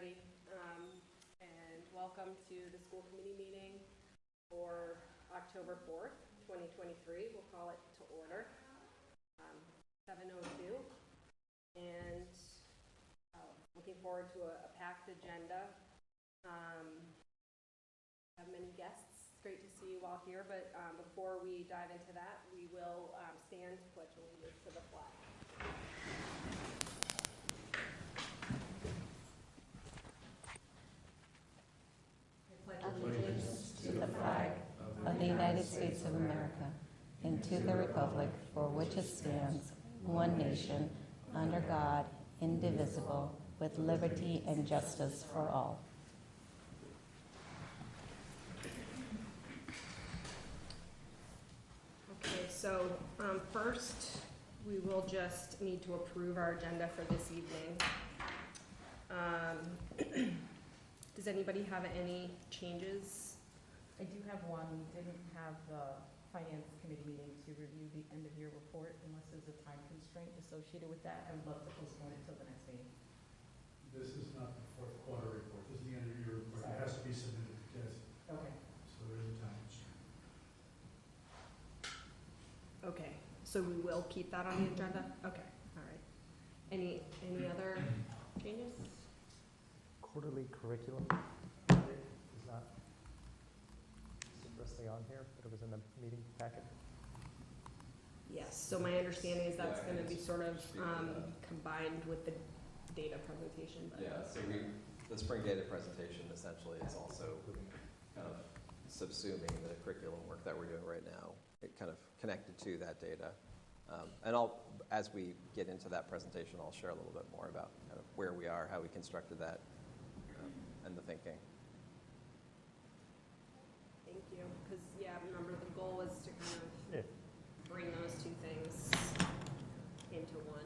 everybody, and welcome to the school committee meeting for October 4th, 2023. We'll call it to order, 7:02, and looking forward to a packed agenda. Have many guests. It's great to see you all here, but before we dive into that, we will stand to pledge allegiance to the flag. Allegiance to the flag of the United States of America and to the republic for which it stands, one nation, under God, indivisible, with liberty and justice for all. Okay, so first we will just need to approve our agenda for this evening. Does anybody have any changes? I do have one. We didn't have the finance committee meeting to review the end of year report unless there's a time constraint associated with that. I would love to postpone it until the next meeting. This is not the fourth quarter report. This is the end of year report. It has to be submitted to Jesse. Okay. So there is a time constraint. Okay, so we will keep that on the agenda? Okay, all right. Any other changes? Quarterly curriculum is not expressly on here, but it was in the meeting packet. Yes, so my understanding is that's going to be sort of combined with the data presentation. But yeah, so the spring data presentation essentially is also kind of subsuming the curriculum work that we're doing right now. It kind of connected to that data. And as we get into that presentation, I'll share a little bit more about kind of where we are, how we constructed that, and the thinking. Thank you, because remember the goal was to kind of bring those two things into one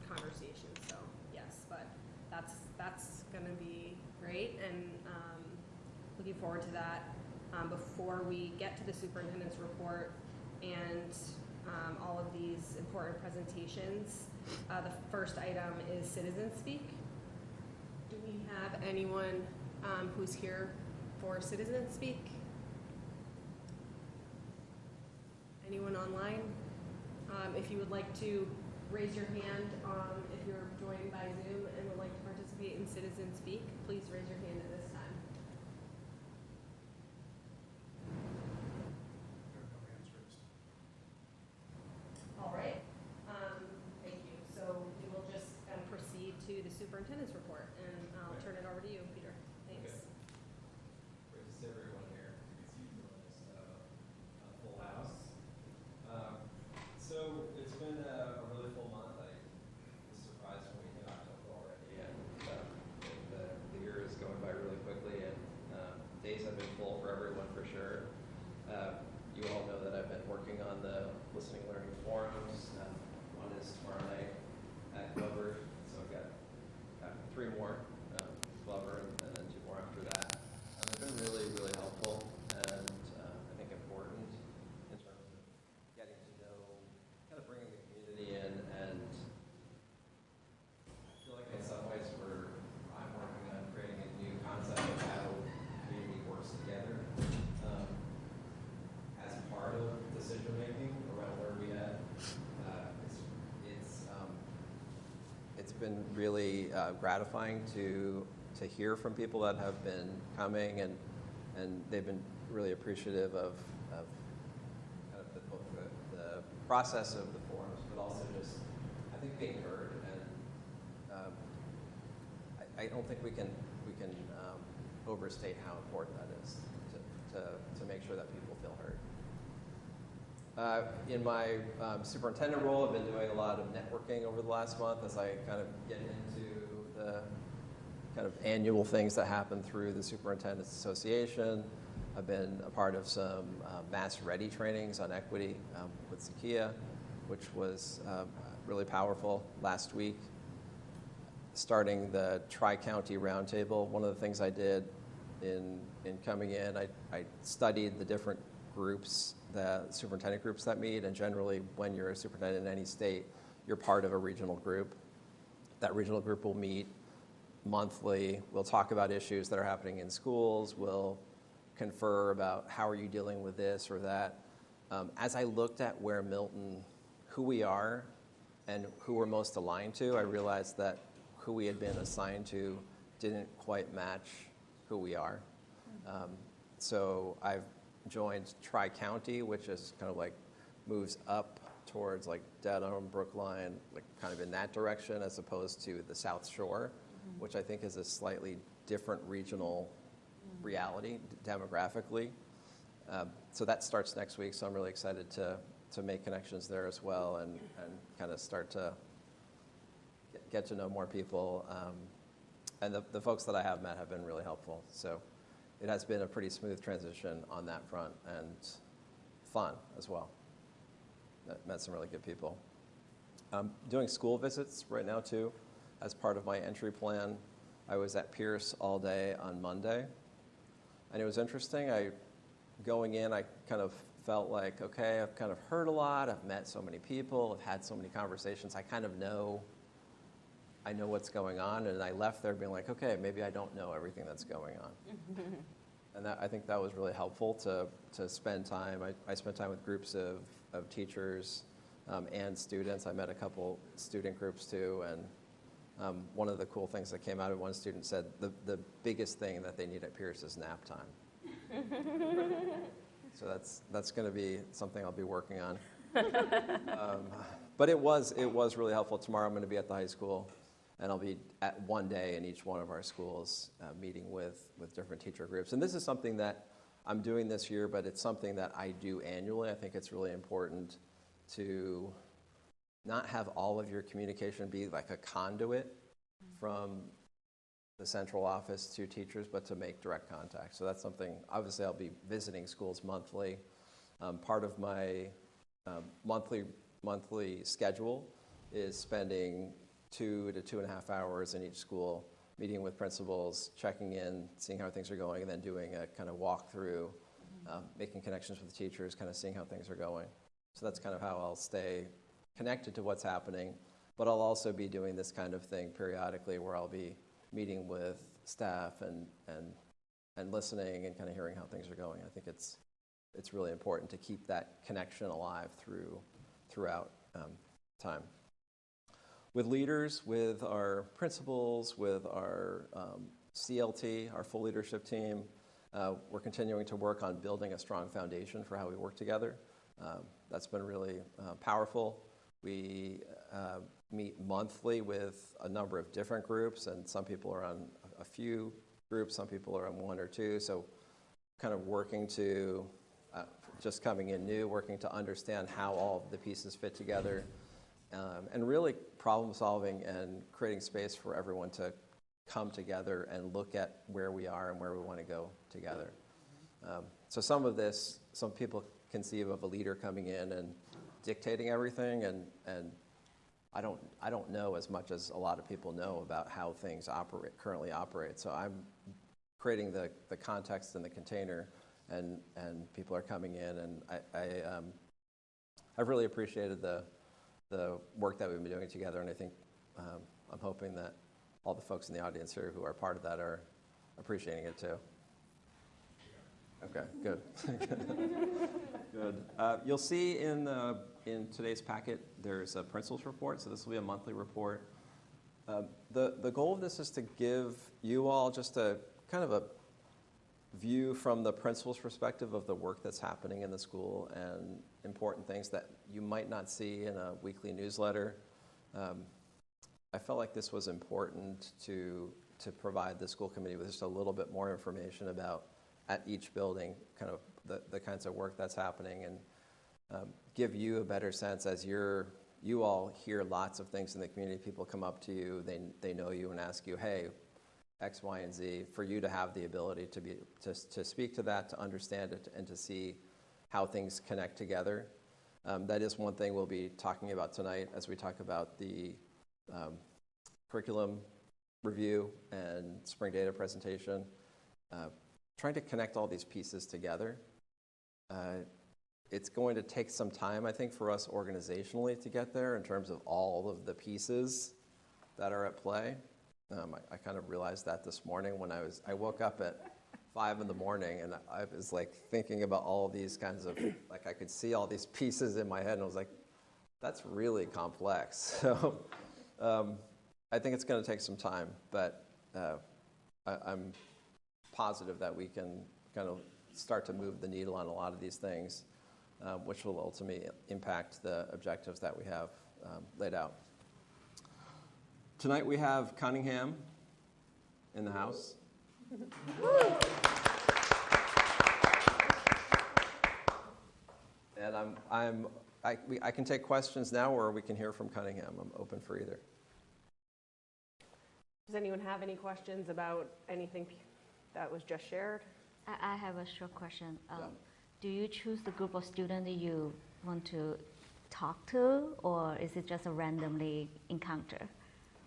conversation. So yes, but that's going to be great, and looking forward to that. Before we get to the superintendent's report and all of these important presentations, the first item is citizen speak. Do we have anyone who's here for citizen speak? Anyone online? If you would like to raise your hand, if you're joined by Zoom and would like to participate in citizen speak, please raise your hand at this time. All right. Thank you. So we will just proceed to the superintendent's report, and I'll turn it over to you, Peter. Thanks. Great to see everyone here. You can see a full house. So it's been a really full month. I was surprised when we hit October already, and the year is going by really quickly, and days have been full for everyone for sure. You all know that I've been working on the listening learning forums. One is tomorrow night at Glover, so I've got 3 more, Glover, and then 2 more after that. They've been really, really helpful, and I think important in terms of getting to know, kind of bringing the community in, and I feel like in some ways I'm working on creating a new concept of how community works together as part of decision making around where we at. It's been really gratifying to hear from people that have been coming, and they've been really appreciative of kind of both the process of the forums, but also just, I think, being heard. And I don't think we can overstate how important that is to make sure that people feel heard. In my superintendent role, I've been doing a lot of networking over the last month as I kind of get into the kind of annual things that happen through the Superintendent's Association. I've been a part of some Mass Ready trainings on equity with Zakia, which was really powerful last week. Starting the Tri-County Roundtable, one of the things I did in coming in, I studied the different groups, the superintendent groups that meet, and generally when you're a superintendent in any state, you're part of a regional group. That regional group will meet monthly. We'll talk about issues that are happening in schools. We'll confer about how are you dealing with this or that. As I looked at where Milton, who we are and who we're most aligned to, I realized that who we had been assigned to didn't quite match who we are. So I've joined Tri-County, which is kind of like moves up towards like Dedham, Brookline, like kind of in that direction, as opposed to the South Shore, which I think is a slightly different regional reality demographically. So that starts next week, so I'm really excited to make connections there as well and kind of start to get to know more people. And the folks that I have met have been really helpful. So it has been a pretty smooth transition on that front and fun as well. Met some really good people. I'm doing school visits right now too as part of my entry plan. I was at Pierce all day on Monday. And it was interesting. Going in, I kind of felt like, okay, I've kind of heard a lot. I've met so many people. I've had so many conversations. I kind of know what's going on. And I left there being like, okay, maybe I don't know everything that's going on. And I think that was really helpful to spend time. I spent time with groups of teachers and students. I met a couple student groups too. And one of the cool things that came out of one student said the biggest thing that they need at Pierce is nap time. So that's going to be something I'll be working on. But it was really helpful. Tomorrow I'm going to be at the high school, and I'll be at one day in each one of our schools meeting with different teacher groups. And this is something that I'm doing this year, but it's something that I do annually. I think it's really important to not have all of your communication be like a conduit from the central office to teachers, but to make direct contact. So that's something, obviously I'll be visiting schools monthly. Part of my monthly schedule is spending 2 to 2.5 hours in each school, meeting with principals, checking in, seeing how things are going, and then doing a kind of walkthrough, making connections with the teachers, kind of seeing how things are going. So that's kind of how I'll stay connected to what's happening, but I'll also be doing this kind of thing periodically where I'll be meeting with staff and listening and kind of hearing how things are going. I think it's really important to keep that connection alive throughout time. With leaders, with our principals, with our CLT, our full leadership team, we're continuing to work on building a strong foundation for how we work together. That's been really powerful. We meet monthly with a number of different groups, and some people are on a few groups, some people are on one or two, so kind of working to, just coming in new, working to understand how all of the pieces fit together, and really problem solving and creating space for everyone to come together and look at where we are and where we want to go together. So some of this, some people conceive of a leader coming in and dictating everything, and I don't know as much as a lot of people know about how things currently operate. So I'm creating the context and the container, and people are coming in, and I've really appreciated the work that we've been doing together, and I think I'm hoping that all the folks in the audience here who are part of that are appreciating it too. Okay, good. Good. You'll see in today's packet, there's a principal's report, so this will be a monthly report. The goal of this is to give you all just a kind of a view from the principal's perspective of the work that's happening in the school and important things that you might not see in a weekly newsletter. I felt like this was important to provide the school committee with just a little bit more information about at each building, kind of the kinds of work that's happening, and give you a better sense as you all hear lots of things in the community. People come up to you, they know you and ask you, hey, X, Y, and Z, for you to have the ability to speak to that, to understand it, and to see how things connect together. That is one thing we'll be talking about tonight as we talk about the curriculum review and spring data presentation. Trying to connect all these pieces together. It's going to take some time, I think, for us organizationally to get there in terms of all of the pieces that are at play. I kind of realized that this morning when I woke up at 5 in the morning, and I was like thinking about all these kinds of, like I could see all these pieces in my head, and I was like, that's really complex. So I think it's going to take some time, but I'm positive that we can kind of start to move the needle on a lot of these things, which will ultimately impact the objectives that we have laid out. Tonight we have Cunningham in the house. And I can take questions now, or we can hear from Cunningham. I'm open for either. Does anyone have any questions about anything that was just shared? I have a short question. Yeah. Do you choose the group of students that you want to talk to, or is it just a randomly encounter?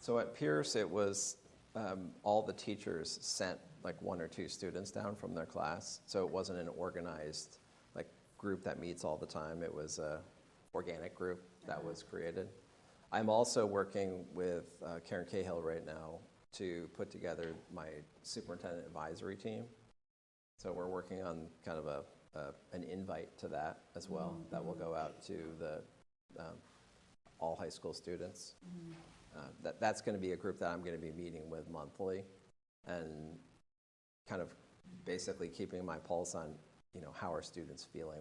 So at Pierce, it was all the teachers sent like 1 or 2 students down from their class. So it wasn't an organized like group that meets all the time. It was an organic group that was created. I'm also working with Karen Cahill right now to put together my superintendent advisory team. So we're working on kind of an invite to that as well, that will go out to the all high school students. That's going to be a group that I'm going to be meeting with monthly, and kind of basically keeping my pulse on, how are students feeling?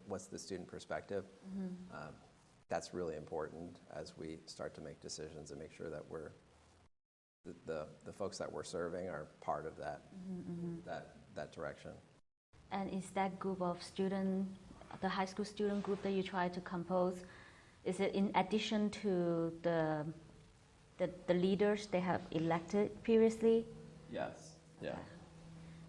What's the student perspective? That's really important as we start to make decisions and make sure that we're the folks that we're serving are part of that that direction. And is that group of students, the high school student group that you try to compose, is it in addition to the leaders they have elected previously? Yes. Yeah.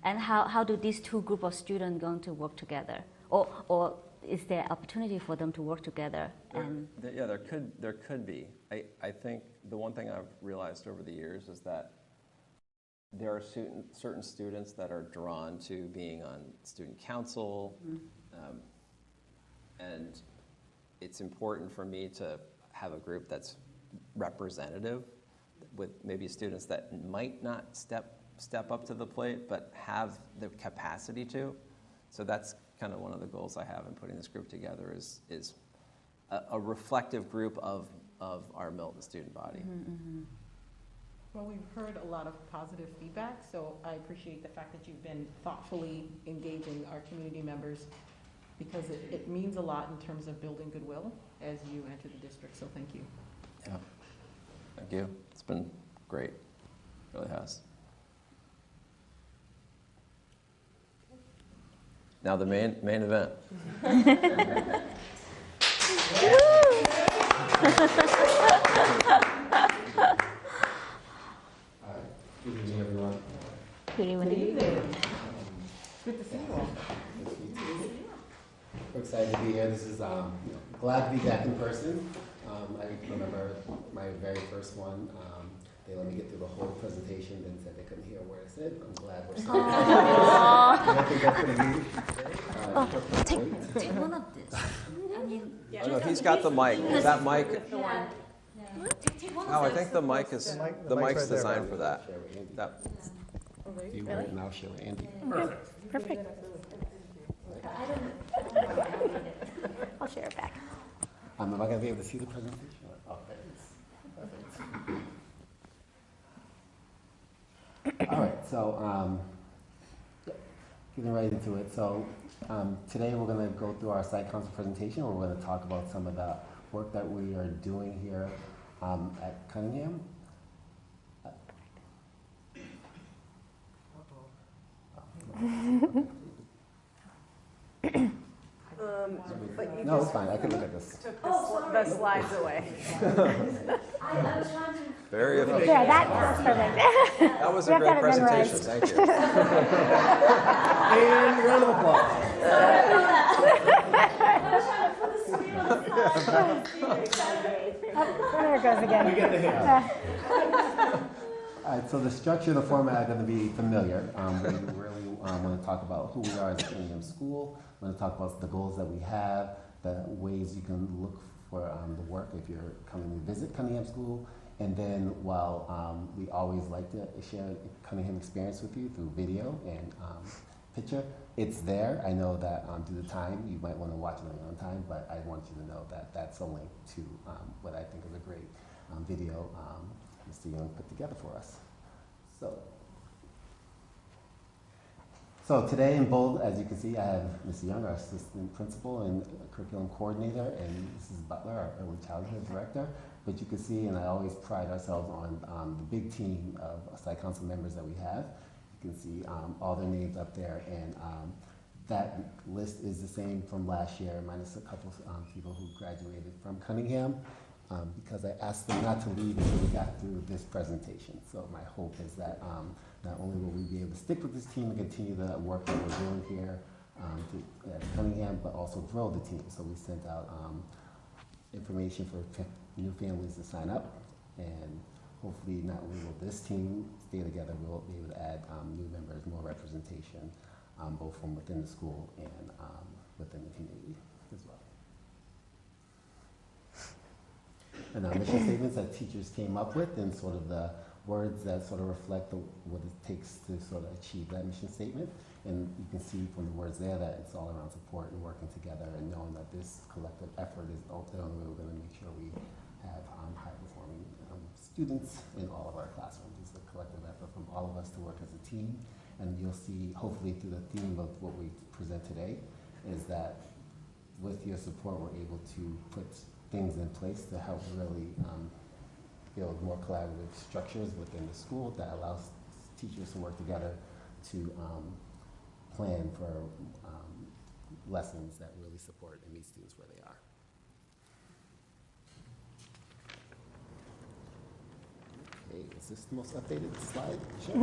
And how do these two group of students going to work together? Or is there opportunity for them to work together? There could be. I think the one thing I've realized over the years is that there are certain students that are drawn to being on student council, and it's important for me to have a group that's representative with maybe students that might not step up to the plate but have the capacity to. So that's kind of one of the goals I have in putting this group together is a reflective group of our Milton student body. Well, we've heard a lot of positive feedback, so I appreciate the fact that you've been thoughtfully engaging our community members, because it means a lot in terms of building goodwill as you enter the district, so thank you. Yeah. Thank you. It's been great. It really has. Now the main event. Good evening, everyone. Good evening. Good to see you all. We're excited to be here. This is glad to be back in person. I remember my very first one. They let me get through the whole presentation, then said they couldn't hear a word I said. I'm glad we're still I think that's going to be Take one of this. I mean, Oh, no, he's got the mic. That mic. take one Oh, I of think the mic is The mic's the mic's right there, designed for Bobby. that. share with Andy. That Do you want it now? Share with Andy. Perfect. I'll share it back. Am I going to be able to see the presentation? Oh, thanks. Perfect. All right, so getting right into it. So today we're going to go through our site council presentation. We're going to talk about some of the work that we are doing here at Cunningham. But you No, it's just fine. I can look at this. took the slides away. very efficient. Yeah, that's perfect. That was a great presentation. Thank you. And round of applause. There it goes again. We get the hint. All right, so the structure and the format are going to be familiar. We really want to talk about who we are as a Cunningham school. We're going to talk about the goals that we have, the ways you can look for the work if you're coming to visit Cunningham School, And then while we always like to share Cunningham experience with you through video and picture, it's there. I know that due to time, you might want to watch it on your own time, but I want you to know that that's a link to what I think is a great video Mr. Young put together for us. So today in bold, as you can see, I have Mr. Young, our assistant principal and curriculum coordinator, and Mrs. Butler, our early childhood director. But you can see, and I always pride ourselves on the big team of Site Council members that we have. You can see all their names up there, and that list is the same from last year, minus a couple people who graduated from Cunningham, because I asked them not to leave until we got through this presentation. So my hope is that not only will we be able to stick with this team and continue the work that we're doing here at Cunningham, but also grow the team. So we sent out information for new families to sign up, and hopefully not only will this team stay together, we'll be able to add new members, more representation, both from within the school and within the community as well. And our mission statements that teachers came up with, and sort of the words that sort of reflect what it takes to sort of achieve that mission statement. And you can see from the words there that it's all around support and working together and knowing that this collective effort is the only way we're going to make sure we have high-performing students in all of our classrooms. It's a collective effort from all of us to work as a team. And you'll see, hopefully through the theme of what we present today, is that with your support, we're able to put things in place to help really build more collaborative structures within the school that allows teachers to work together to plan for lessons that really support and meet students where they are. Okay, is this the most updated slide? Sure.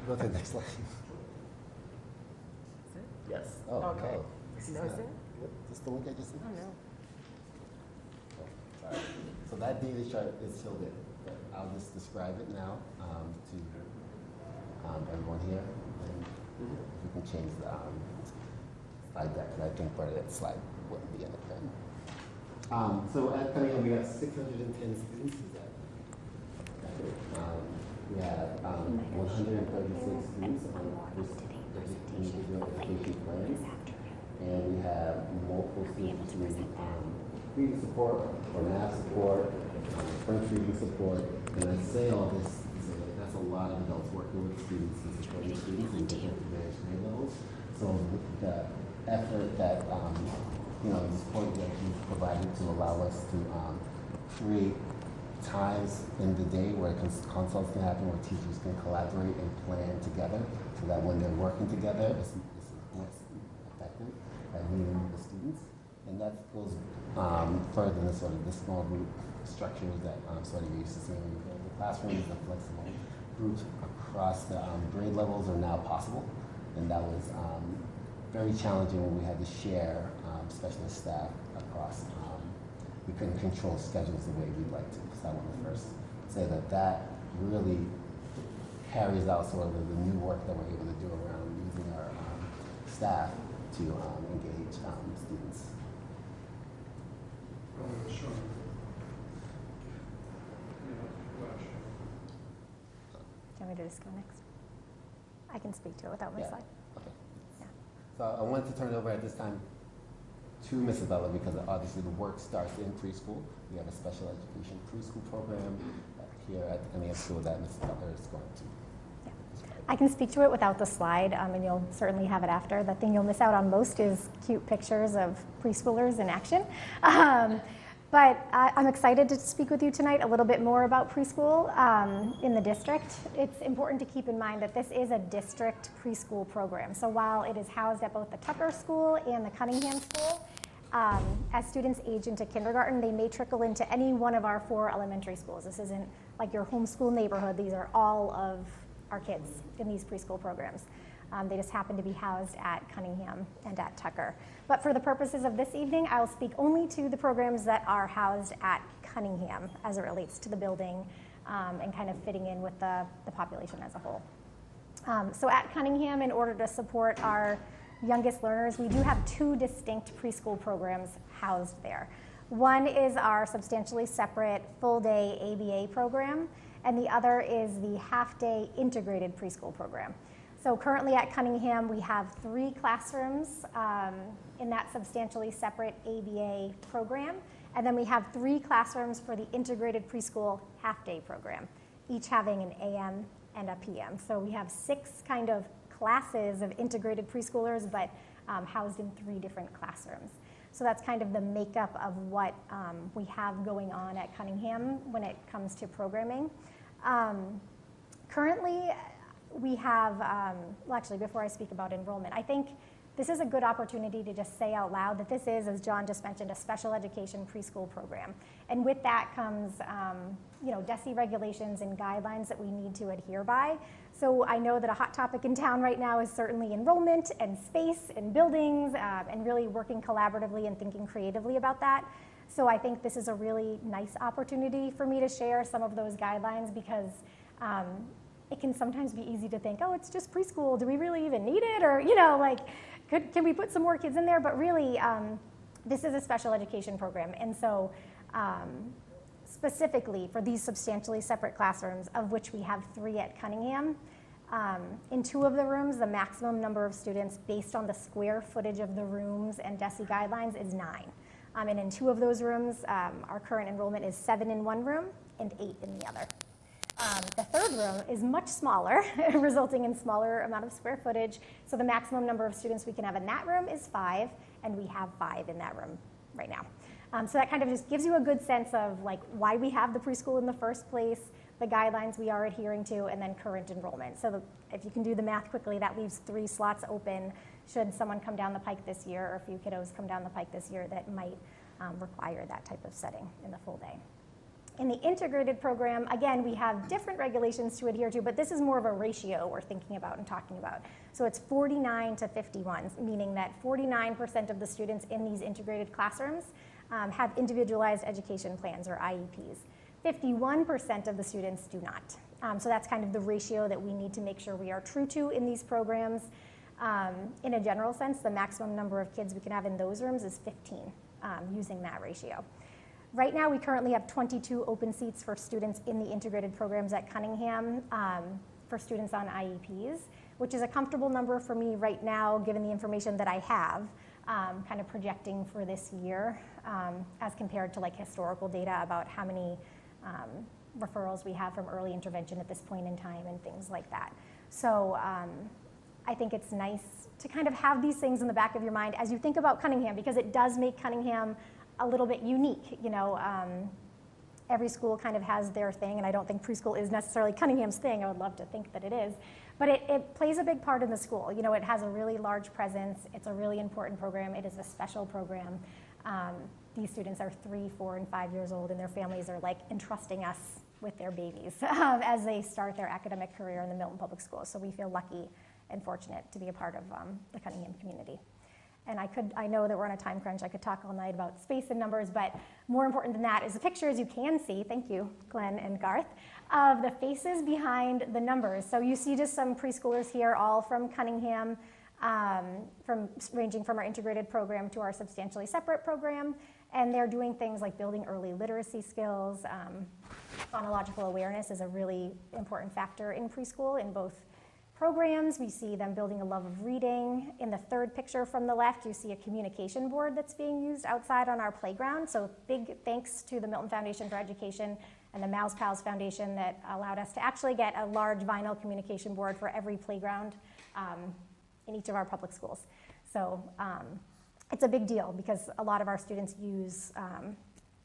Go to the next slide. Is it? Yes. Oh, Okay. no. This is No, is not- it? What, is this the link I just sent? Oh, no. Oh, sorry. So that data chart is filled in, but I'll just describe it now to everyone here. And we can change the slide deck, because I think part of that slide wouldn't be in it then. So at Cunningham, we have 610 students. Is that we have 136 students on this individual education plan. And we have multiple students who need reading support or math support, French reading support. And I say all this, so that's a lot of adults working with students and supporting students in different various grade levels. So the effort that, the support that you've provided to allow us to create times in the day where consults can happen, where teachers can collaborate and plan together, so that when they're working together, it's more effective at meeting the students. And that goes further than sort of the small group structures that sort of you're used to seeing in the classrooms. The flexible groups across the grade levels are now possible, and that was very challenging when we had to share specialist staff across. We couldn't control schedules the way we'd like to. So I want to first say that that really carries out sort of the new work that we're able to do around using our staff to engage students. Sure. Do you want me to just go next? I can speak to it without my Yeah. slide. Okay. Yeah. So I wanted to turn it over at this time to Mrs. Bella, because obviously the work starts in preschool. We have a special education preschool program here at Cunningham School that Mrs. Butler is going to. I can speak to it without the slide, and you'll certainly have it after. The thing you'll miss out on most is cute pictures of preschoolers in action. But I'm excited to speak with you tonight a little bit more about preschool in the district. It's important to keep in mind that this is a district preschool program. So while it is housed at both the Tucker School and the Cunningham School, as students age into kindergarten, they may trickle into any one of our 4 elementary schools. This isn't like your homeschool neighborhood. These are all of our kids in these preschool programs. They just happen to be housed at Cunningham and at Tucker. But for the purposes of this evening, I will speak only to the programs that are housed at Cunningham as it relates to the building and kind of fitting in with the population as a whole. So at Cunningham, in order to support our youngest learners, we do have 2 distinct preschool programs housed there. One is our substantially separate full-day ABA program, and the other is the half-day integrated preschool program. So currently at Cunningham, we have 3 classrooms in that substantially separate ABA program, and then we have 3 classrooms for the integrated preschool half-day program, each having an AM and a PM. So we have 6 kind of classes of integrated preschoolers, but housed in 3 different classrooms. So that's kind of the makeup of what we have going on at Cunningham when it comes to programming. Currently, we have, well, actually, before I speak about enrollment, I think this is a good opportunity to just say out loud that this is, as John just mentioned, a special education preschool program. And with that comes, DESE regulations and guidelines that we need to adhere by. So I know that a hot topic in town right now is certainly enrollment and space and buildings and really working collaboratively and thinking creatively about that. So I think this is a really nice opportunity for me to share some of those guidelines because it can sometimes be easy to think, oh, it's just preschool. Do we really even need it? Or, can we put some more kids in there? But really, this is a special education program. And so specifically for these substantially separate classrooms, of which we have 3 at Cunningham, in 2 of the rooms, the maximum number of students based on the square footage of the rooms and DESE guidelines is 9. And in 2 of those rooms, our current enrollment is 7 in one room and 8 in the other. The 3rd room is much smaller, resulting in smaller amount of square footage. So the maximum number of students we can have in that room is 5, and we have 5 in that room right now. So that kind of just gives you a good sense of like why we have the preschool in the first place, the guidelines we are adhering to, and then current enrollment. So if you can do the math quickly, that leaves 3 slots open should someone come down the pike this year, or a few kiddos come down the pike this year that might require that type of setting in the full day. In the integrated program, again, we have different regulations to adhere to, but this is more of a ratio we're thinking about and talking about. So it's 49 to 51, meaning that 49% of the students in these integrated classrooms have individualized education plans, or IEPs. 51% of the students do not. So that's kind of the ratio that we need to make sure we are true to in these programs. In a general sense, the maximum number of kids we can have in those rooms is 15, using that ratio. Right now, we currently have 22 open seats for students in the integrated programs at Cunningham for students on IEPs, which is a comfortable number for me right now, given the information that I have, kind of projecting for this year, as compared to like historical data about how many referrals we have from early intervention at this point in time and things like that. So I think it's nice to kind of have these things in the back of your mind as you think about Cunningham, because it does make Cunningham a little bit unique. Every school kind of has their thing, and I don't think preschool is necessarily Cunningham's thing. I would love to think that it is. But it plays a big part in the school. It has a really large presence. It's a really important program. It is a special program. These students are 3, 4, and 5 years old, and their families are like entrusting us with their babies as they start their academic career in the Milton Public Schools. So we feel lucky and fortunate to be a part of the Cunningham community. And I know that we're on a time crunch. I could talk all night about space and numbers, but more important than that is the pictures you can see, thank you, Glenn and Garth, of the faces behind the numbers. So you see just some preschoolers here, all from Cunningham, ranging from our integrated program to our substantially separate program. And they're doing things like building early literacy skills. Phonological awareness is a really important factor in preschool in both programs. We see them building a love of reading. In the 3rd picture from the left, you see a communication board that's being used outside on our playground. So big thanks to the Milton Foundation for Education and the Mouse Pals Foundation that allowed us to actually get a large vinyl communication board for every playground in each of our public schools. So it's a big deal because a lot of our students use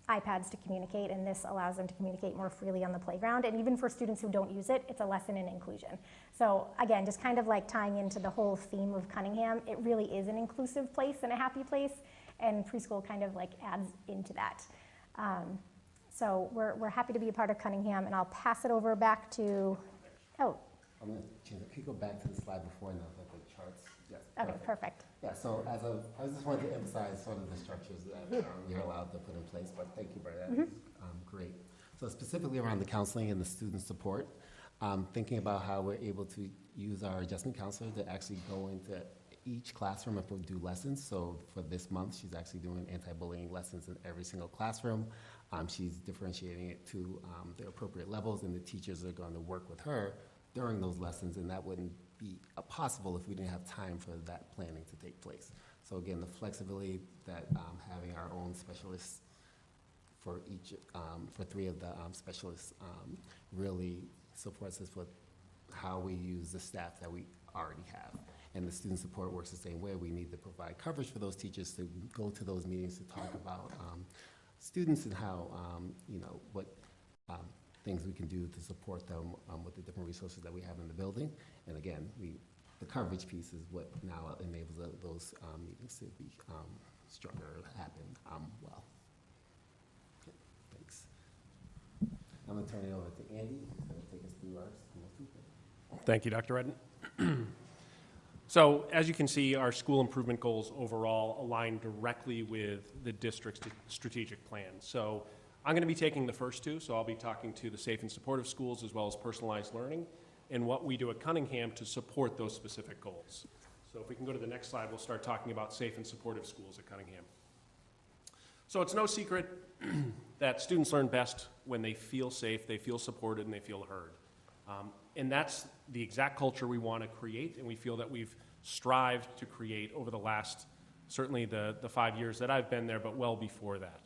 iPads to communicate, and this allows them to communicate more freely on the playground. And even for students who don't use it, it's a lesson in inclusion. So again, just kind of like tying into the whole theme of Cunningham, it really is an inclusive place and a happy place, and preschool kind of like adds into that. So we're happy to be a part of Cunningham, and I'll pass it over back to, I'm going to change it. Can you go back to the slide before now, the charts? Yes. okay, perfect. Yeah, so I just wanted to emphasize sort of the structures that you're allowed to put in place, but thank you, Brenda. That was great. So specifically around the counseling and the student support, thinking about how we're able to use our adjustment counselor to actually go into each classroom if we do lessons. So for this month, she's actually doing anti-bullying lessons in every single classroom. She's differentiating it to the appropriate levels, and the teachers are going to work with her during those lessons, and that wouldn't be possible if we didn't have time for that planning to take place. So again, the flexibility that having our own specialists for each, for 3 of the specialists really supports us with how we use the staff that we already have. And the student support works the same way. We need to provide coverage for those teachers to go to those meetings to talk about students and how, you know, what things we can do to support them with the different resources that we have in the building. And again, the coverage piece is what now enables those meetings to be stronger, happen well. Okay, thanks. I'm going to turn it over to Andy, who's going to take us through our school improvement. Thank you, Dr. Redden. So as you can see, our school improvement goals overall align directly with the district's strategic plan. So I'm going to be taking the first 2, so I'll be talking to the safe and supportive schools as well as personalized learning and what we do at Cunningham to support those specific goals. So if we can go to the next slide, we'll start talking about safe and supportive schools at Cunningham. So it's no secret that students learn best when they feel safe, they feel supported, and they feel heard. And that's the exact culture we want to create, and we feel that we've strived to create over the last, certainly the 5 years that I've been there, but well before that.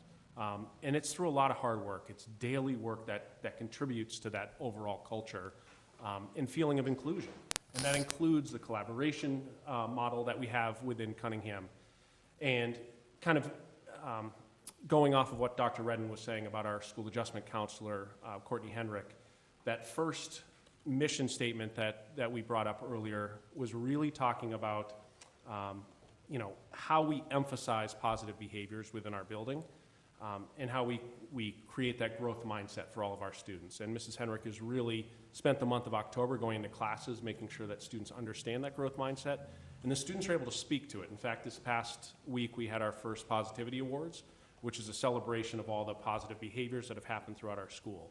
And it's through a lot of hard work. It's daily work that contributes to that overall culture and feeling of inclusion. And that includes the collaboration model that we have within Cunningham. And kind of going off of what Dr. Redden was saying about our school adjustment counselor, Courtney Henrick, that first mission statement that we brought up earlier was really talking about you know, how we emphasize positive behaviors within our building and how we create that growth mindset for all of our students. And Mrs. Henrick has really spent the month of October going into classes, making sure that students understand that growth mindset, and the students are able to speak to it. In fact, this past week we had our first Positivity Awards, which is a celebration of all the positive behaviors that have happened throughout our school.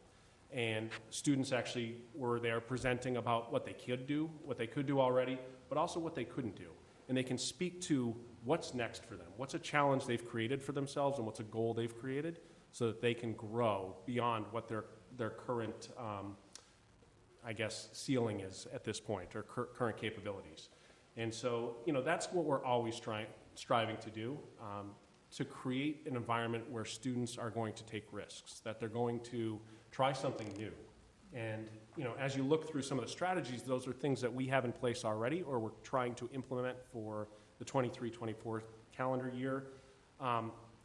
And students actually were there presenting about what they could do already, but also what they couldn't do. And they can speak to what's next for them, what's a challenge they've created for themselves, and what's a goal they've created so that they can grow beyond what their current, I guess, ceiling is at this point, or current capabilities. And so, you know, that's what we're always striving to do, to create an environment where students are going to take risks, that they're going to try something new. And, you know, as you look through some of the strategies, those are things that we have in place already or we're trying to implement for the 23-24 calendar year.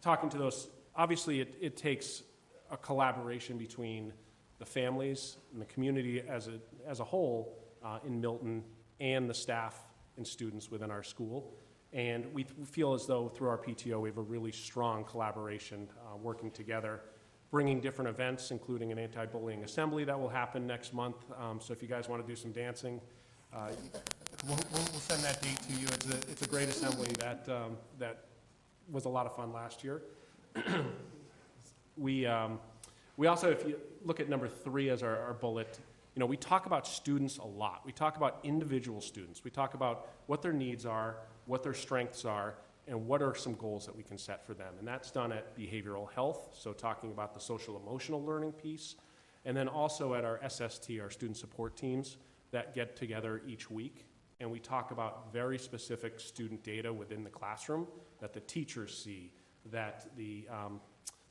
Talking to those, obviously it takes a collaboration between the families and the community as a whole in Milton and the staff and students within our school. And we feel as though through our PTO we have a really strong collaboration working together, bringing different events, including an anti-bullying assembly that will happen next month. So if you guys want to do some dancing, we'll send that date to you. It's a great assembly that was a lot of fun last year. We also, if you look at number 3 as our bullet, you know, we talk about students a lot. We talk about individual students. We talk about what their needs are, what their strengths are, and what are some goals that we can set for them. And that's done at behavioral health, so talking about the social emotional learning piece, and then also at our SST, our student support teams, that get together each week. And we talk about very specific student data within the classroom that the teachers see, that the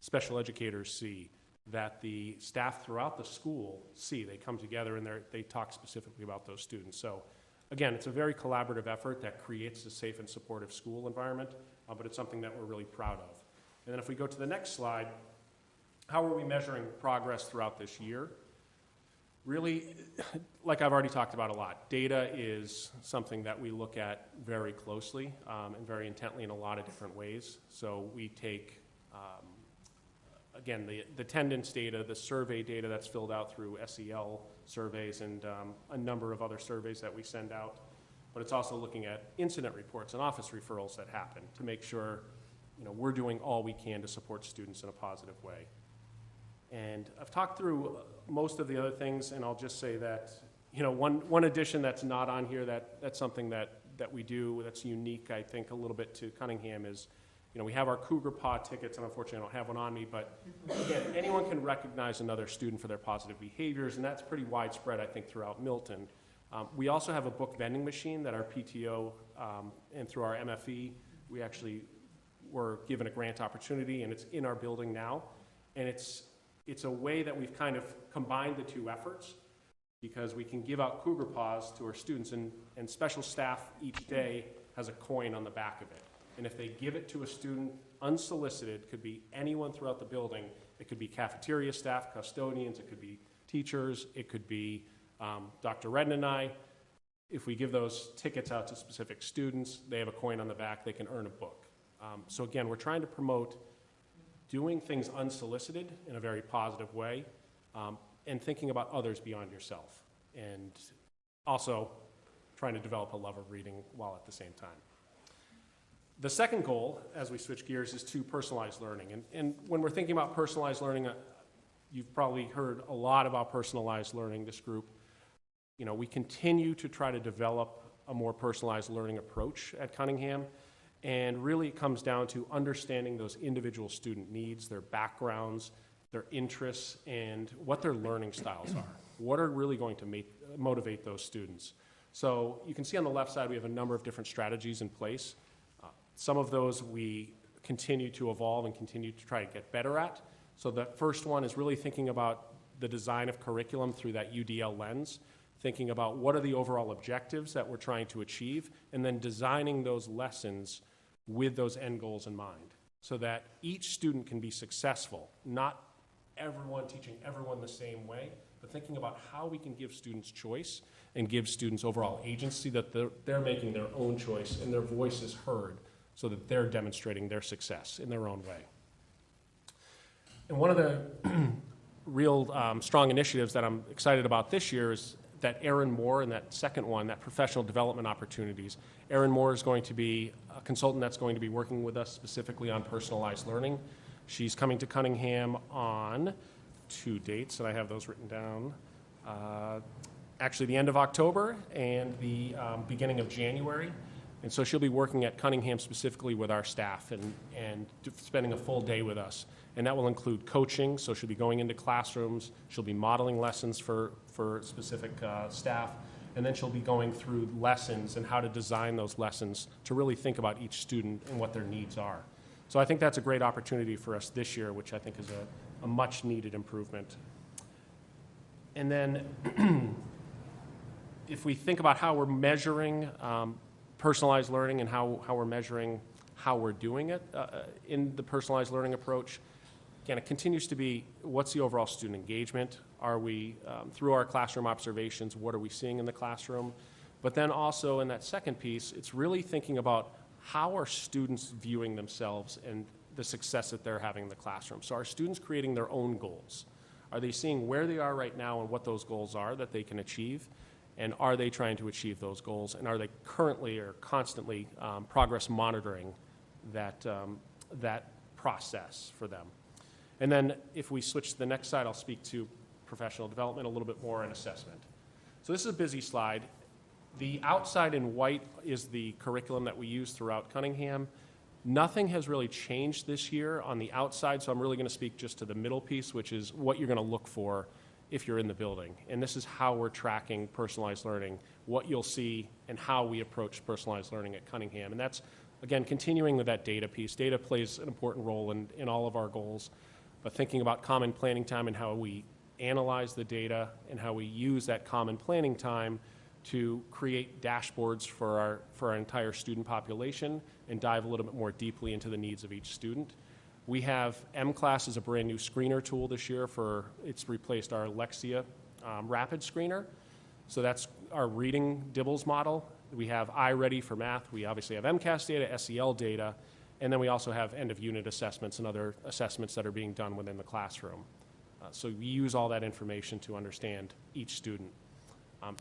special educators see, that the staff throughout the school see. They come together and they talk specifically about those students. So again, it's a very collaborative effort that creates a safe and supportive school environment, but it's something that we're really proud of. And then if we go to the next slide, how are we measuring progress throughout this year? Really, like I've already talked about a lot, data is something that we look at very closely and very intently in a lot of different ways. So we take again, the attendance data, the survey data that's filled out through SEL surveys and a number of other surveys that we send out. But it's also looking at incident reports and office referrals that happen to make sure, you know, we're doing all we can to support students in a positive way. And I've talked through most of the other things, and I'll just say that, you know, one addition that's not on here, that's something that that we do that's unique, I think, a little bit to Cunningham is, we have our Cougar Paw tickets, and unfortunately I don't have one on me, but again, anyone can recognize another student for their positive behaviors, and that's pretty widespread, I think, throughout Milton. We also have a book vending machine that our PTO and through our MFE, we actually were given a grant opportunity, and it's in our building now. And it's a way that we've kind of combined the two efforts, because we can give out Cougar Paws to our students, and special staff each day has a coin on the back of it. And if they give it to a student unsolicited, could be anyone throughout the building, it could be cafeteria staff, custodians, it could be teachers, it could be Dr. Redden and I. If we give those tickets out to specific students, they have a coin on the back, they can earn a book. So again, we're trying to promote doing things unsolicited in a very positive way, and thinking about others beyond yourself, and also trying to develop a love of reading while at the same time. The second goal, as we switch gears, is to personalized learning. And when we're thinking about personalized learning, you've probably heard a lot about personalized learning, this group. We continue to try to develop a more personalized learning approach at Cunningham. And really it comes down to understanding those individual student needs, their backgrounds, their interests, and what their learning styles are. What are really going to motivate those students? So you can see on the left side we have a number of different strategies in place. Some of those we continue to evolve and continue to try to get better at. So the first one is really thinking about the design of curriculum through that UDL lens, thinking about what are the overall objectives that we're trying to achieve, and then designing those lessons with those end goals in mind, so that each student can be successful, not everyone teaching everyone the same way, but thinking about how we can give students choice and give students overall agency, that they're making their own choice and their voice is heard, so that they're demonstrating their success in their own way. And one of the real strong initiatives that I'm excited about this year is that Erin Moore, and that second one, that professional development opportunities. Erin Moore is going to be a consultant that's going to be working with us specifically on personalized learning. She's coming to Cunningham on 2 dates, and I have those written down. Actually, the end of October and the beginning of January. And so she'll be working at Cunningham specifically with our staff and spending a full day with us. And that will include coaching, so she'll be going into classrooms, she'll be modeling lessons for specific staff, and then she'll be going through lessons and how to design those lessons to really think about each student and what their needs are. So I think that's a great opportunity for us this year, which I think is a much needed improvement. And then if we think about how we're measuring personalized learning and how we're measuring how we're doing it in the personalized learning approach, again, it continues to be, what's the overall student engagement? Are we, through our classroom observations, what are we seeing in the classroom? But then also in that second piece, it's really thinking about how are students viewing themselves and the success that they're having in the classroom. So are students creating their own goals? Are they seeing where they are right now and what those goals are that they can achieve? And are they trying to achieve those goals? And are they currently or constantly progress monitoring that process for them? And then if we switch to the next slide, I'll speak to professional development a little bit more and assessment. So this is a busy slide. The outside in white is the curriculum that we use throughout Cunningham. Nothing has really changed this year on the outside, so I'm really going to speak just to the middle piece, which is what you're going to look for if you're in the building. And this is how we're tracking personalized learning, what you'll see and how we approach personalized learning at Cunningham. And that's, again, continuing with that data piece. Data plays an important role in all of our goals, but thinking about common planning time and how we analyze the data and how we use that common planning time to create dashboards for our entire student population and dive a little bit more deeply into the needs of each student. We have M-Class as a brand new screener tool this year it's replaced our Lexia rapid screener. So that's our reading DIBELS model. We have iReady for math. We obviously have MCAS data, SEL data, and then we also have end-of-unit assessments and other assessments that are being done within the classroom. So we use all that information to understand each student.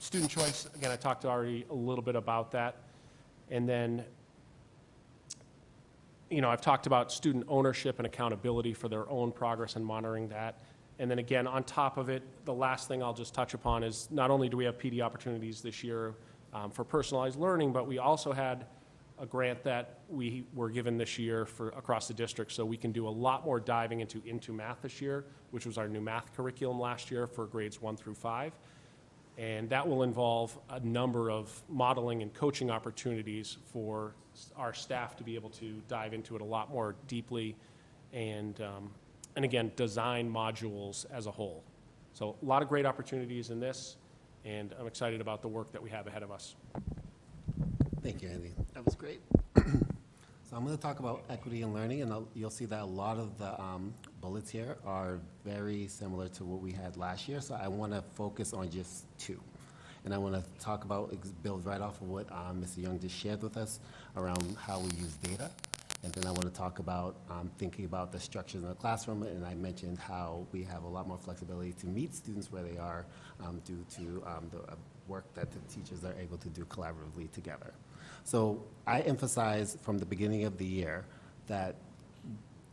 Student choice, again, I talked already a little bit about that. And then, I've talked about student ownership and accountability for their own progress and monitoring that. And then again, on top of it, the last thing I'll just touch upon is not only do we have PD opportunities this year, for personalized learning, but we also had a grant that we were given this year for across the district, so we can do a lot more diving into math this year, which was our new math curriculum last year for grades 1 through 5. And that will involve a number of modeling and coaching opportunities for our staff to be able to dive into it a lot more deeply and again, design modules as a whole. So a lot of great opportunities in this, and I'm excited about the work that we have ahead of us. Thank you, Andy. That was great. So I'm going to talk about equity in learning, and you'll see that a lot of the bullets here are very similar to what we had last year. So I want to focus on just two. And I want to talk about, build right off of what Mr. Young just shared with us around how we use data. And then I want to talk about thinking about the structures in the classroom, and I mentioned how we have a lot more flexibility to meet students where they are due to the work that the teachers are able to do collaboratively together. So I emphasize from the beginning of the year that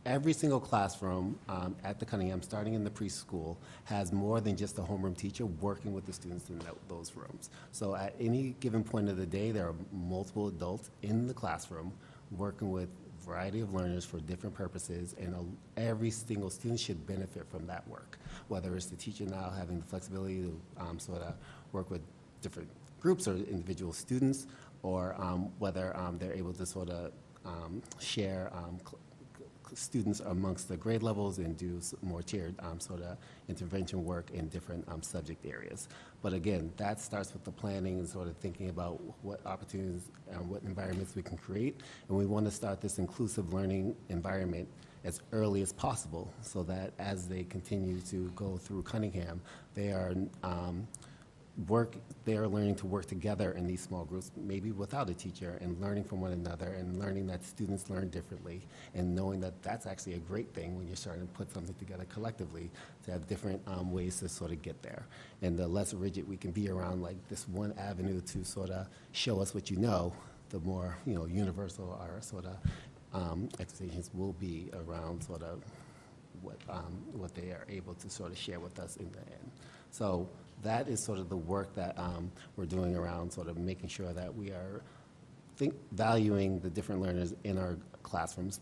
every single classroom at the Cunningham, starting in the preschool, has more than just a homeroom teacher working with the students in those rooms. So at any given point of the day, there are multiple adults in the classroom working with a variety of learners for different purposes, and every single student should benefit from that work, whether it's the teacher now having the flexibility to sort of work with different groups or individual students, or whether they're able to sort of share students amongst the grade levels and do more tiered sort of intervention work in different subject areas. But again, that starts with the planning and sort of thinking about what opportunities and what environments we can create. And we want to start this inclusive learning environment as early as possible so that as they continue to go through Cunningham, they are learning to work together in these small groups, maybe without a teacher, and learning from one another and learning that students learn differently, and knowing that that's actually a great thing when you're starting to put something together collectively to have different ways to sort of get there. And the less rigid we can be around like this one avenue to sort of show us what you know, the more universal our sort of expectations will be around sort of what they are able to sort of share with us in the end. So that is sort of the work that we're doing around sort of making sure that we are valuing the different learners in our classrooms,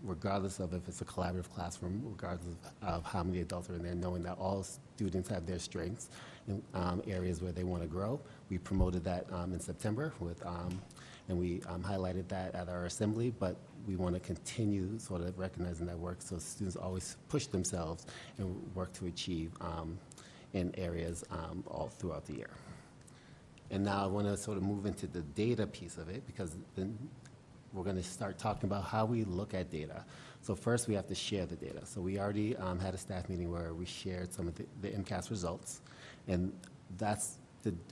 regardless of if it's a collaborative classroom, regardless of how many adults are in there, knowing that all students have their strengths in areas where they want to grow. We promoted that in September with, and we highlighted that at our assembly, but we want to continue sort of recognizing that work so students always push themselves and work to achieve in areas all throughout the year. And now I want to sort of move into the data piece of it, because then we're going to start talking about how we look at data. So first we have to share the data. So we already had a staff meeting where we shared some of the MCAS results, and that's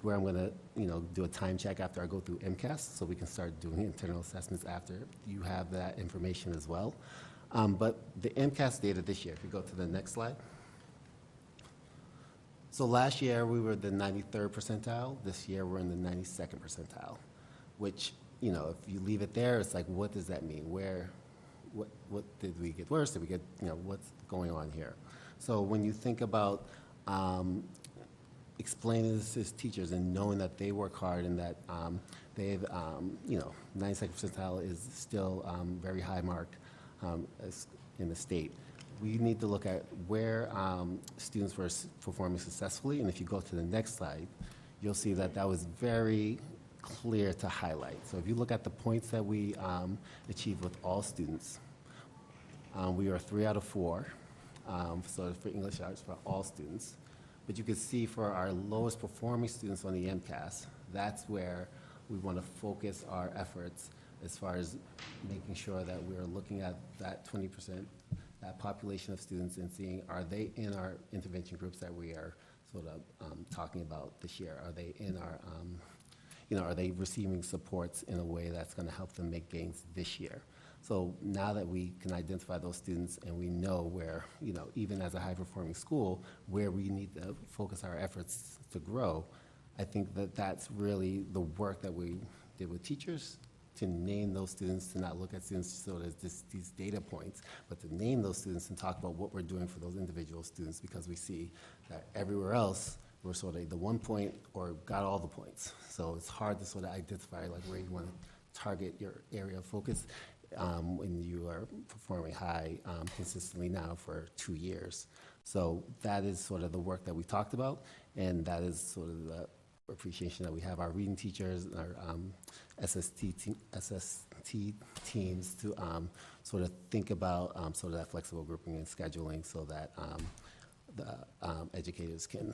where I'm going to do a time check after I go through MCAS, so we can start doing internal assessments after you have that information as well. But the MCAS data this year, if you go to the next slide. So last year we were the 93rd percentile. This year we're in the 92nd percentile, which, if you leave it there, it's like, what does that mean? What did we get worse? Did we get, what's going on here? So when you think about explaining this to teachers and knowing that they work hard and that they've, 92nd percentile is still very high mark in the state. We need to look at where students were performing successfully, and if you go to the next slide, you'll see that that was very clear to highlight. So if you look at the points that we achieved with all students, we are 3 out of 4, so for English arts for all students. But you can see for our lowest performing students on the MCAS, that's where we want to focus our efforts as far as making sure that we're looking at that 20%, that population of students, and seeing, are they in our intervention groups that we are sort of talking about this year? Are they in our, are they receiving supports in a way that's going to help them make gains this year? So now that we can identify those students and we know where, even as a high-performing school, where we need to focus our efforts to grow, I think that that's really the work that we did with teachers, to name those students, to not look at students so as these data points, but to name those students and talk about what we're doing for those individual students, because we see that everywhere else were sort of the 1 point or got all the points. So it's hard to sort of identify like where you want to target your area of focus when you are performing high consistently now for 2 years. So that is sort of the work that we talked about, and that is sort of the appreciation that we have our reading teachers and our SST teams to sort of think about sort of that flexible grouping and scheduling so that the educators can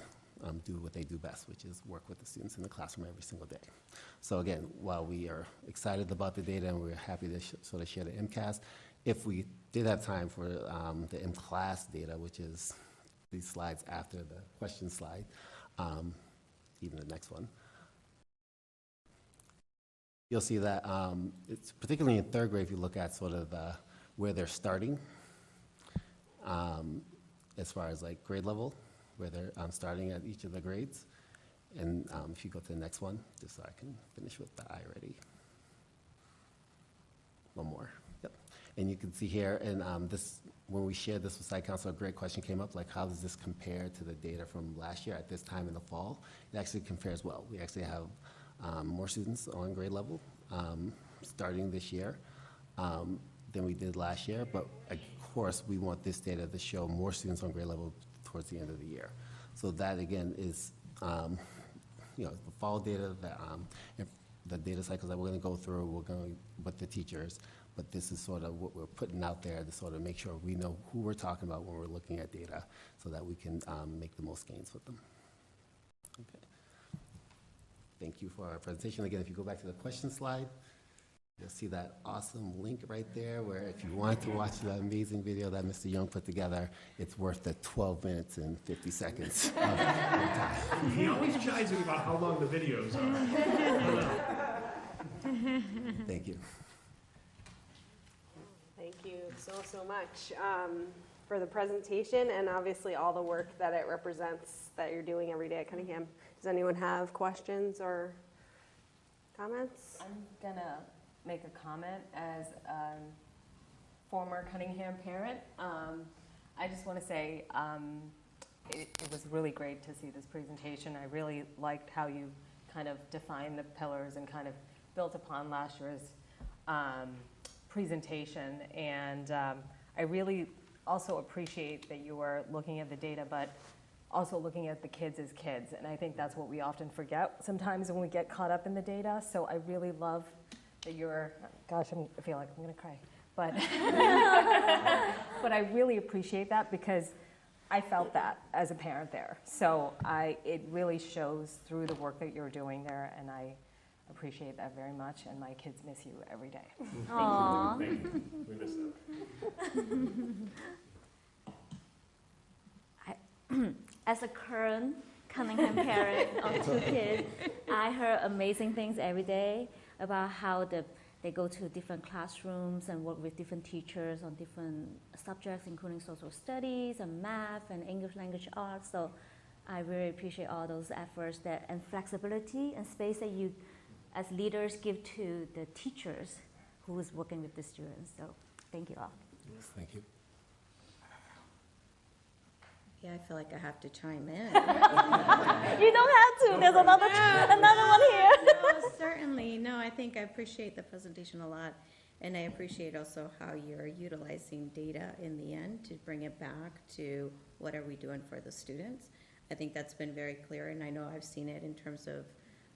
do what they do best, which is work with the students in the classroom every single day. So again, while we are excited about the data and we're happy to sort of share the MCAS, if we did have time for the M-class data, which is these slides after the question slide, even the next one, you'll see that it's particularly in third grade, if you look at sort of where they're starting, as far as like grade level, where they're starting at each of the grades. And if you go to the next one, just so I can finish with the eye ready. One more. Yep. And you can see here, and this, when we shared this with Site Council, a great question came up, like how does this compare to the data from last year at this time in the fall? It actually compares well. We actually have more students on grade level starting this year than we did last year, but of course we want this data to show more students on grade level towards the end of the year. So that again is, you know, the fall data, the data cycles that we're going to go through, we're going with the teachers, but this is sort of what we're putting out there to sort of make sure we know who we're talking about when we're looking at data so that we can make the most gains with them. Okay. Thank you for our presentation. Again, if you go back to the question slide, you'll see that awesome link right there where if you want to watch that amazing video that Mr. Young put together, it's worth the 12 minutes and 50 seconds of your time. He always chides me about how long the videos are. Thank you. Thank you so much for the presentation and obviously all the work that it represents that you're doing every day at Cunningham. Does anyone have questions or comments? I'm gonna make a comment as a former Cunningham parent. I just want to say it was really great to see this presentation. I really liked how you kind of defined the pillars and kind of built upon last year's presentation. And I really also appreciate that you were looking at the data, but also looking at the kids as kids. And I think that's what we often forget sometimes when we get caught up in the data. So I really love that you're, gosh, I feel like I'm gonna cry. But, but I really appreciate that because I felt that as a parent there. So it really shows through the work that you're doing there, and I appreciate that very much, and my kids miss you every day. Aww. Thank you. We miss that. As a current Cunningham parent of 2 kids, I heard amazing things every day about how they go to different classrooms and work with different teachers on different subjects, including social studies and math and English language arts. So I really appreciate all those efforts and flexibility and space that you as leaders give to the teachers who is working with the students. So thank you all. Yes, thank you. Yeah, I feel like I have to chime in. You don't have to. There's another one here. No, certainly. No, I think I appreciate the presentation a lot. And I appreciate also how you're utilizing data in the end to bring it back to what are we doing for the students. I think that's been very clear, and I know I've seen it in terms of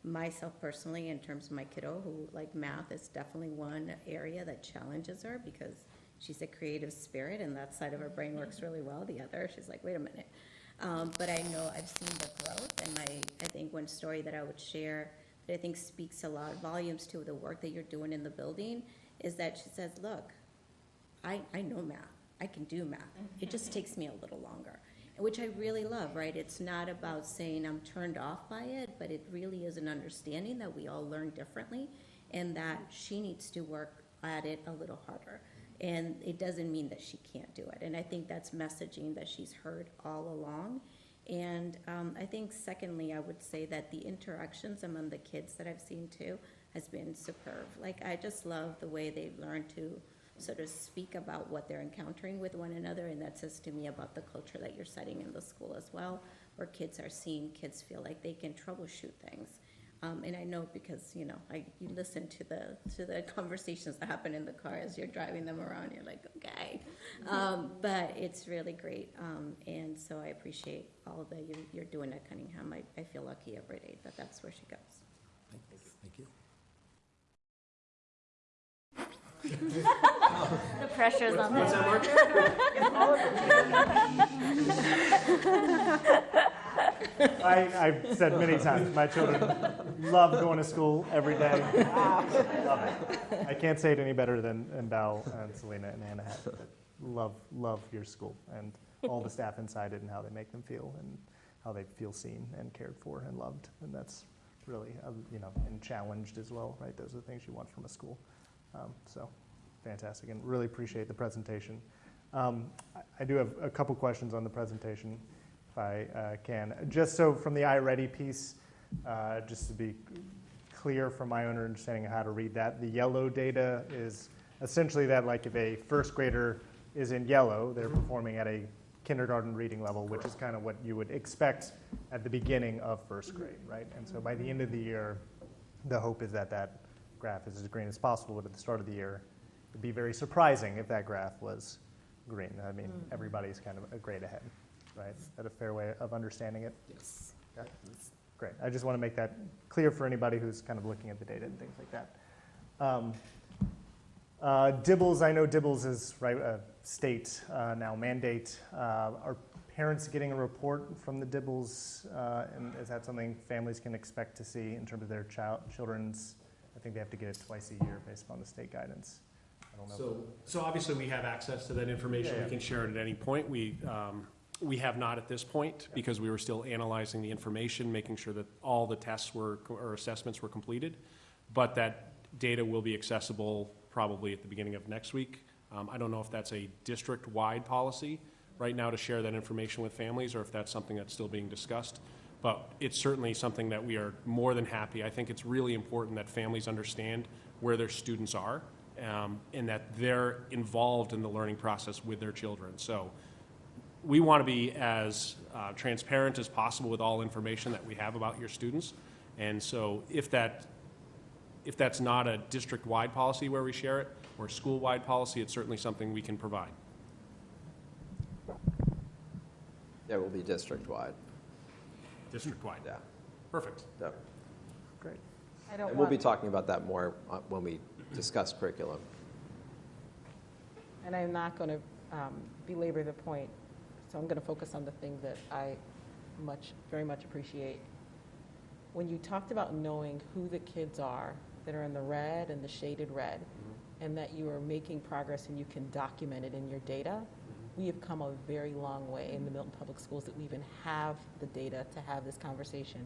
myself personally, in terms of my kiddo, who like math is definitely one area that challenges her because she's a creative spirit and that side of her brain works really well. The other, she's like, wait a minute. But I know I've seen the growth, and I think one story that I would share that I think speaks a lot of volumes to the work that you're doing in the building is that she says, look, I know math. I can do math. It just takes me a little longer, which I really love, right? It's not about saying I'm turned off by it, but it really is an understanding that we all learn differently and that she needs to work at it a little harder. And it doesn't mean that she can't do it. And I think that's messaging that she's heard all along. And I think secondly, I would say that the interactions among the kids that I've seen too has been superb. Like, I just love the way they've learned to sort of speak about what they're encountering with one another, and that says to me about the culture that you're setting in the school as well, where kids are seeing kids feel like they can troubleshoot things. And I know because, you listen to the conversations that happen in the car as you're driving them around, you're like, okay. But it's really great. And so I appreciate all that you're doing at Cunningham. I feel lucky every day that that's where she goes. Thank you. The pressure's on What's them. I've said many times, my children love going to school every day. Love it. I can't say it any better than Belle and Selena and Anna have. Love your school and all the staff inside it and how they make them feel and how they feel seen and cared for and loved. And that's really, and challenged as well, right? Those are the things you want from a school. So fantastic, and really appreciate the presentation. I do have a couple questions on the presentation, if I can. Just so from the iReady piece, just to be clear from my own understanding of how to read that, the yellow data is essentially that, like, if a first grader is in yellow, they're performing at a kindergarten reading level, which is kind of what you would expect at the beginning of first grade, right? And so by the end of the year, the hope is that that graph is as green as possible, but at the start of the year, it'd be very surprising if that graph was green. I mean, everybody's kind of a grade ahead, right? Is that a fair way of understanding it? Yes. Yeah. Great. I just want to make that clear for anybody who's kind of looking at the data and things like that. Dibbles, I know Dibbles is right, a state now mandate. Are parents getting a report from the Dibbles, and is that something families can expect to see in terms of their children's? I think they have to get it twice a year based upon the state guidance. I don't know. So obviously we have access to that information. Yeah. We can share it at any point. We have not at this point because we were still analyzing the information, making sure that all the tests or assessments were completed. But that data will be accessible probably at the beginning of next week. I don't know if that's a district-wide policy right now to share that information with families, or if that's something that's still being discussed. But it's certainly something that we are more than happy. I think it's really important that families understand where their students are, and that they're involved in the learning process with their children. So we want to be as transparent as possible with all information that we have about your students. And so if that's not a district-wide policy where we share it, or school-wide policy, it's certainly something we can provide. Yeah, it will be district-wide. District-wide. Yeah. Perfect. Yep. Great. And we'll be talking about that more when we discuss curriculum. And I'm not going to belabor the point, so I'm going to focus on the thing that I very much appreciate. When you talked about knowing who the kids are that are in the red and the shaded red, and that you are making progress and you can document it in your data, we have come a very long way in the Milton Public Schools that we even have the data to have this conversation.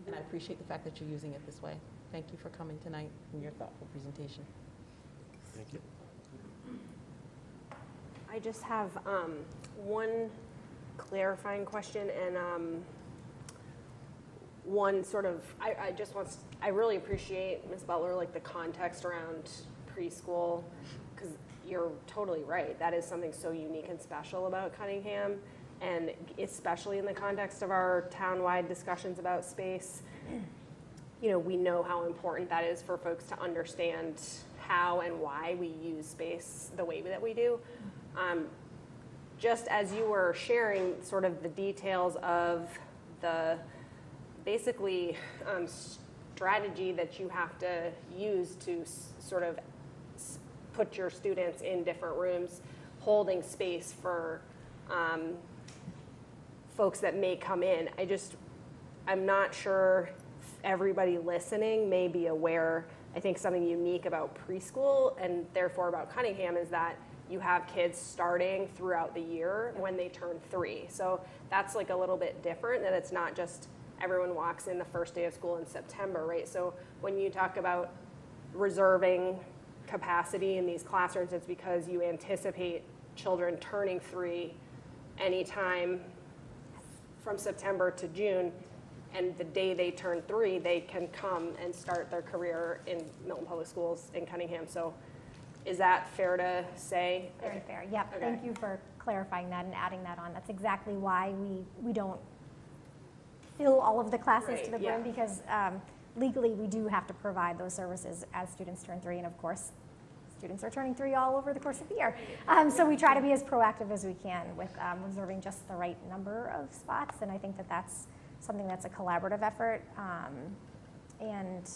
And I appreciate the fact that you're using it this way. Thank you for coming tonight and your thoughtful presentation. Thank you. I just have one clarifying question and one sort of, I really appreciate, Ms. Butler, like the context around preschool, because you're totally right. That is something so unique and special about Cunningham, and especially in the context of our town-wide discussions about space. We know how important that is for folks to understand how and why we use space the way that we do. Just as you were sharing sort of the details of the basically strategy that you have to use to sort of put your students in different rooms, holding space for folks that may come in. I'm not sure everybody listening may be aware. I think something unique about preschool and therefore about Cunningham is that you have kids starting throughout the year when they turn 3. So that's like a little bit different, that it's not just everyone walks in the first day of school in September, right? So when you talk about reserving capacity in these classrooms, it's because you anticipate children turning 3 anytime from September to June, and the day they turn 3, they can come and start their career in Milton Public Schools in Cunningham. So Is that fair to say? Very fair. Yep. Okay. Thank you for clarifying that and adding that on. That's exactly why we don't fill all of the classes to the Right, brim, yeah. because legally we do have to provide those services as students turn 3, and of course students are turning 3 all over the course of the year. So we try to be as proactive as we can with reserving just the right number of spots, and I think that that's something that's a collaborative effort, and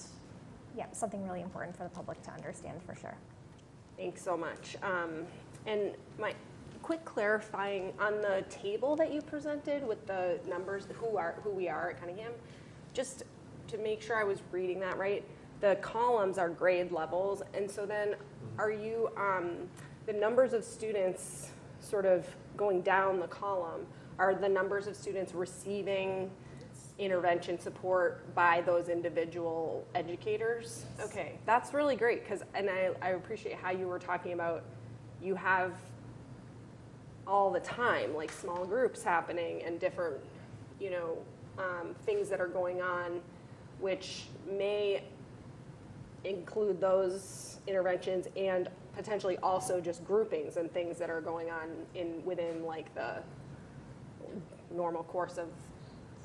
yeah, something really important for the public to understand for sure. Thanks so much. And my quick clarifying on the table that you presented with the numbers, who we are at Cunningham, just to make sure I was reading that right, the columns are grade levels, and so then are you, the numbers of students sort of going down the column, are the numbers of students receiving intervention support by those individual educators? Okay, that's really great, because, and I appreciate how you were talking about, you have all the time, like small groups happening and different, things that are going on, which may include those interventions and potentially also just groupings and things that are going on within like the normal course of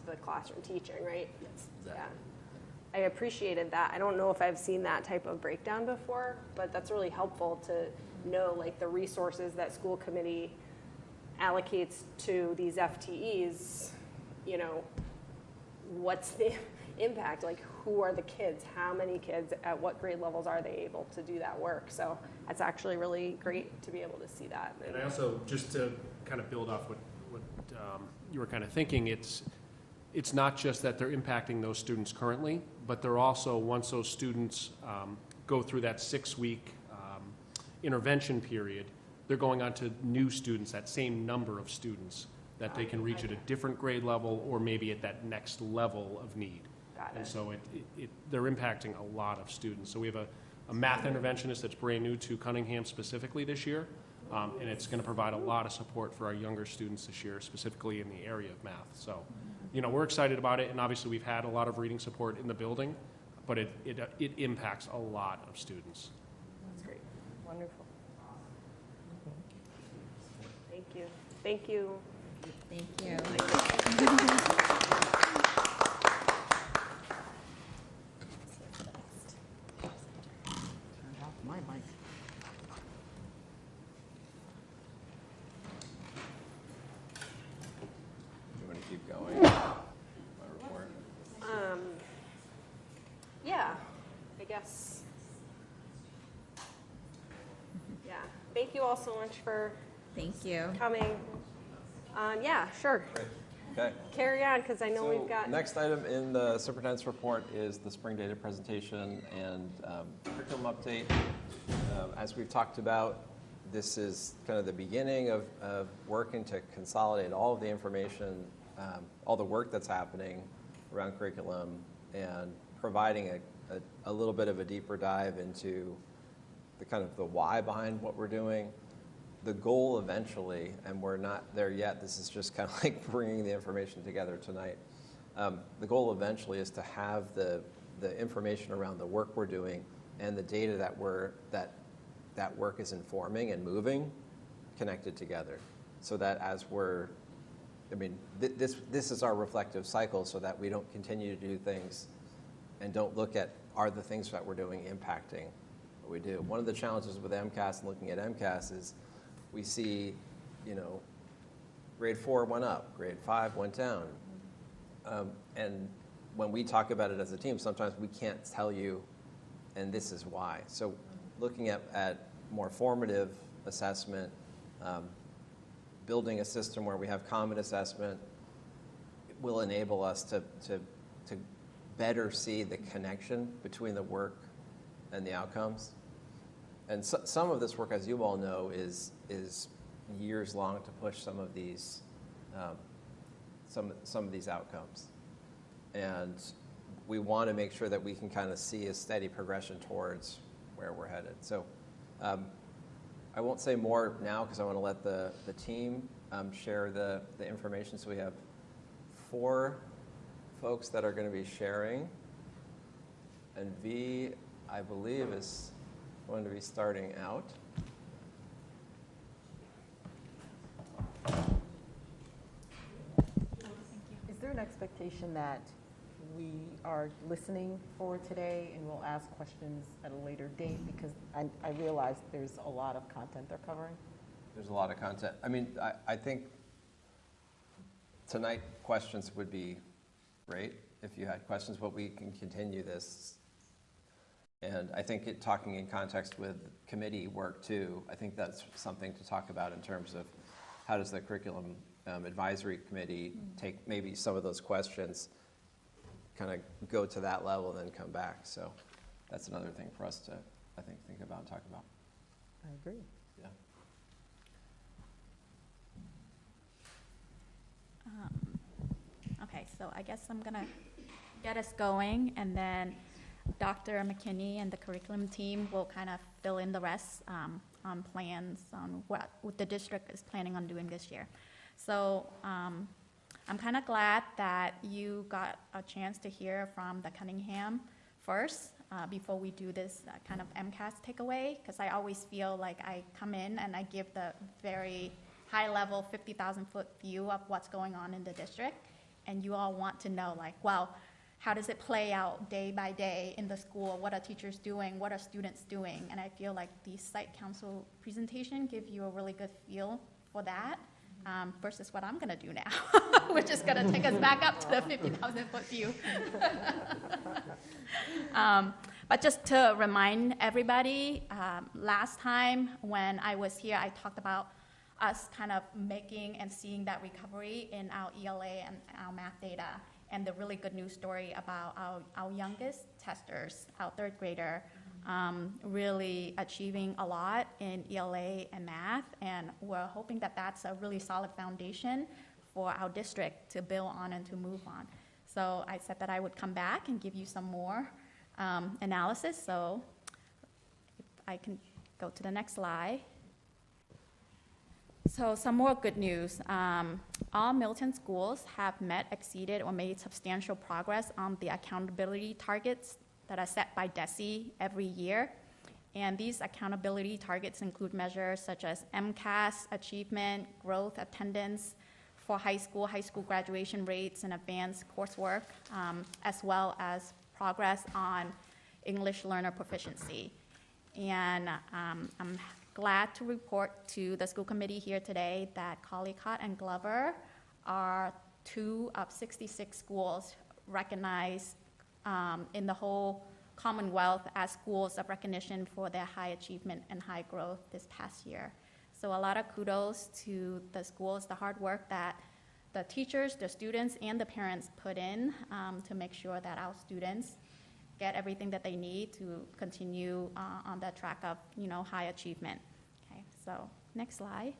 the classroom teaching, right? Yes, exactly. Yeah. I appreciated that. I don't know if I've seen that type of breakdown before, but that's really helpful to know like the resources that school committee allocates to these FTEs, what's the impact, like who are the kids, how many kids, at what grade levels are they able to do that work? So that's actually really great to be able to see that. And I also, just to kind of build off what you were kind of thinking, it's not just that they're impacting those students currently, but they're also, once those students go through that 6-week intervention period, they're going on to new students, that same number of students that they can reach at a different grade level or maybe at that next level of need. Got And it. so they're impacting a lot of students. So we have a math interventionist that's brand new to Cunningham specifically this year, and it's going to provide a lot of support for our younger students this year, specifically in the area of math. So, we're excited about it, and obviously we've had a lot of reading support in the building, but it impacts a lot of students. That's great. Wonderful. Thank you. Thank you. Thank you. Turned off my mic. You want to keep going? My report. Yeah, I guess. Yeah. Thank you all so much for Thank you. coming. Yeah, sure. Great. Okay. Carry on, because I know we've got. Next item in the superintendent's report is the spring data presentation and curriculum update. As we've talked about, this is kind of the beginning of working to consolidate all of the information, all the work that's happening around curriculum, and providing a little bit of a deeper dive into the kind of the why behind what we're doing. The goal eventually, and we're not there yet, this is just kind of like bringing the information together tonight. The goal eventually is to have the information around the work we're doing and the data that work is informing and moving connected together, so that as this is our reflective cycle, so that we don't continue to do things and don't look at, are the things that we're doing impacting what we do. One of the challenges with MCAS and looking at MCAS is we see, grade 4 went up, grade 5 went down. And when we talk about it as a team, sometimes we can't tell you, and this is why. So looking at more formative assessment, building a system where we have common assessment will enable us to better see the connection between the work and the outcomes. And so, some of this work, as you all know, is years long to push some of these outcomes, and we want to make sure that we can kind of see a steady progression towards where we're headed. So I won't say more now because I want to let the team share the information. So we have 4 folks that are going to be sharing, and V, I believe, is going to be starting out. Is there an expectation that we are listening for today and we'll ask questions at a later date? Because I realize there's a lot of content they're covering. There's a lot of content. I mean, I think tonight questions would be great if you had questions, but we can continue this. And I think talking in context with committee work too, I think that's something to talk about in terms of how does the curriculum advisory committee take maybe some of those questions, kind of go to that level and then come back. So that's another thing for us to, I think about and talk about. I agree. Yeah. Okay, so I guess I'm gonna get us going, and then Dr. McKinney and the curriculum team will kind of fill in the rest on plans on what the district is planning on doing this year. So I'm kind of glad that you got a chance to hear from the Cunningham first before we do this kind of MCAS takeaway, because I always feel like I come in and I give the very high-level 50,000-foot view of what's going on in the district, and you all want to know, like, well, how does it play out day by day in the school? What are teachers doing? What are students doing? And I feel like the site council presentation gives you a really good feel for that versus what I'm going to do now, which is going to take us back up to the 50,000-foot view. But just to remind everybody, last time when I was here, I talked about us kind of making and seeing that recovery in our ELA and our math data, and the really good news story about our youngest testers, our third grader, really achieving a lot in ELA and math, and we're hoping that that's a really solid foundation for our district to build on and to move on. So I said that I would come back and give you some more analysis, so if I can go to the next slide. So some more good news. All Milton schools have met, exceeded, or made substantial progress on the accountability targets that are set by DESE every year. And these accountability targets include measures such as MCAS achievement, growth, attendance for high school graduation rates, and advanced coursework, as well as progress on English learner proficiency. And I'm glad to report to the school committee here today that Collicott and Glover are 2 of 66 schools recognized in the whole Commonwealth as schools of recognition for their high achievement and high growth this past year. So a lot of kudos to the schools, the hard work that the teachers, the students, and the parents put in to make sure that our students get everything that they need to continue on that track of, high achievement. Okay, so next slide.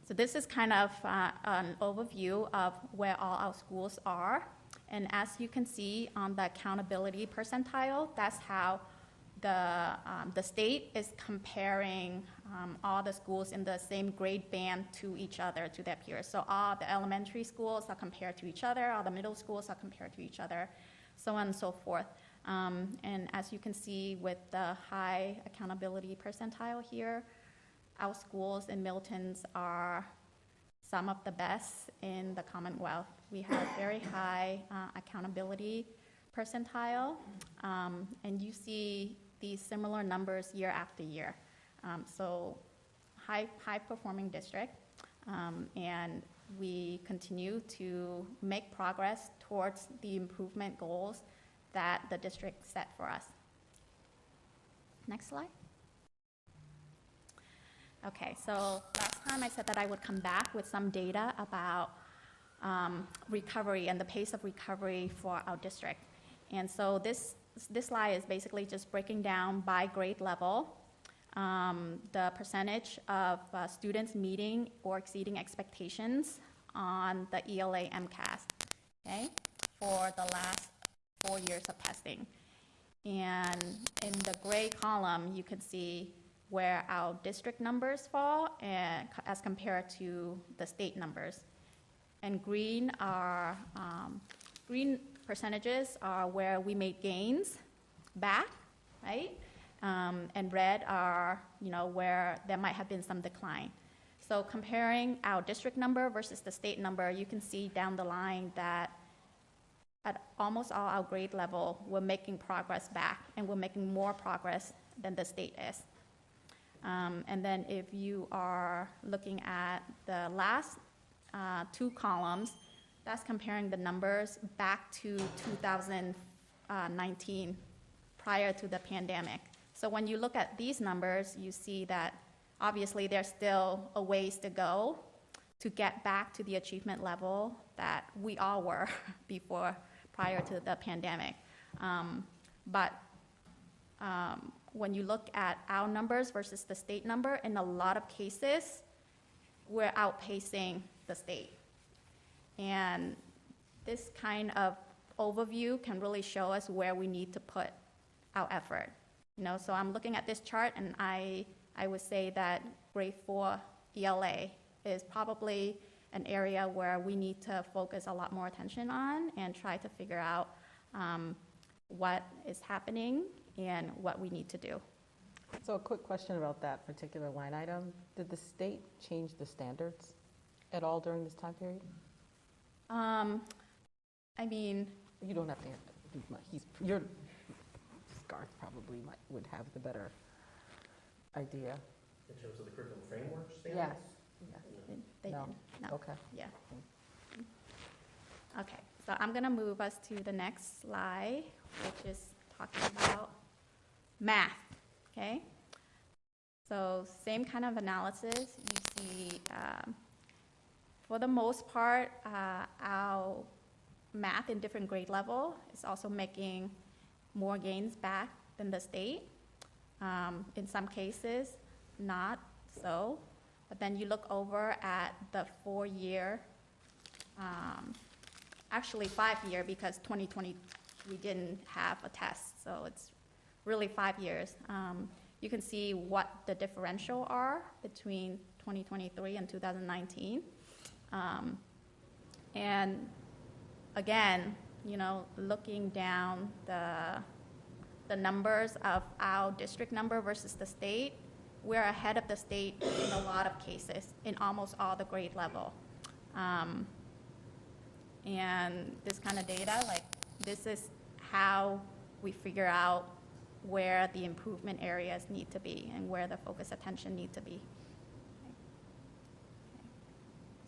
So this is kind of an overview of where all our schools are. And as you can see on the accountability percentile, that's how the state is comparing all the schools in the same grade band to each other, to their peers. So all the elementary schools are compared to each other, all the middle schools are compared to each other, so on and so forth. And as you can see with the high accountability percentile here, our schools in Milton's are some of the best in the Commonwealth. We have very high accountability percentile, and you see these similar numbers year after year. So high performing district, and we continue to make progress towards the improvement goals that the district set for us. Next slide. Okay, so last time I said that I would come back with some data about recovery and the pace of recovery for our district. And so this slide is basically just breaking down by grade level the percentage of students meeting or exceeding expectations on the ELA MCAS, okay, for the last 4 years of testing. And in the gray column, you can see where our district numbers fall as compared to the state numbers. And green percentages are where we made gains back right? And red are, where there might have been some decline. So comparing our district number versus the state number, you can see down the line that at almost all our grade level, we're making progress back, and we're making more progress than the state is. And then if you are looking at the last two columns, that's comparing the numbers back to 2019, prior to the pandemic. So when you look at these numbers, you see that obviously there's still a ways to go to get back to the achievement level that we all were prior to the pandemic. But when you look at our numbers versus the state number, in a lot of cases, we're outpacing the state. And this kind of overview can really show us where we need to put our effort. So I'm looking at this chart, and I would say that grade 4 ELA is probably an area where we need to focus a lot more attention on and try to figure out what is happening and what we need to do. So a quick question about that particular line item. Did the state change the standards at all during this time period? I mean, you don't have to answer. Your Garth probably would have the better idea. In terms of the curriculum framework standards? Yes. they No. didn't. No. Okay. Yeah. Okay, so I'm gonna move us to the next slide, which is talking about math, okay? So same kind of analysis. You see, for the most part, our math in different grade level is also making more gains back than the state. In some cases, not so. But then you look over at the 4-year, actually 5-year, because 2020 we didn't have a test, so it's really 5 years. You can see what the differential are between 2023 and 2019. And again, looking down the numbers of our district number versus the state, we're ahead of the state in a lot of cases, in almost all the grade level. And this kind of data, this is how we figure out where the improvement areas need to be and where the focus attention need to be.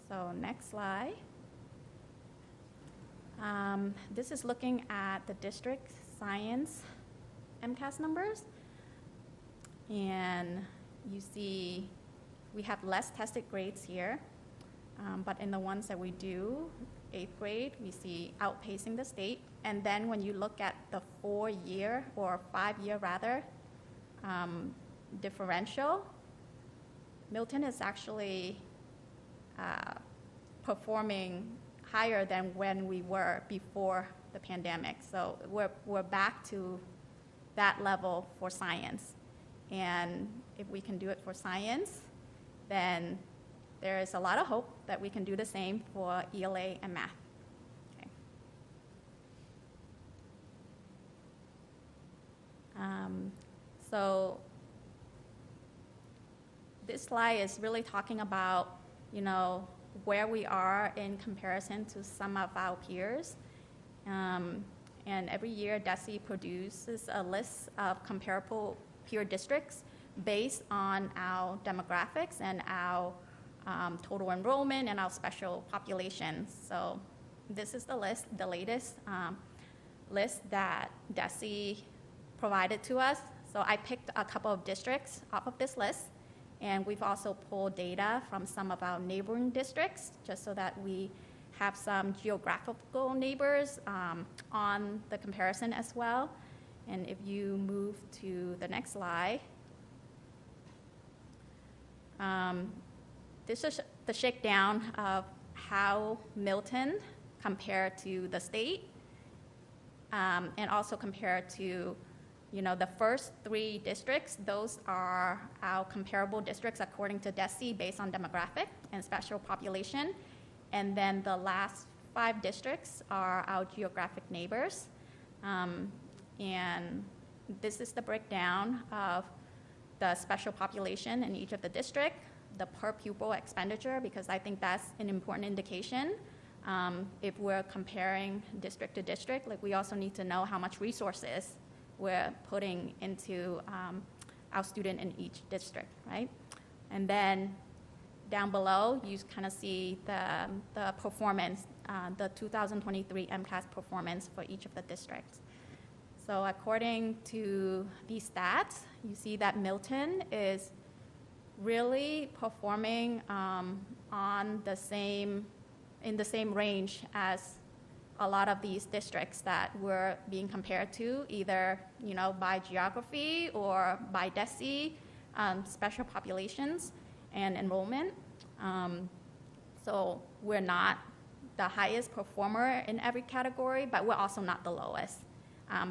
So next slide. This is looking at the district science MCAS numbers. And you see we have less tested grades here, but in the ones that we do, 8th grade, we see outpacing the state. And then when you look at the 4-year or 5-year rather, differential, Milton is actually performing higher than when we were before the pandemic. So we're back to that level for science. And if we can do it for science, then there is a lot of hope that we can do the same for ELA and math. Okay. So this slide is really talking about, where we are in comparison to some of our peers. And every year, DESE produces a list of comparable peer districts based on our demographics and our total enrollment and our special populations. So this is the list, the latest list that DESE provided to us. So I picked a couple of districts off of this list, and we've also pulled data from some of our neighboring districts, just so that we have some geographical neighbors on the comparison as well. And if you move to the next slide, this is the shakedown of how Milton compared to the state, and also compared to the first 3 districts. Those are our comparable districts according to DESE based on demographic and special population. And then the last 5 districts are our geographic neighbors. And this is the breakdown of the special population in each of the district, the per pupil expenditure, because I think that's an important indication. If we're comparing district to district, like we also need to know how much resources we're putting into our student in each district, right? And then down below, you kind of see the performance, the 2023 MCAS performance for each of the districts. So according to these stats, you see that Milton is really performing in the same range as a lot of these districts that we're being compared to, either by geography or by DESE, special populations and enrollment. So we're not the highest performer in every category, but we're also not the lowest.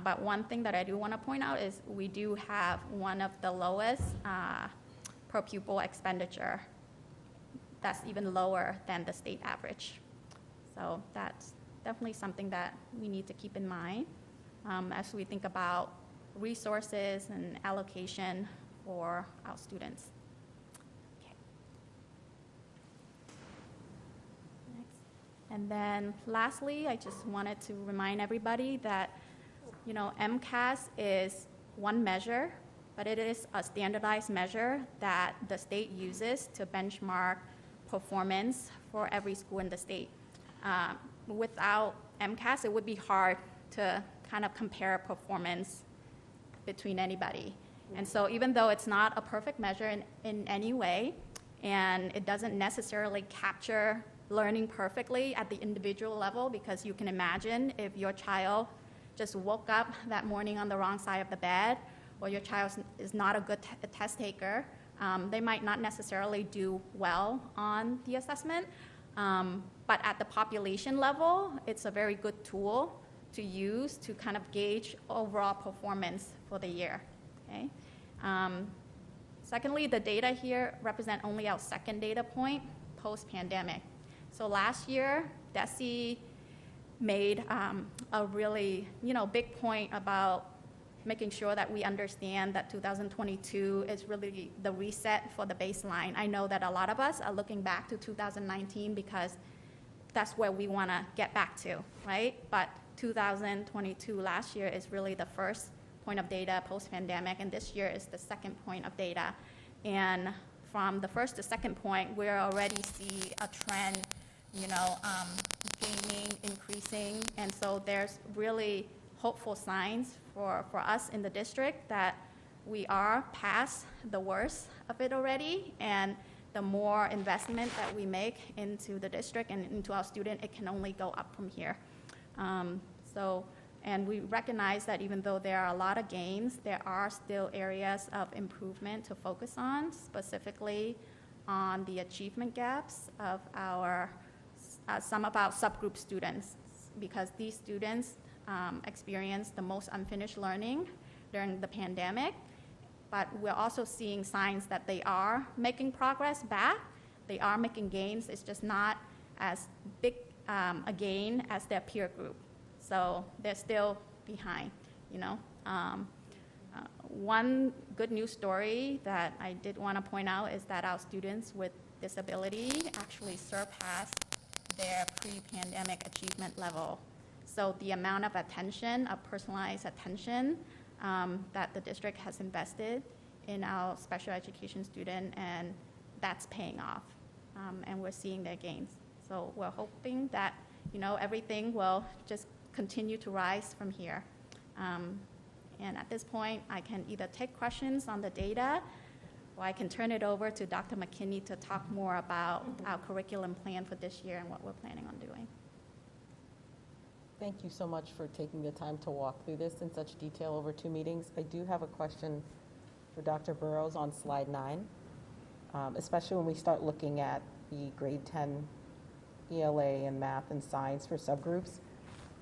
But one thing that I do want to point out is we do have one of the lowest per pupil expenditure. That's even lower than the state average. So that's definitely something that we need to keep in mind as we think about resources and allocation for our students. Okay. Next. And then lastly, I just wanted to remind everybody that MCAS is one measure, but it is a standardized measure that the state uses to benchmark performance for every school in the state. Without MCAS, it would be hard to kind of compare performance between anybody. And so even though it's not a perfect measure in any way, and it doesn't necessarily capture learning perfectly at the individual level, because you can imagine if your child just woke up that morning on the wrong side of the bed, or your child is not a good test taker, they might not necessarily do well on the assessment. But at the population level, it's a very good tool to use to kind of gauge overall performance for the year. Okay? Secondly, the data here represent only our second data point post-pandemic. So last year, DESE made a really big point about making sure that we understand that 2022 is really the reset for the baseline. I know that a lot of us are looking back to 2019 because that's where we want to get back to, right? But 2022 last year is really the first point of data post-pandemic, and this year is the second point of data. And from the first to second point, we already see a trend, gaining, increasing, and so there's really hopeful signs for us in the district that we are past the worst of it already, and the more investment that we make into the district and into our student, it can only go up from here. And we recognize that even though there are a lot of gains, there are still areas of improvement to focus on, specifically on the achievement gaps of some of our subgroup students, because these students experienced the most unfinished learning during the pandemic, but we're also seeing signs that they are making progress back. They are making gains. It's just not as big a gain as their peer group. So they're still behind, One good news story that I did want to point out is that our students with disability actually surpassed their pre-pandemic achievement level. So the amount of attention, of personalized attention that the district has invested in our special education student, and that's paying off. And we're seeing their gains. So we're hoping that, everything will just continue to rise from here. And at this point, I can either take questions on the data, or I can turn it over to Dr. McKinney to talk more about our curriculum plan for this year and what we're planning on doing. Thank you so much for taking the time to walk through this in such detail over 2 meetings. I do have a question for Dr. Burrows on slide 9, especially when we start looking at the grade 10 ELA and math and science for subgroups.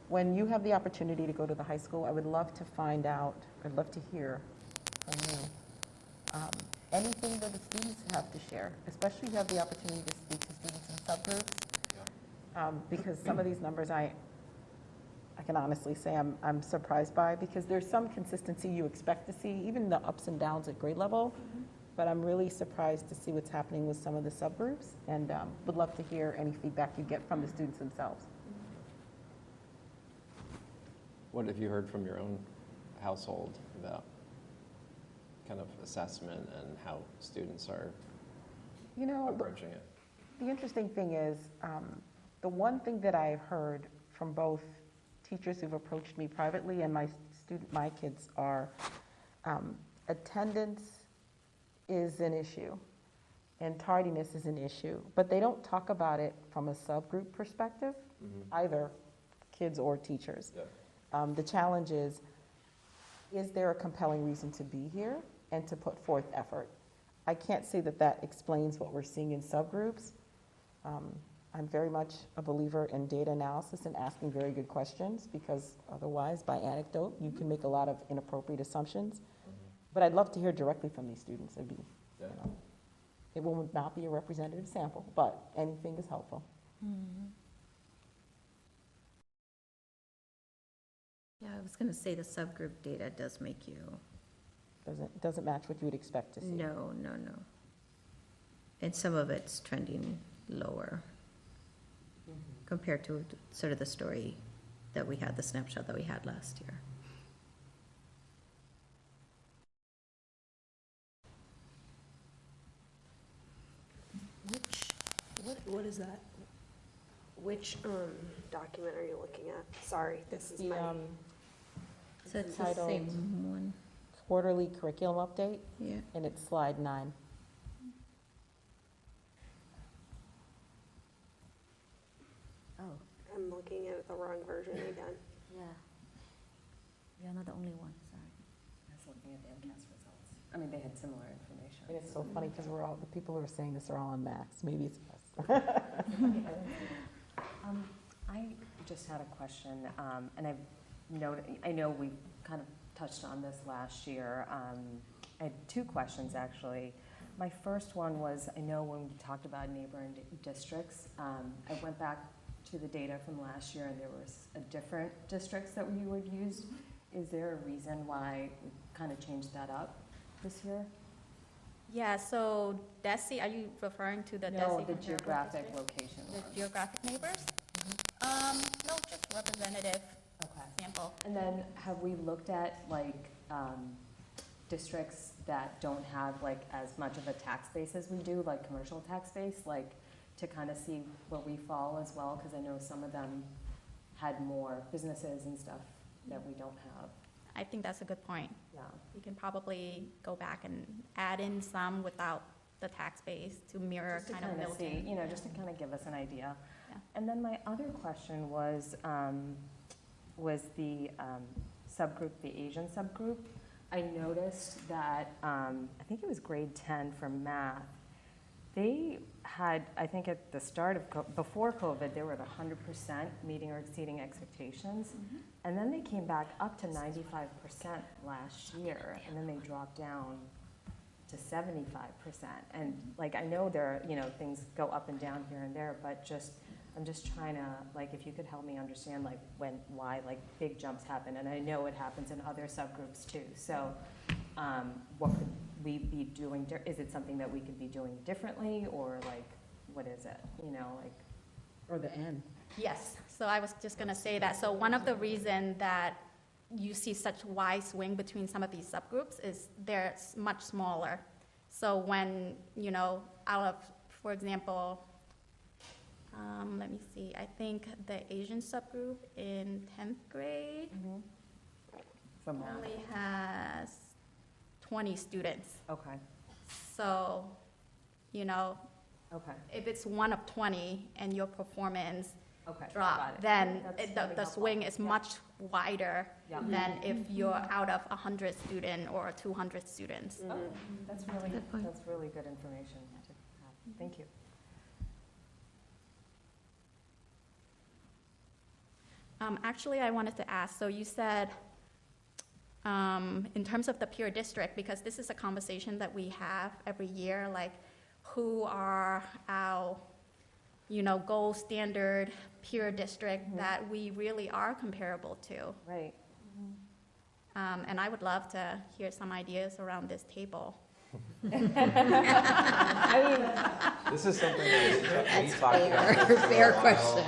When you have the opportunity to go to the high school, I would love to find out, I'd love to hear from you, anything that the students have to share, especially if you have the opportunity to speak to students in subgroups, because some of these numbers I can honestly say I'm surprised by, because there's some consistency you expect to see, even the ups and downs at grade level. But I'm really surprised to see what's happening with some of the subgroups, and would love to hear any feedback you get from the students themselves. What have you heard from your own household about kind of assessment and how students are You know, approaching it? the interesting thing is, the one thing that I've heard from both teachers who've approached me privately and my kids are, attendance is an issue and tardiness is an issue, but they don't talk about it from a subgroup perspective, either kids or teachers. Yeah. The challenge is there a compelling reason to be here and to put forth effort? I can't say that that explains what we're seeing in subgroups. I'm very much a believer in data analysis and asking very good questions, because otherwise, by anecdote, you can make a lot of inappropriate assumptions. But I'd love to hear directly from these students. It'd be, Yeah. it will not be a representative sample, but anything is helpful. Yeah, I was going to say the subgroup data does make you, Doesn't match what you would expect to see. no. And some of it's trending lower compared to sort of the story that we had, the snapshot that we had last year. What is that? Which document are you looking at? Sorry, this is The my. So it's the Titled- same one, Quarterly curriculum update, yeah. and it's slide 9. Oh, I'm looking at the wrong version again. yeah. You're not the only one, sorry. I was looking at the MCAS results. I mean, they had similar information. And it's so funny, because the people who are saying this are all on Max. Maybe it's us. I just had a question, and I know we kind of touched on this last year. I had 2 questions, actually. My first one was, I know when we talked about neighboring districts, I went back to the data from last year, and there was a different districts that we would use. Is there a reason why we kind of changed that up this year? Yeah, so DESI, are you referring to the DESI? No, the comparable geographic district? location The one. geographic neighbors? No, just representative Okay. sample. And then have we looked at like districts that don't have like as much of a tax base as we do, like commercial tax base, like to kind of see where we fall as well? Because I know some of them had more businesses and stuff that we don't have. I think that's a good point. Yeah. We can probably go back and add in some without the tax base to mirror Just to kind of kind of see, Milton. just to kind of give us an idea. Yeah. And then my other question was the subgroup, the Asian subgroup. I noticed that, I think it was grade 10 for math, they had, I think at the start of, before COVID, they were at 100% meeting or exceeding expectations. And then they came back up to 95% last year, and then they dropped down to 75%. And like, I know there are, things go up and down here and there, but I'm just trying to, like, if you could help me understand, like, why, like, big jumps happen. And I know it happens in other subgroups too. So what could we be doing? Is it something that we could be doing differently, or like, what is it? Or the N. Yes, so I was just going to say that. So one of the reasons that you see such wide swing between some of these subgroups is they're much smaller. So when, out of, for example, let me see, I think the Asian subgroup in 10th grade From math. only has 20 students. Okay. So, Okay. if it's one of 20 and your performance Okay. Got drop, it. then That's really the helpful. swing is Yeah. much wider Yeah. than if you're out of 100 student or 200 students. Oh, that's really, Good point. that's really good information to have. Thank you. Actually, I wanted to ask, so you said, in terms of the peer district, because this is a conversation that we have every year, like who are our gold standard peer district that we really are comparable to. Right. And I would love to hear some ideas around this table. I mean, This is something that we talked about. this for a Fair while, question.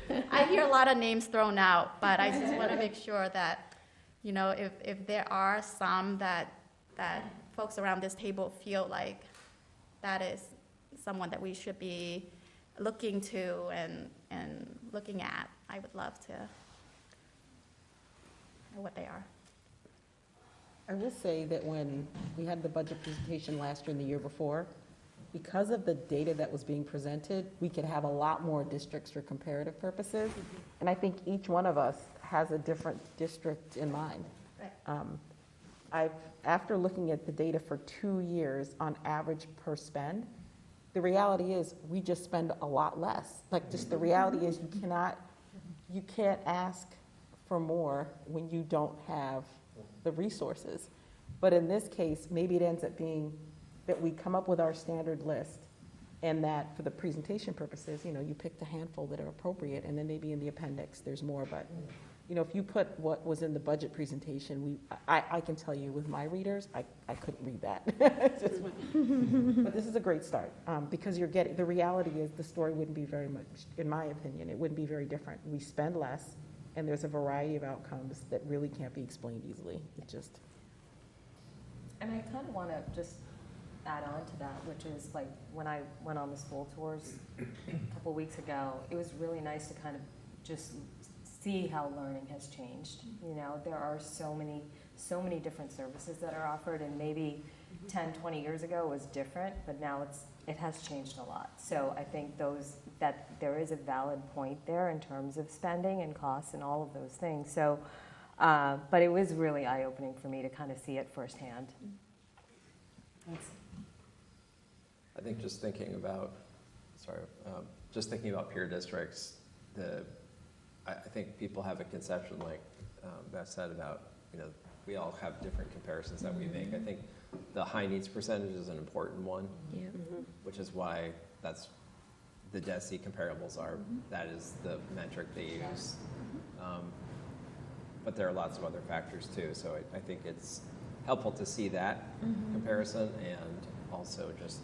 and I hear a lot of names thrown out, but I just want to make sure that, if there are some that folks around this table feel like that is someone that we should be looking to and looking at, I would love to know what they are. I will say that when we had the budget presentation last year and the year before, because of the data that was being presented, we could have a lot more districts for comparative purposes. And I think each one of us has a different district in mind. Right. After looking at the data for 2 years on average per spend, the reality is we just spend a lot less. Like, just the reality is you can't ask for more when you don't have the resources. But in this case, maybe it ends up being that we come up with our standard list, and that for the presentation purposes, you picked a handful that are appropriate, and then maybe in the appendix there's more. But if you put what was in the budget presentation, I can tell you with my readers, I couldn't read that. But this is a great start, because the reality is the story wouldn't be very much, in my opinion, it wouldn't be very different. We spend less, and there's a variety of outcomes that really can't be explained easily. and I kind of want to just add on to that, which is like when I went on the school tours a couple weeks ago, it was really nice to kind of just see how learning has changed. There are so many different services that are offered, and maybe 10, 20 years ago was different, but now it has changed a lot. So I think that there is a valid point there in terms of spending and costs and all of those things. So, but it was really eye-opening for me to kind of see it firsthand. Thanks. I think just thinking about peer districts, I think people have a conception, like Beth said, about, we all have different comparisons that we make. I think the high needs percentage is an important one, Yeah. which is why that's the DESI comparables are. That is the metric they use. But there are lots of other factors too. So I think it's helpful to see that comparison, and also just,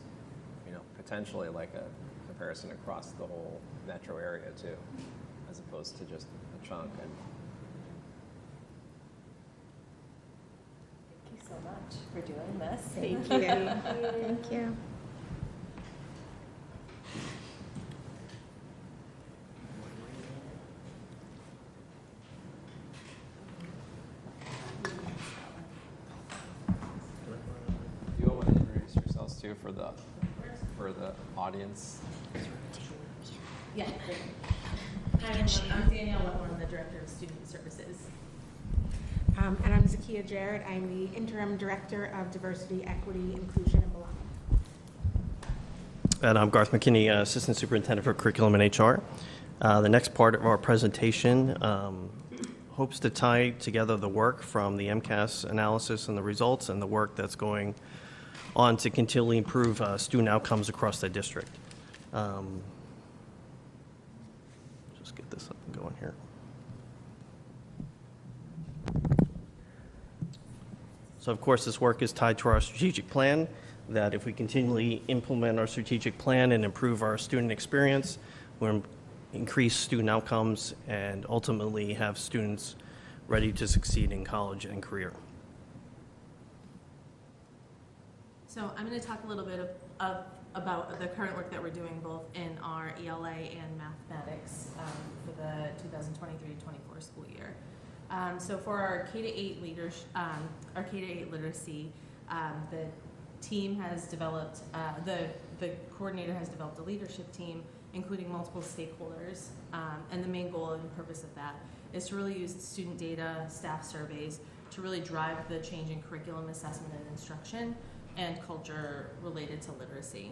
potentially like a comparison across the whole metro area too, as opposed to just a chunk. And Thank you so much for doing this. Thank you. Thank you. do you all want to introduce yourselves too for the audience? Yeah. Hi, everyone. I'm Danielle Whitmore, the Director of Student Services. And I'm Zakia Jarrett. I'm the Interim Director of Diversity, Equity, Inclusion, and Belonging. And I'm Garth McKinney, Assistant Superintendent for Curriculum and HR. The next part of our presentation hopes to tie together the work from the MCAS analysis and the results, and the work that's going on to continually improve student outcomes across the district. Just get this up and going here. So of course, this work is tied to our strategic plan, that if we continually implement our strategic plan and improve our student experience, we'll increase student outcomes and ultimately have students ready to succeed in college and career. So I'm going to talk a little bit about the current work that we're doing both in our ELA and mathematics for the 2023-24 school year. So for our K-8 literacy, the team has developed, the coordinator has developed a leadership team, including multiple stakeholders, and the main goal and purpose of that is to really use student data, staff surveys, to really drive the change in curriculum assessment and instruction and culture related to literacy.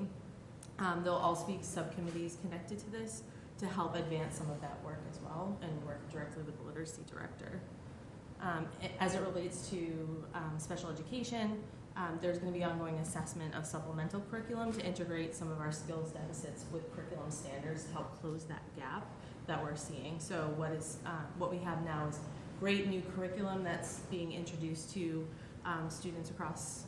There'll also be subcommittees connected to this to help advance some of that work as well, and work directly with the literacy director. As it relates to special education, There's going to be ongoing assessment of supplemental curriculum to integrate some of our skills deficits with curriculum standards to help close that gap that we're seeing. So what we have now is great new curriculum that's being introduced to students across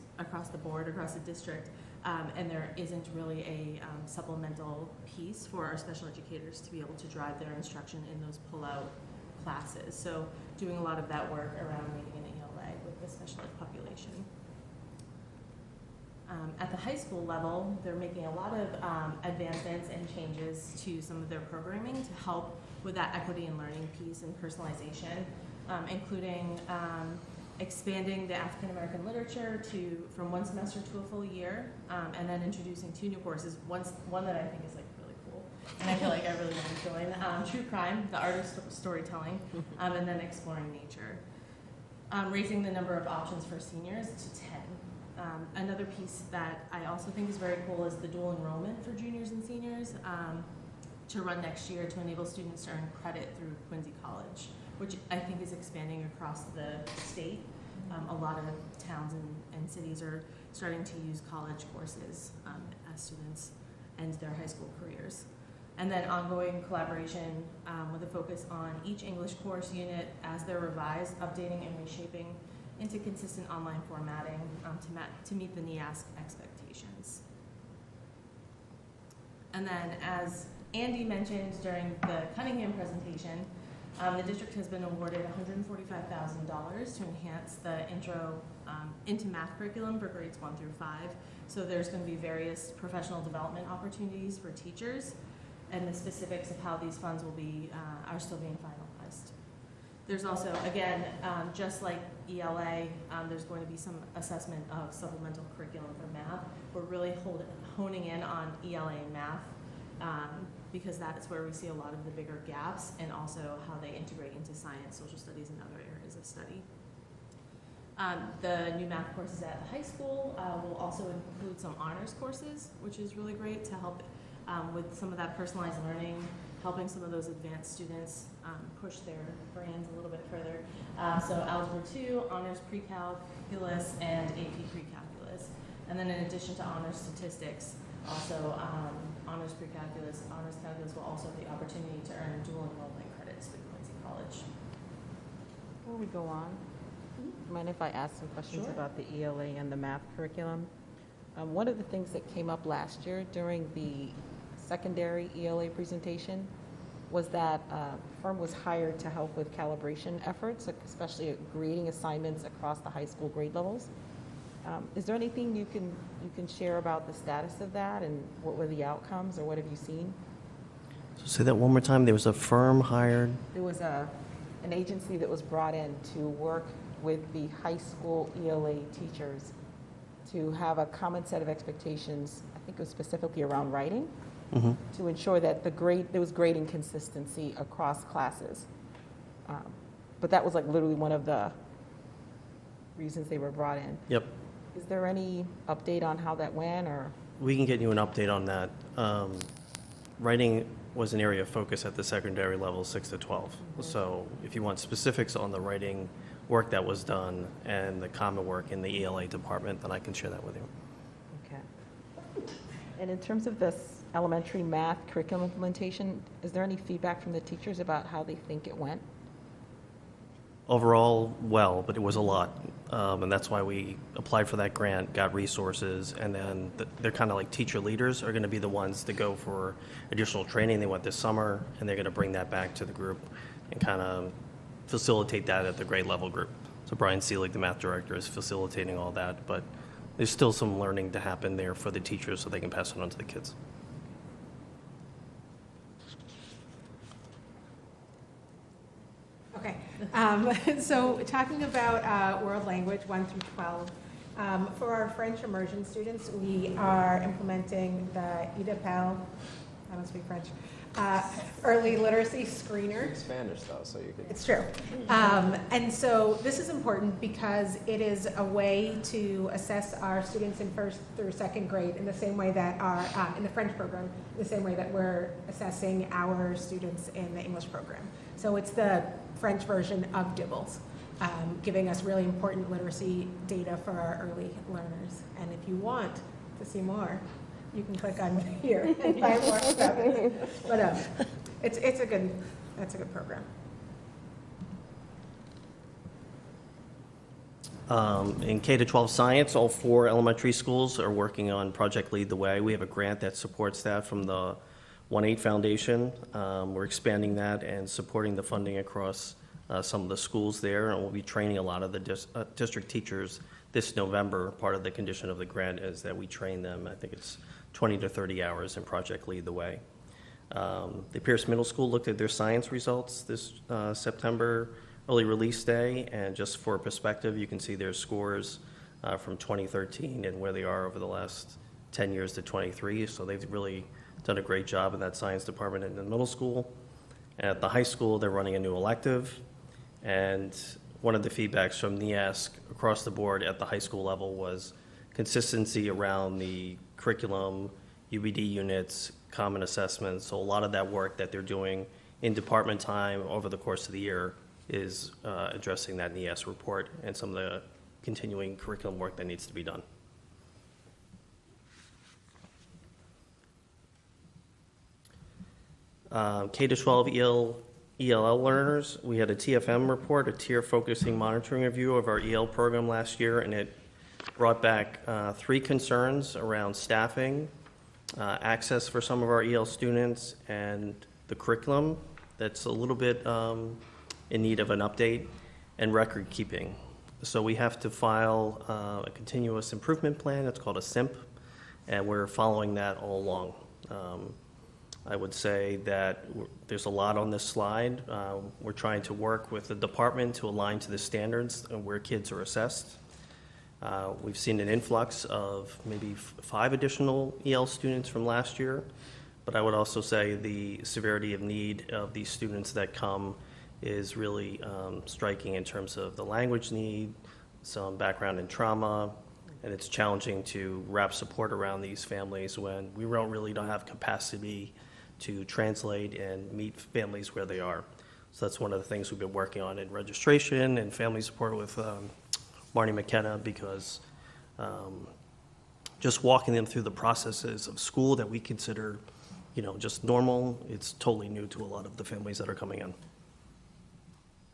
the board, across the district, and there isn't really a supplemental piece for our special educators to be able to drive their instruction in those pull-out classes. So doing a lot of that work around reading and ELA with the special ed population. At the high school level, they're making a lot of advancements and changes to some of their programming to help with that equity and learning piece and personalization, including expanding the African American literature from one semester to a full year, and then introducing 2 new courses. One that I think is like really cool, and I feel like I really want to join. True crime, the art of storytelling, and then exploring nature. Raising the number of options for seniors to 10. Another piece that I also think is very cool is the dual enrollment for juniors and seniors to run next year to enable students to earn credit through Quincy College, which I think is expanding across the state. A lot of towns and cities are starting to use college courses as students end their high school careers. And then ongoing collaboration with a focus on each English course unit as they're revised, updating and reshaping into consistent online formatting to meet the NEASC expectations. And then as Andy mentioned during the Cunningham presentation, the district has been awarded $145,000 to enhance the intro into math curriculum for grades 1 through 5. So there's going to be various professional development opportunities for teachers, and the specifics of how these funds will be are still being finalized. There's also, again, just like ELA, there's going to be some assessment of supplemental curriculum for math. We're really honing in on ELA and math because that is where we see a lot of the bigger gaps, and also how they integrate into science, social studies, and other areas of study. The new math courses at the high school will also include some honors courses, which is really great to help with some of that personalized learning, helping some of those advanced students push their brains a little bit further. So Algebra 2, Honors Pre-Calculus, and AP Pre-Calculus. And then in addition to Honors Statistics, also Honors Pre-Calculus, Honors Calculus will also have the opportunity to earn dual enrollment credits through Quincy College. Before we go on, mind if I ask some questions about the ELA and the math curriculum? One of the things that came up last year during the secondary ELA presentation was that a firm was hired to help with calibration efforts, especially grading assignments across the high school grade levels. Is there anything you can share about the status of that, and what were the outcomes, or what have you seen? So say that one more time. There was a firm hired. There was an agency that was brought in to work with the high school ELA teachers to have a common set of expectations. I think it was specifically around writing, to ensure that there was grading consistency across classes. But that was like literally one of the reasons they were brought in. Yep. Is there any update on how that went, or? We can get you an update on that. Writing was an area of focus at the secondary level, 6 to 12. So if you want specifics on the writing work that was done and the common work in the ELA department, then I can share that with you. Okay. And in terms of this elementary math curriculum implementation, is there any feedback from the teachers about how they think it went? Overall, well, but it was a lot. And that's why we applied for that grant, got resources, and then they're kind of like teacher leaders are going to be the ones to go for additional training they went this summer, and they're going to bring that back to the group and kind of facilitate that at the grade level group. So Brian Seelig, the math director, is facilitating all that, but there's still some learning to happen there for the teachers so they can pass it on to the kids. Okay, so talking about world language 1 through 12, for our French immersion students, we are implementing the EDAPEL, I don't speak French, early literacy screener. Speak Spanish though, so you can. It's true. And so this is important because it is a way to assess our students in 1st through 2nd grade in the same way that in the French program, the same way that we're assessing our students in the English program. So it's the French version of DIBELS. giving us really important literacy data for our early learners. And if you want to see more, you can click on here and find more stuff. But that's a good program. In K-12 science, all 4 elementary schools are working on Project Lead the Way. We have a grant that supports that from the 1-8 Foundation. We're expanding that and supporting the funding across some of the schools there, and we'll be training a lot of the district teachers this November. Part of the condition of the grant is that we train them. I think it's 20 to 30 hours in Project Lead the Way. The Pierce Middle School looked at their science results this September early release day, and just for perspective, you can see their scores from 2013 and where they are over the last 10 years to 23. So they've really done a great job in that science department in the middle school. And at the high school, they're running a new elective. And one of the feedbacks from NEASC across the board at the high school level was consistency around the curriculum, UBD units, common assessments. So a lot of that work that they're doing in department time over the course of the year is addressing that NEASC report and some of the continuing curriculum work that needs to be done. K-12 ELL learners, we had a TFM report, a tier focusing monitoring review of our EL program last year, and it brought back 3 concerns around staffing, access for some of our EL students, and the curriculum that's a little bit in need of an update, and record keeping. So we have to file a continuous improvement plan. It's called a SIMP, and we're following that all along. I would say that there's a lot on this slide. We're trying to work with the department to align to the standards of where kids are assessed. We've seen an influx of maybe 5 additional EL students from last year, but I would also say the severity of need of these students that come is really striking in terms of the language need, some background in trauma, and it's challenging to wrap support around these families when we really don't have capacity to translate and meet families where they are. So that's one of the things we've been working on in registration and family support with Marnie McKenna, because just walking them through the processes of school that we consider, just normal, it's totally new to a lot of the families that are coming in.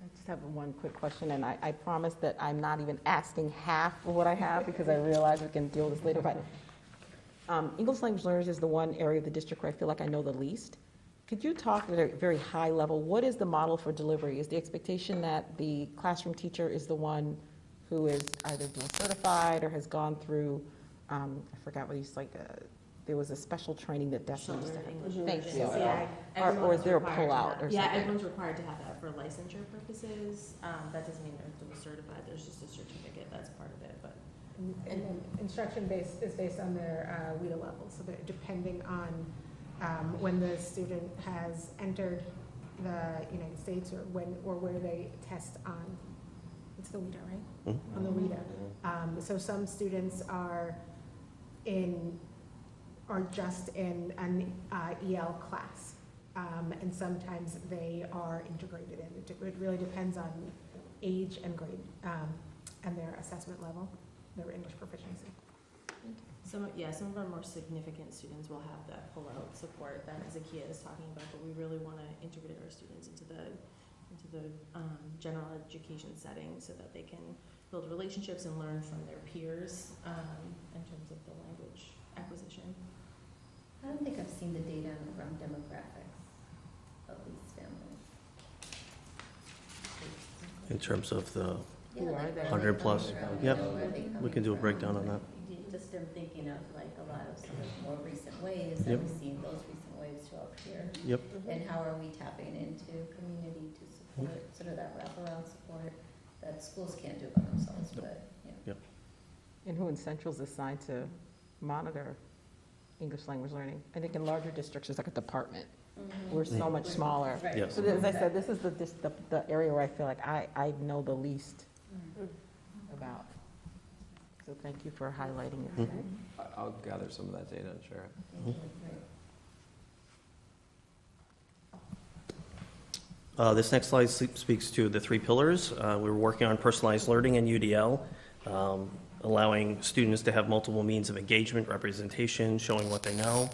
I just have one quick question, and I promise that I'm not even asking half of what I have because I realize we can deal with this later. But English language learners is the one area of the district where I feel like I know the least. Could you talk at a very high level? What is the model for delivery? Is the expectation that the classroom teacher is the one who is either dual certified or has gone through, I forgot what he's like, there was a special training that Destiny used to have. Thank you. Yeah, Or is there a pullout or something? Yeah, everyone's required to have that for licensure purposes. That doesn't mean they're dual certified, there's just a certificate that's part of it, but. And then instruction is based on their WIDA level, so that depending on when the student has entered the United States or where they test on, it's the WIDA, right? Mm-hmm. On the WIDA. So some students are just in an EL class, and sometimes they are integrated in. It really depends on age and grade and their assessment level, their English proficiency. Some of our more significant students will have that pull-out support that Zakia is talking about, but we really want to integrate our students into the general education setting so that they can build relationships and learn from their peers in terms of the language acquisition. I don't think I've seen the data around demographics of these families. In terms of the Yeah, like 100 plus? Yep, we can do a breakdown on that. Just in thinking of like a lot of some of the more recent waves, Yep. and we've seen those recent waves show up here. Yep. And how are we tapping into community to support, sort of that wraparound support that schools can't do by themselves, but, yeah. And who in Central is assigned to monitor English language learning? I think in larger districts, it's like a department. We're so much smaller. Right. Yes. So as I said, this is the area where I feel like I know the least about. So thank you for highlighting it. I'll gather some of that data and share it. This next slide speaks to the 3 pillars. We're working on personalized learning in UDL, allowing students to have multiple means of engagement, representation, showing what they know.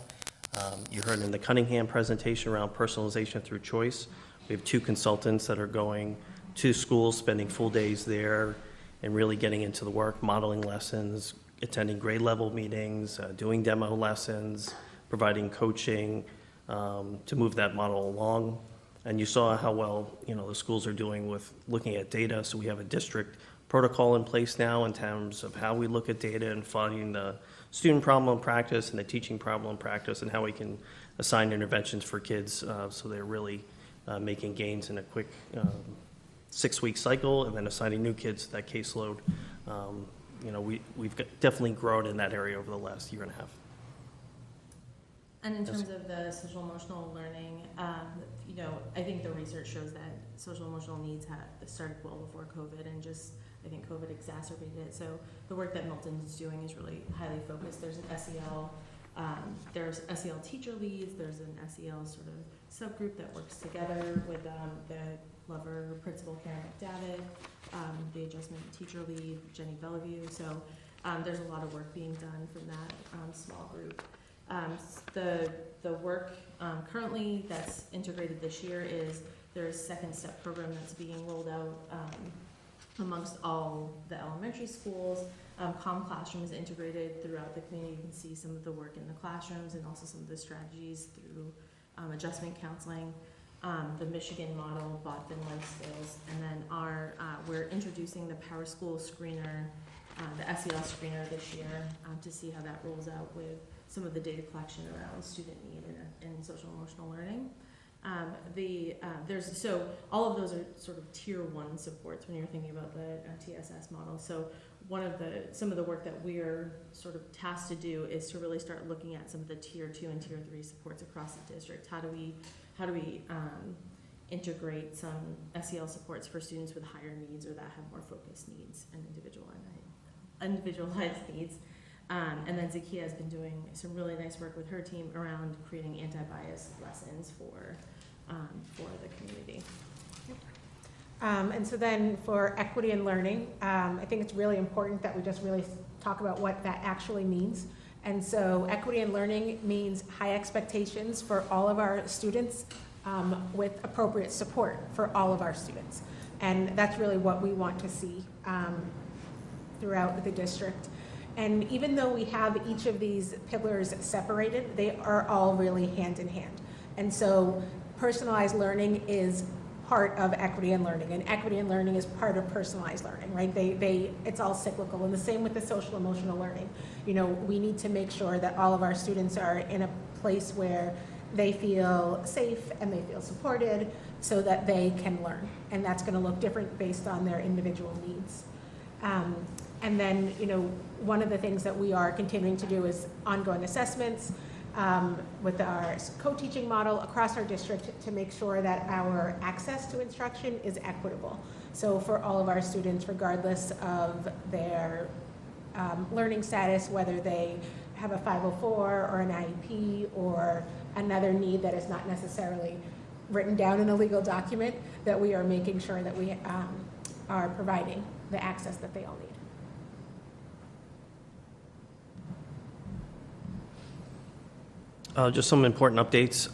You heard in the Cunningham presentation around personalization through choice. We have 2 consultants that are going to schools, spending full days there, and really getting into the work, modeling lessons, attending grade level meetings, doing demo lessons, providing coaching to move that model along. And you saw how well, the schools are doing with looking at data. So we have a district protocol in place now in terms of how we look at data and finding the student problem practice and the teaching problem practice, and how we can assign interventions for kids so they're really making gains in a quick 6-week cycle, and then assigning new kids to that caseload. We've definitely grown in that area over the last year and a half. And in terms of the social emotional learning, I think the research shows that social emotional needs started well before COVID, and I think COVID exacerbated it. So the work that Milton is doing is really highly focused. There's an SEL, there's SEL teacher leads, there's an SEL sort of subgroup that works together with the Lover principal Karen McDavid, the adjustment teacher lead Jenny Bellevue. So there's a lot of work being done from that small group. The work currently that's integrated this year is there's a second step program that's being rolled out amongst all the elementary schools. Calm Classroom is integrated throughout the community. You can see some of the work in the classrooms and also some of the strategies through adjustment counseling. The Michigan model, Botkin life skills, and then we're introducing the Power School Screener, the SEL Screener this year to see how that rolls out with some of the data collection around student need and social emotional learning. So all of those are sort of tier 1 supports when you're thinking about the TSS model. So some of the work that we're sort of tasked to do is to really start looking at some of the tier 2 and tier 3 supports across the district. How do we integrate some SEL supports for students with higher needs or that have more focused needs and individualized needs? And then Zakia has been doing some really nice work with her team around creating anti-bias lessons for the community. And so then for equity in learning, I think it's really important that we just really talk about what that actually means. And so equity in learning means high expectations for all of our students with appropriate support for all of our students. And that's really what we want to see throughout the district. And even though we have each of these pillars separated, they are all really hand in hand. And so personalized learning is part of equity in learning, and equity in learning is part of personalized learning, right? It's all cyclical, and the same with the social emotional learning. We need to make sure that all of our students are in a place where they feel safe and they feel supported so that they can learn. And that's going to look different based on their individual needs. And then, one of the things that we are continuing to do is ongoing assessments with our co-teaching model across our district to make sure that our access to instruction is equitable. So for all of our students, regardless of their learning status, whether they have a 504 or an IEP or another need that is not necessarily written down in a legal document, that we are making sure that we are providing the access that they all need. Just some important updates.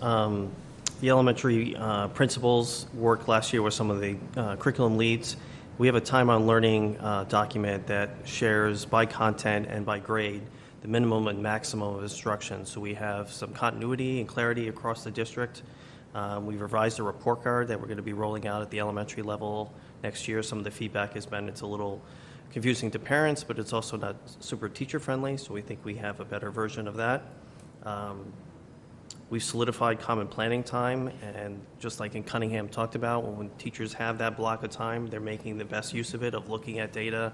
The elementary principals worked last year with some of the curriculum leads. We have a time on learning document that shares by content and by grade the minimum and maximum of instruction. So we have some continuity and clarity across the district. We've revised a report card that we're going to be rolling out at the elementary level next year. Some of the feedback has been it's a little confusing to parents, but it's also not super teacher friendly. So we think we have a better version of that. We've solidified common planning time, and just like in Cunningham talked about, when teachers have that block of time, they're making the best use of it, of looking at data,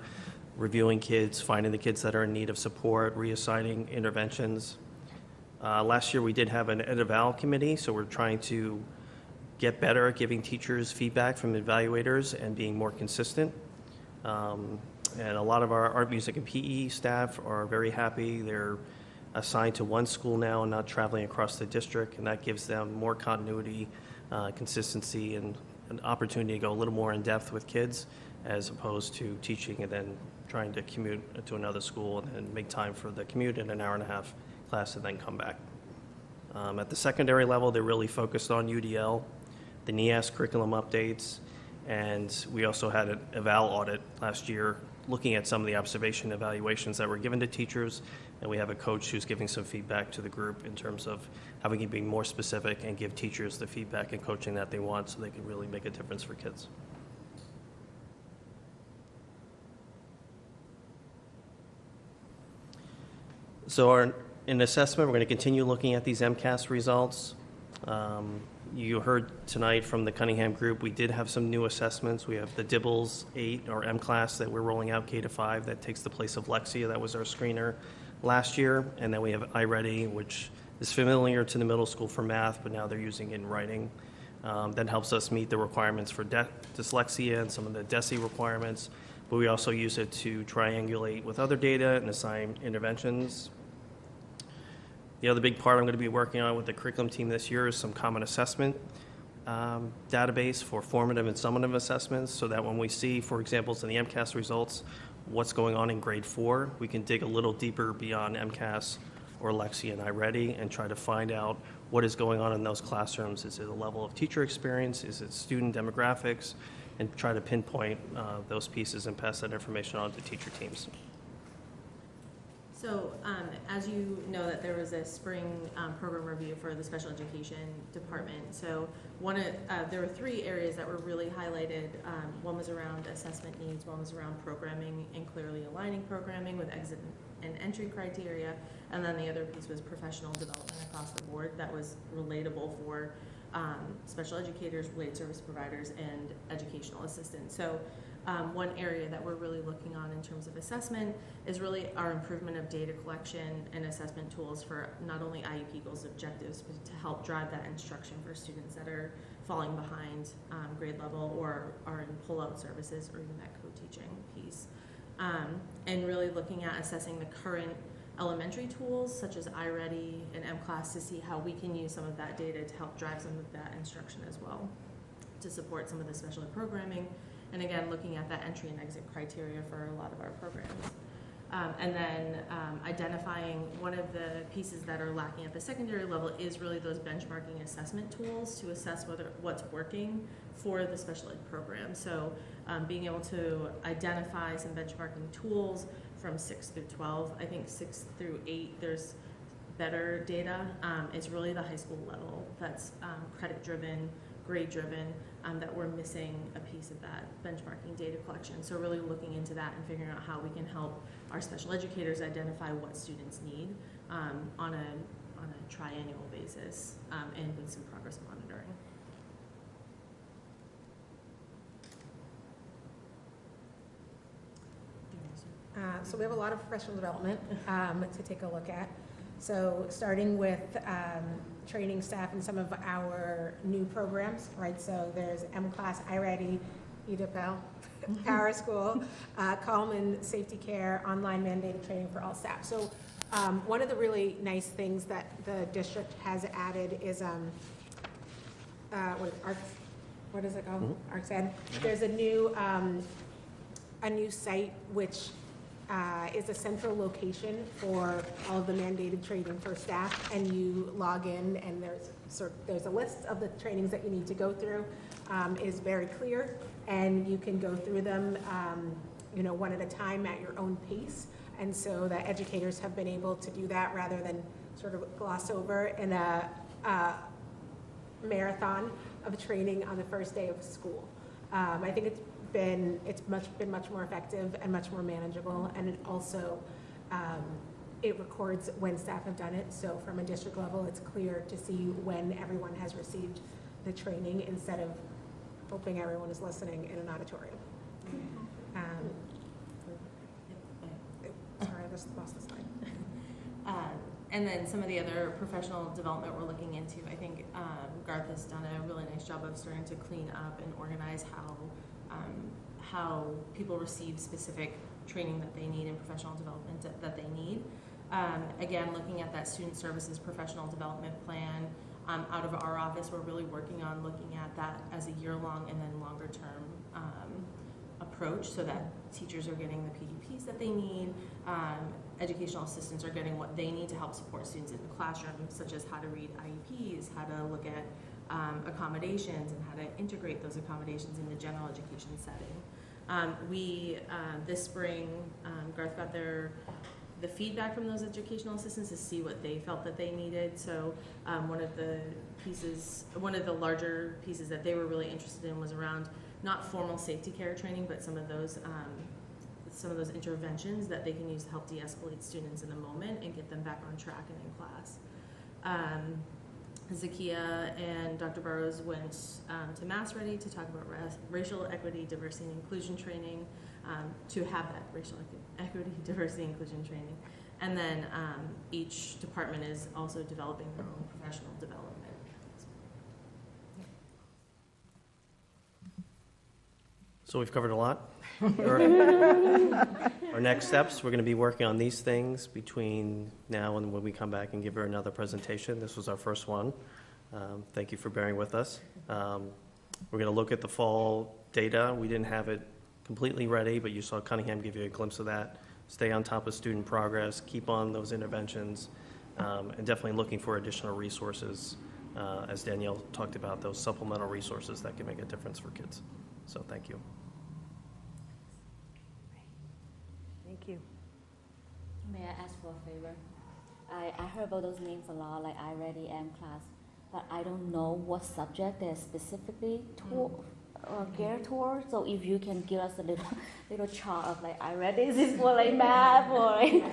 reviewing kids, finding the kids that are in need of support, reassigning interventions. Last year we did have an ed eval committee, so we're trying to get better at giving teachers feedback from evaluators and being more consistent. And a lot of our art, music, and PE staff are very happy. They're assigned to one school now and not traveling across the district, and that gives them more continuity, consistency, and an opportunity to go a little more in depth with kids as opposed to teaching and then trying to commute to another school and then make time for the commute in an hour-and-a-half class and then come back. At the secondary level, they're really focused on UDL, the NEAS curriculum updates, and we also had an eval audit last year looking at some of the observation evaluations that were given to teachers, and we have a coach who's giving some feedback to the group in terms of how we can be more specific and give teachers the feedback and coaching that they want so they can really make a difference for kids. So in assessment, we're going to continue looking at these MCAS results. You heard tonight from the Cunningham group, we did have some new assessments. We have the Dibbles 8 or M-Class that we're rolling out K-5 that takes the place of Lexia. That was our screener last year. And then we have iReady, which is familiar to the middle school for math, but now they're using it in writing. That helps us meet the requirements for dyslexia and some of the DESE requirements. But we also use it to triangulate with other data and assign interventions. The other big part I'm going to be working on with the curriculum team this year is some common assessment database for formative and summative assessments so that when we see, for example, in the MCAS results, what's going on in grade 4, we can dig a little deeper beyond MCAS or Lexia and iReady and try to find out what is going on in those classrooms. Is it a level of teacher experience? Is it student demographics? And try to pinpoint those pieces and pass that information on to teacher teams. So as you know that there was a spring program review for the special education department. So there were 3 areas that were really highlighted. One was around assessment needs, one was around programming and clearly aligning programming with exit and entry criteria, and then the other piece was professional development across the board that was relatable for special educators, related service providers, and educational assistants. So one area that we're really looking on in terms of assessment is really our improvement of data collection and assessment tools for not only IEP goals and objectives, but to help drive that instruction for students that are falling behind grade level or are in pull-out services or even that co-teaching piece. And really looking at assessing the current elementary tools such as iReady and M-Class to see how we can use some of that data to help drive some of that instruction as well to support some of the special ed programming. And again, looking at that entry and exit criteria for a lot of our programs. And then identifying one of the pieces that are lacking at the secondary level is really those benchmarking assessment tools to assess what's working for the special ed program. So being able to identify some benchmarking tools from 6 through 12. I think 6 through 8, there's better data. It's really the high school level that's credit-driven, grade-driven, that we're missing a piece of that benchmarking data collection. So really looking into that and figuring out how we can help our special educators identify what students need on a triennial basis and with some progress monitoring. So we have a lot of professional development to take a look at. So starting with training staff in some of our new programs, right? So there's M-Class, iReady, EDPL, Power School, Coleman Safety Care, online mandated training for all staff. So one of the really nice things that the district has added is what is it called? ArcSed. There's a new site which is a central location for all of the mandated training for staff, and you log in and there's a list of the trainings that you need to go through. Is very clear, and you can go through them one at a time at your own pace, and so that educators have been able to do that rather than sort of gloss over in a marathon of training on the first day of school. I think it's been much more effective and much more manageable, and it also it records when staff have done it. So from a district level, it's clear to see when everyone has received the training instead of hoping everyone is listening in an auditorium. Sorry, I just lost the slide. And then some of the other professional development we're looking into, I think Garth has done a really nice job of starting to clean up and organize how people receive specific training that they need and professional development that they need. Again, looking at that student services professional development plan, Out of our office, we're really working on looking at that as a year-long and then longer-term approach, so that teachers are getting the PDPs that they need, educational assistants are getting what they need to help support students in the classroom, such as how to read IEPs, how to look at accommodations, and how to integrate those accommodations in the general education setting. This spring, Garth got the feedback from those educational assistants to see what they felt that they needed. So one of the larger pieces that they were really interested in was around not formal safety care training, but some of those interventions that they can use to help de-escalate students in the moment and get them back on track and in class. Zakia and Dr. Burrows went to Mass Ready to talk about racial equity, diversity, and inclusion training, to have that racial equity, diversity, and inclusion training. And then each department is also developing their own professional development. So we've covered a lot. Our next steps, we're going to be working on these things between now and when we come back and give her another presentation. This was our first one. Thank you for bearing with us. We're going to look at the fall data. We didn't have it completely ready, but you saw Cunningham give you a glimpse of that. Stay on top of student progress, keep on those interventions, and definitely looking for additional resources, as Danielle talked about, those supplemental resources that can make a difference for kids. So thank you. Thank you. May I ask for a favor? I heard about those names a lot, like iReady, M-Class, but I don't know what subject they're specifically geared towards. So if you can give us a little chart of like iReady, this is for like math or like,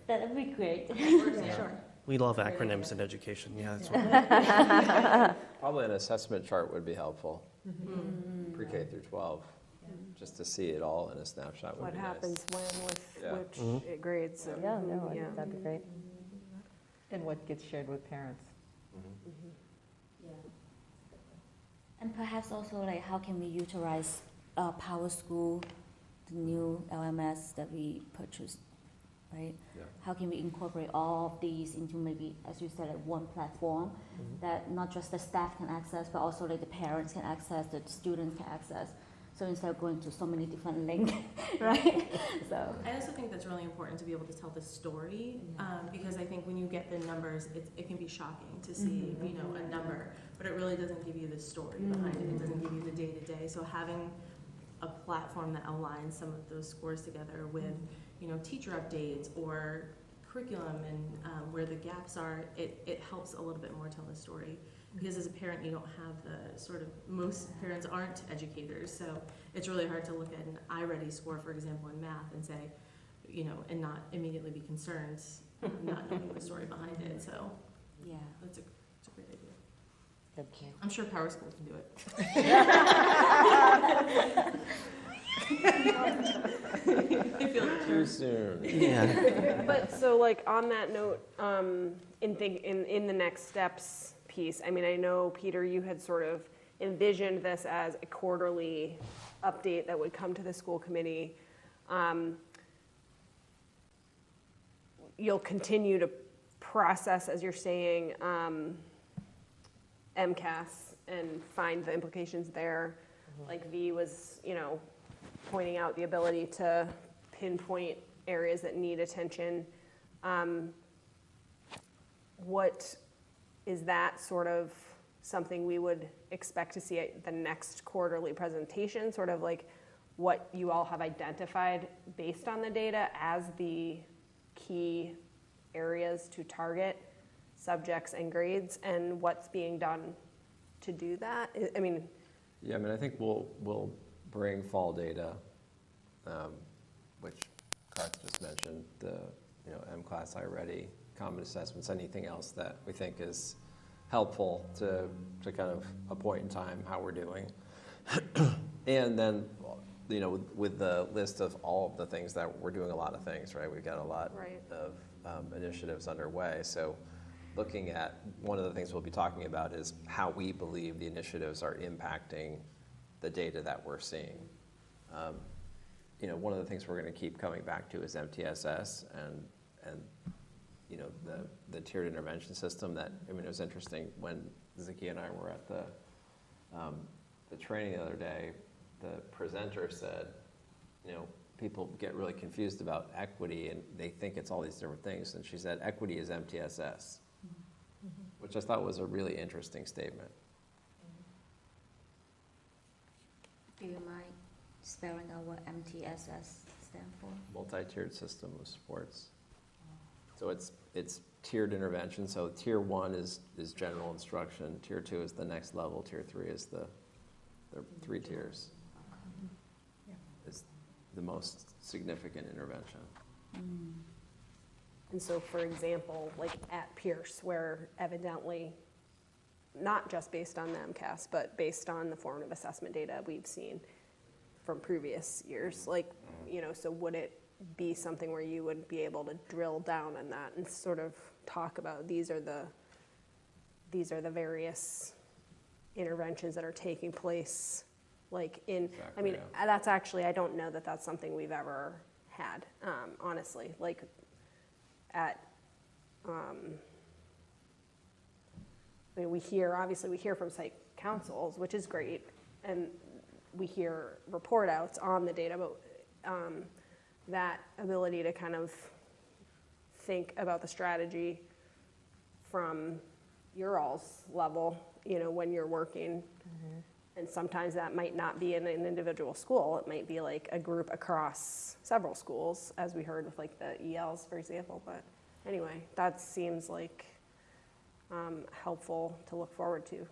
that would be great. Sure. We love acronyms in education. Yeah, that's right. Probably an assessment chart would be helpful. Pre-K through 12, just to see it all in a snapshot would What be happens nice. when with which grades. And, Yeah, no, I think that'd be great. And what gets shared with parents. Yeah. And perhaps also like how can we utilize Power School, the new LMS that we purchased, right? Yeah. How can we incorporate all of these into maybe, as you said, like one platform that not just the staff can access, but also like the parents can access, the students can access. So instead of going to so many different links, right? So I also think that's really important to be able to tell the story, because I think when you get the numbers, it can be shocking to see, a number, but it really doesn't give you the story behind it. It doesn't give you the day-to-day. So having a platform that aligns some of those scores together with, teacher updates or curriculum and where the gaps are, it helps a little bit more tell the story. Because as a parent, you don't have the most parents aren't educators, so it's really hard to look at an iReady score, for example, in math and say, and not immediately be concerned, not knowing the story behind it. So yeah, it's a great idea. Good. I'm sure Power School can do it. I feel Too soon. Yeah. But so like on that note, in the next steps piece, I mean, I know, Peter, you had sort of envisioned this as a quarterly update that would come to the school committee. You'll continue to process, as you're saying, MCAS and find the implications there. Like V was, pointing out the ability to pinpoint areas that need attention. What is that sort of something we would expect to see at the next quarterly presentation, sort of like what you all have identified based on the data as the key areas to target subjects and grades, and what's being done to do that? I mean, I think we'll bring fall data, which Garth just mentioned, the M-Class iReady, common assessments, anything else that we think is helpful to kind of a point in time how we're doing. And then, with the list of all of the things that we're doing, a lot of things, right? We've got a lot of initiatives underway. So looking at, one of the things we'll be talking about is how we believe the initiatives are impacting the data that we're seeing. One of the things we're going to keep coming back to is MTSS, and you know, the tiered intervention system. That, I mean, it was interesting when Ziki and I were at the training the other day. The presenter said, you know, people get really confused about equity and they think it's all these different things. And she said, equity is MTSS, which I thought was a really interesting statement. Do you mind spelling out what MTSS stand for? Multi-tiered system of supports. So it's tiered intervention. So tier 1 is general instruction. Tier 2 is the next level. Tier 3 is the 3 tiers. Is the most significant intervention. And so, for example, like at Pierce, where evidently, not just based on the MCAS, but based on the formative assessment data we've seen from previous years, like, you know, so would it be something where you would be able to drill down on that and sort of talk about these are the various interventions that are taking place, like in, Exactly, I mean, yeah. that's actually, I don't know that that's something we've ever had, honestly, like at, I mean, we hear from site councils, which is great, and we hear report outs on the data, but that ability to kind of think about the strategy from your all's level, you know, when you're working. And sometimes that might not be in an individual school. It might be like a group across several schools, as we heard with like the ELs, for example. But anyway, that seems like helpful to look forward to.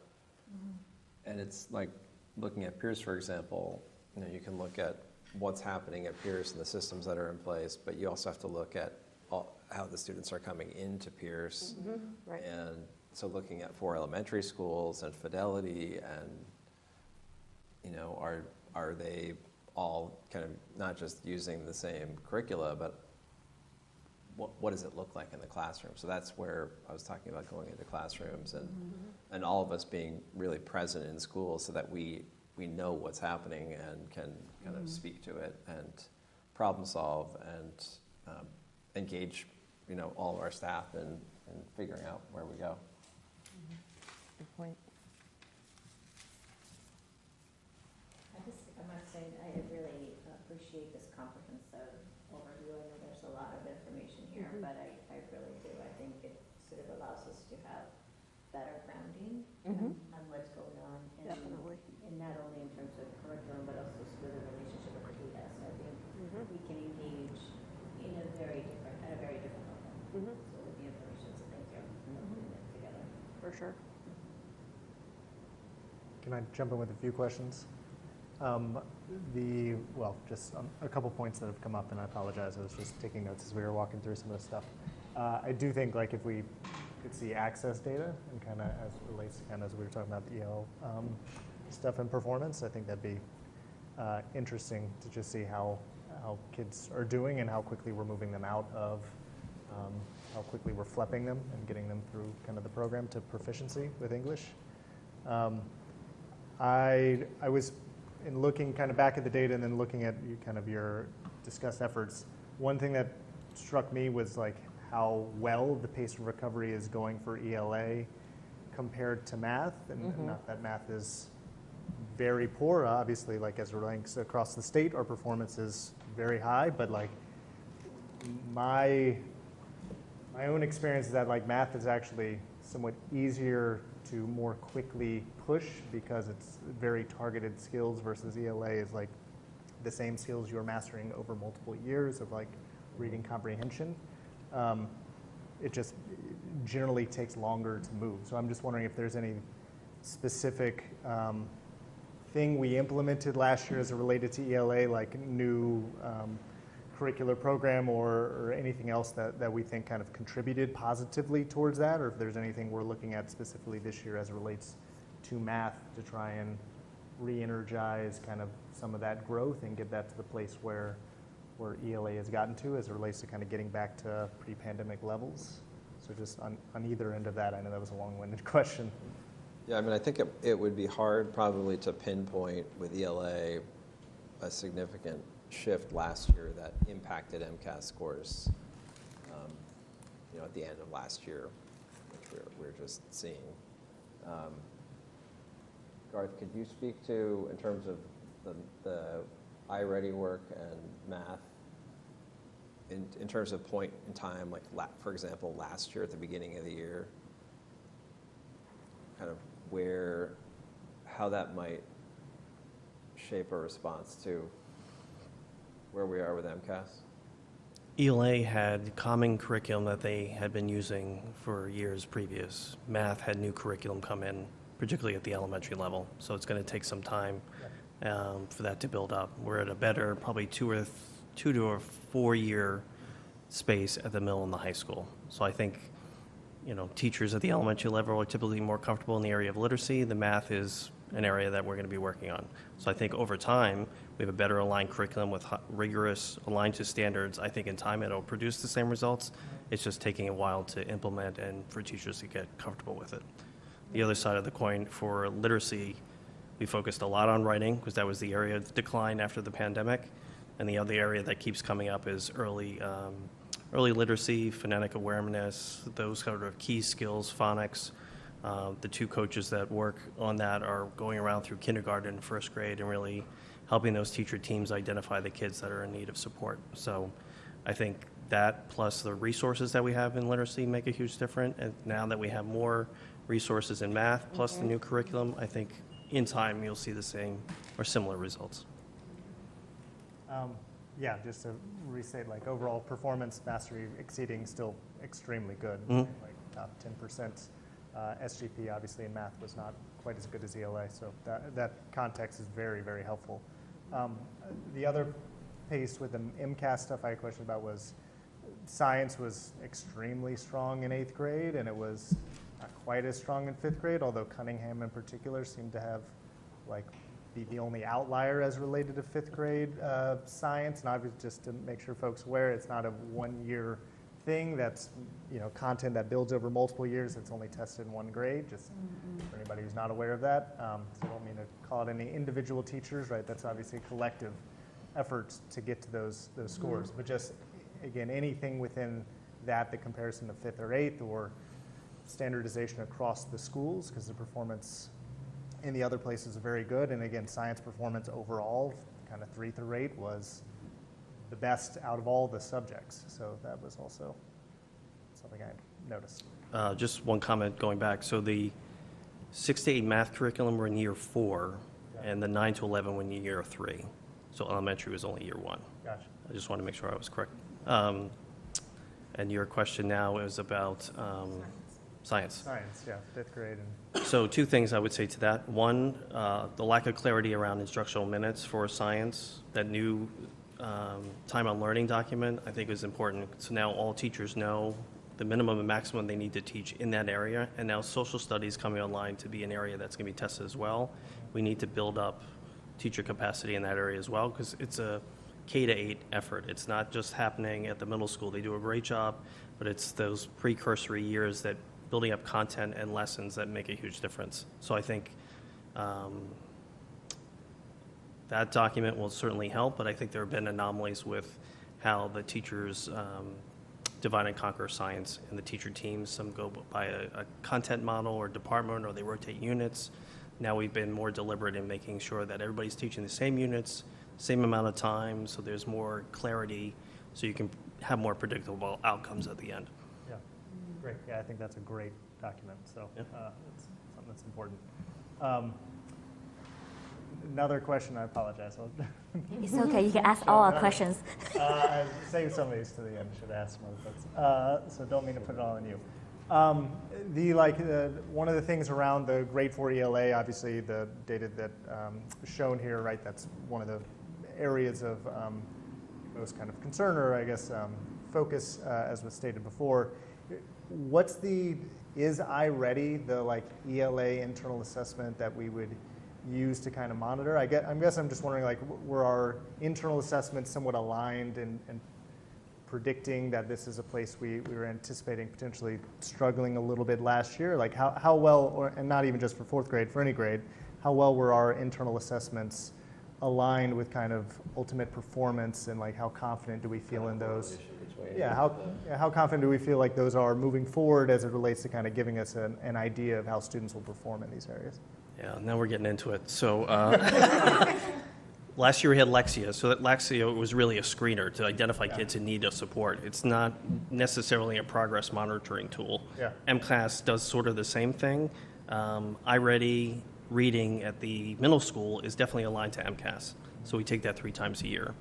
And it's like looking at Pierce, for example, you know, you can look at what's happening at Pierce and the systems that are in place, but you also have to look at how the students are coming into Pierce. Right. And so looking at 4 elementary schools and Fidelity and, you know, are they all kind of not just using the same curricula, but what does it look like in the classroom? So that's where I was talking about going into classrooms and all of us being really present in schools so that we know what's happening and can kind of speak to it and problem solve and engage, you know, all of our staff in figuring out where we go. Good point. I must say, I really appreciate this comprehensive overview. I know there's a lot of information here, but I really do. I think it sort of allows us to have better grounding on what's going on. And, Definitely. and not only in terms of curriculum, but also sort of the relationship with the data. So I think we can engage at a very different level. So with the information, so thank you for putting it together. For sure. Can I jump in with a few questions? Just a couple points that have come up, and I apologize. I was just taking notes as we were walking through some of the stuff. I do think, like, if we could see access data and kind of as it relates to kind of as we were talking about the EL stuff and performance, I think that'd be interesting to just see how kids are doing and how quickly we're moving them out of, how quickly we're flipping them and getting them through kind of the program to proficiency with English. I was, in looking kind of back at the data and then looking at kind of your discussed efforts, one thing that struck me was like how well the pace of recovery is going for ELA compared to math, and not that math is very poor, obviously, like as it ranks across the state, our performance is very high, but like my own experience is that like math is actually somewhat easier to more quickly push because it's very targeted skills versus ELA is like the same skills you're mastering over multiple years of like reading comprehension. It just generally takes longer to move. So I'm just wondering if there's any specific thing we implemented last year as it related to ELA, like new curricular program or anything else that we think kind of contributed positively towards that, or if there's anything we're looking at specifically this year as it relates to math to try and re-energize kind of some of that growth and get that to the place where ELA has gotten to as it relates to kind of getting back to pre-pandemic levels. So just on either end of that, I know that was a long-winded question. Yeah, I mean, I think it would be hard probably to pinpoint with ELA a significant shift last year that impacted MCAS scores at the end of last year, which we're just seeing. Garth, could you speak to, in terms of the iReady work and math, in terms of point in time, like for example, last year at the beginning of the year, kind of how that might shape our response to where we are with MCAS? ELA had common curriculum that they had been using for years previous. Math had new curriculum come in, particularly at the elementary level. So it's going to take some time for that to build up. We're at a better, probably 2 to 4 year space at the middle and the high school. So I think, teachers at the elementary level are typically more comfortable in the area of literacy. The math is an area that we're going to be working on. So I think over time, we have a better aligned curriculum with rigorous, aligned to standards. I think in time it'll produce the same results. It's just taking a while to implement and for teachers to get comfortable with it. The other side of the coin, for literacy, we focused a lot on writing because that was the area of decline after the pandemic. And the other area that keeps coming up is early literacy, phonetic awareness, those kind of key skills, phonics. The 2 coaches that work on that are going around through kindergarten and first grade and really helping those teacher teams identify the kids that are in need of support. So I think that plus the resources that we have in literacy make a huge difference. And now that we have more resources in math plus the new curriculum, I think in time you'll see the same or similar results. Yeah, just to restate, like overall performance mastery exceeding still extremely good, Mm-hmm. like top 10%. SGP obviously in math was not quite as good as ELA, so that context is very, very helpful. The other piece with the MCAS stuff I had a question about was science was extremely strong in 8th grade, and it was not quite as strong in 5th grade, although Cunningham in particular seemed to have be the only outlier as related to 5th grade science. And obviously, just to make sure folks aware, it's not a 1-year thing. That's content that builds over multiple years. It's only tested in 1 grade. Just for anybody who's not aware of that. So I don't mean to call it any individual teachers, right? That's obviously a collective effort to get to those scores. But just again, anything within that, the comparison to 5th or 8th, or standardization across the schools, because the performance in the other places are very good. And again, science performance overall, kind of 3 through 8, was the best out of all the subjects. So that was also something I noticed. Just one comment going back. So the 6 to 8 math curriculum were in year 4, and the 9 to 11 were in year 3. So elementary was only year 1. Gotcha. I just want to make sure I was correct. And your question now is about science. Science, yeah, 5th grade. And So 2 things I would say to that. One, the lack of clarity around instructional minutes for science. That new time on learning document, I think, is important. So now all teachers know the minimum and maximum they need to teach in that area. And now social studies coming online to be an area that's going to be tested as well. We need to build up teacher capacity in that area as well, because it's a K-8 effort. It's not just happening at the middle school. They do a great job, but it's those precursory years that building up content and lessons that make a huge difference. So I think that document will certainly help, but I think there have been anomalies with how the teachers divide and conquer science and the teacher teams. Some go by a content model or department, or they rotate units. Now we've been more deliberate in making sure that everybody's teaching the same units, same amount of time, so there's more clarity, so you can have more predictable outcomes at the end. yeah, great. Yeah, I think that's a great document. So it's something that's important. Another question, I apologize. It's okay, you can ask all our questions. I saved some of these to the end, should ask some other folks. So don't mean to put it all on you. One of the things around the grade 4 ELA, obviously the data that shown here, right, that's one of the areas of most kind of concern, or I guess focus, as was stated before. Is iReady the ELA internal assessment that we would use to kind of monitor? I guess I'm just wondering, were our internal assessments somewhat aligned and predicting that this is a place we were anticipating potentially struggling a little bit last year? How well, and not even just for 4th grade, for any grade, how well were our internal assessments aligned with kind of ultimate performance, and how confident do we feel in those? how confident do we feel like those are moving forward as it relates to kind of giving us an idea of how students will perform in these areas? Yeah, now we're getting into it. So last year we had Lexia. So that Lexia was really a screener to identify kids in need of support. It's not necessarily a progress monitoring tool. Yeah. MClass does sort of the same thing. iReady reading at the middle school is definitely aligned to MCAS. So we take that 3 times a year.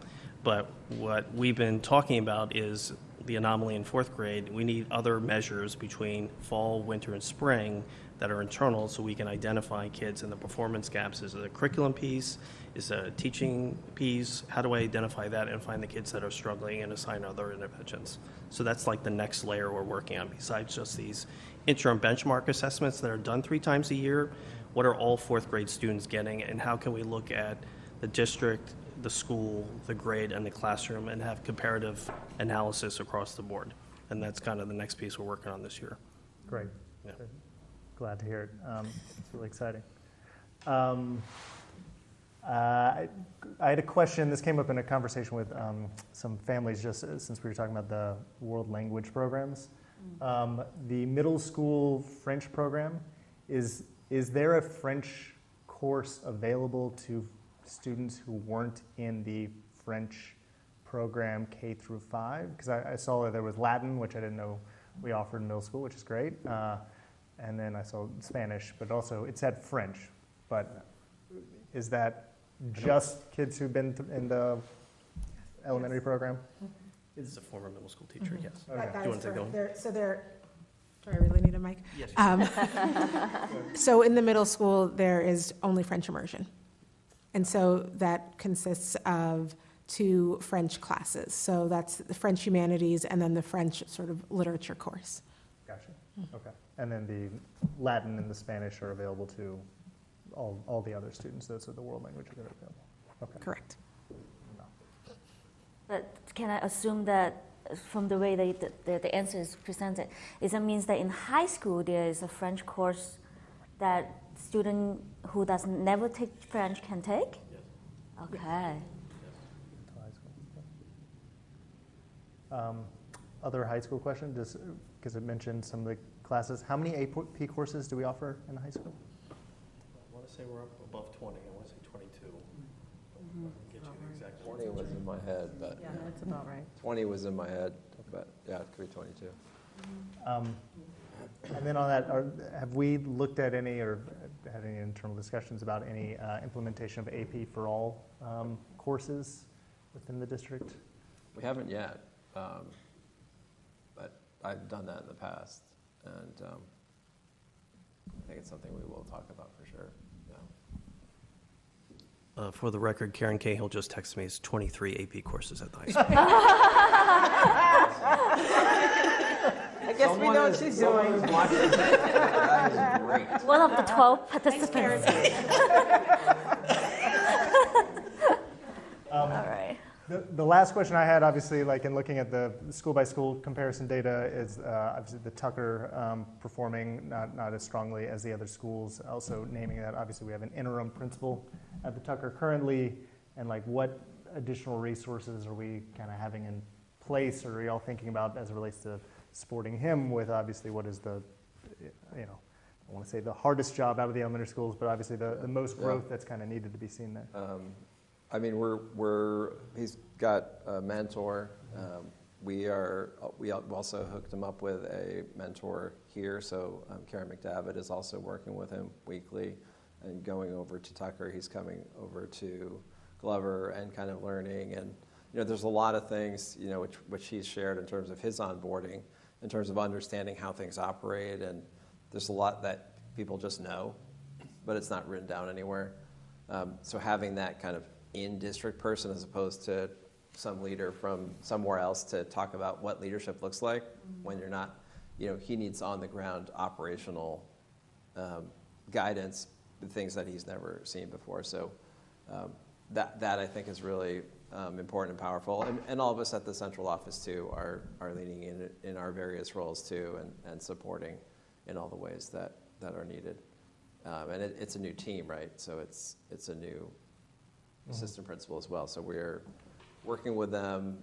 But what we've been talking about is the anomaly in 4th grade. We need other measures between fall, winter, and spring that are internal so we can identify kids in the performance gaps. Is it a curriculum piece? Is it a teaching piece? How do I identify that and find the kids that are struggling and assign other interventions? So that's like the next layer we're working on besides just these interim benchmark assessments that are done 3 times a year. What are all 4th grade students getting, and how can we look at the district, the school, the grade, and the classroom and have comparative analysis across the board? And that's kind of the next piece we're working on this year. Great. Yeah. Glad to hear it. It's really exciting. I had a question. This came up in a conversation with some families just since we were talking about the world language programs. The middle school French program, is there a French course available to students who weren't in the French program K through 5? Because I saw that there was Latin, which I didn't know we offered in middle school, which is great. And then I saw Spanish, but also it said French. But is that just kids who've been in the elementary program? It's a former middle school teacher, yes. Okay. That Do you is want to go? correct. Do I really need a mic? Yes. So in the middle school, there is only French immersion. And so that consists of 2 French classes. So that's the French humanities and then the French sort of literature course. Gotcha. Okay. And then the Latin and the Spanish are available to all the other students. Those are the world languages that are available. Okay. Correct. But can I assume that from the way the answer is presented, is that means that in high school there is a French course that student who does never take French can take? Yes. Okay. Other high school question, because it mentioned some of the classes. How many AP courses do we offer in high school? I want to say we're up above 20. I want to say 22. Get you the exact 20 was in my head, but Yeah, that's about right. 20 was in my head, but yeah, it could be 22. And then on that, have we looked at any or had any internal discussions about any implementation of AP for all courses within the district? We haven't yet, but I've done that in the past, and I think it's something we will talk about for sure. Yeah. For the record, Karen Cahill just texted me. It's 23 AP courses at the high school. I guess we know what she's doing. That is great. One of the 12 participants. All right. The last question I had, obviously, like in looking at the school-by-school comparison data, is obviously the Tucker performing not as strongly as the other schools. Also naming that, obviously, we have an interim principal at the Tucker currently, and like what additional resources are we kind of having in place, or are y'all thinking about as it relates to supporting him with obviously what is the, I want to say the hardest job out of the elementary schools, but obviously the most growth that's kind of needed to be seen there. I mean, he's got a mentor. We also hooked him up with a mentor here. So Karen McDavitt is also working with him weekly and going over to Tucker. He's coming over to Glover and kind of learning. And, there's a lot of things, which he's shared in terms of his onboarding, in terms of understanding how things operate. And there's a lot that people just know, but it's not written down anywhere. So having that kind of in-district person as opposed to some leader from somewhere else to talk about what leadership looks like when you're not, he needs on-the-ground operational guidance, the things that he's never seen before. So that I think is really important and powerful. And all of us at the central office, too, are leaning in our various roles, too, and supporting in all the ways that are needed. And it's a new team, right? So it's a new assistant principal as well. So we're working with them,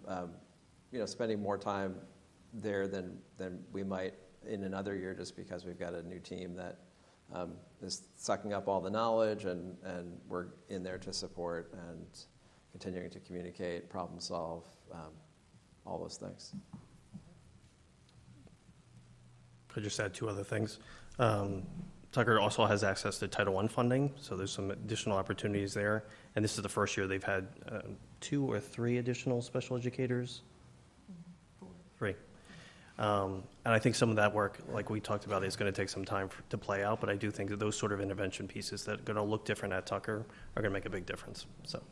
spending more time there than we might in another year, just because we've got a new team that is sucking up all the knowledge, and we're in there to support and continuing to communicate, problem solve, all those things. I'll just add two other things. Tucker also has access to Title I funding, so there's some additional opportunities there. And this is the first year they've had 2 or 3 additional special educators. 3. And I think some of that work, like we talked about, is going to take some time to play out, but I do think that those sort of intervention pieces that are going to look different at Tucker are going to make a big difference. So,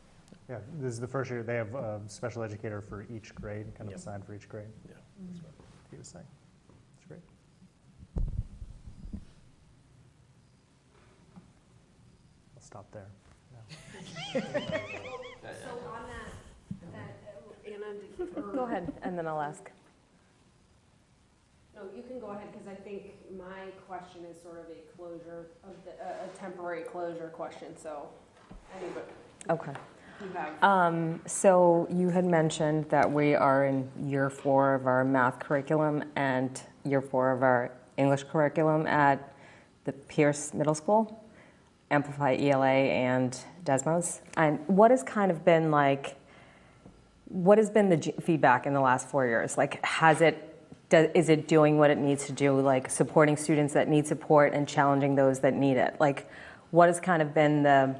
Yeah, this is the first year they have a special educator for each grade, kind of assigned for each grade. Yeah. That's what he was saying. That's great. I'll stop there. So on Anna, Go ahead, and then I'll ask. No, you can go ahead, because I think my question is sort of a closure of a temporary closure question. So, anybody. Okay. You have. So you had mentioned that we are in year 4 of our math curriculum and year 4 of our English curriculum at the Pierce Middle School, Amplify ELA and Desmos. And what has kind of been like, what has been the feedback in the last 4 years? Like, is it doing what it needs to do, like supporting students that need support and challenging those that need it? Like, what has kind of been the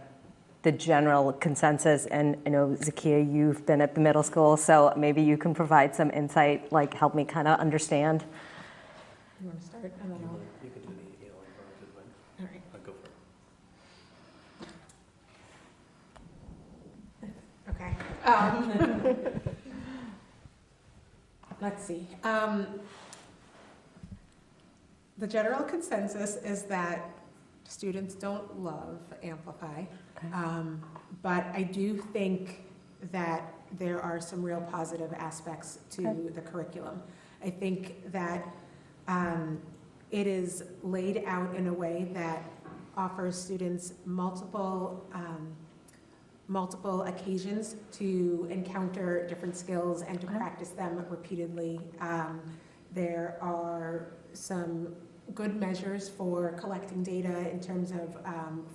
general consensus? And I know, Zakiya, you've been at the middle school, so maybe you can provide some insight, like help me kind of understand. You want to start? And then I'll... You can do the ELA part. All right. I'll go for it. Okay. Let's see. The general consensus is that students don't love Amplify, but I do think that there are some real positive aspects to the curriculum. I think that it is laid out in a way that offers students multiple occasions to encounter different skills and to practice them repeatedly. There are some good measures for collecting data in terms of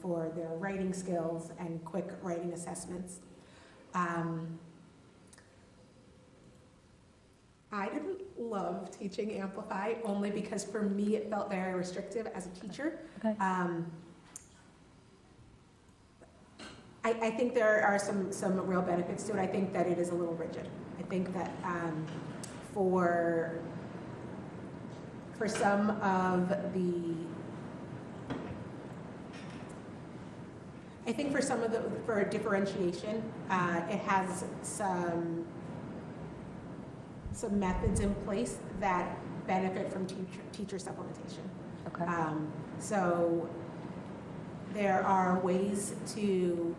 for their writing skills and quick writing assessments. I didn't love teaching Amplify only because for me it felt very restrictive as a teacher. Okay. I think there are some real benefits to it. I think that it is a little rigid. I think that for some of the, for differentiation, it has some methods in place that benefit from teacher supplementation. Okay. So there are ways to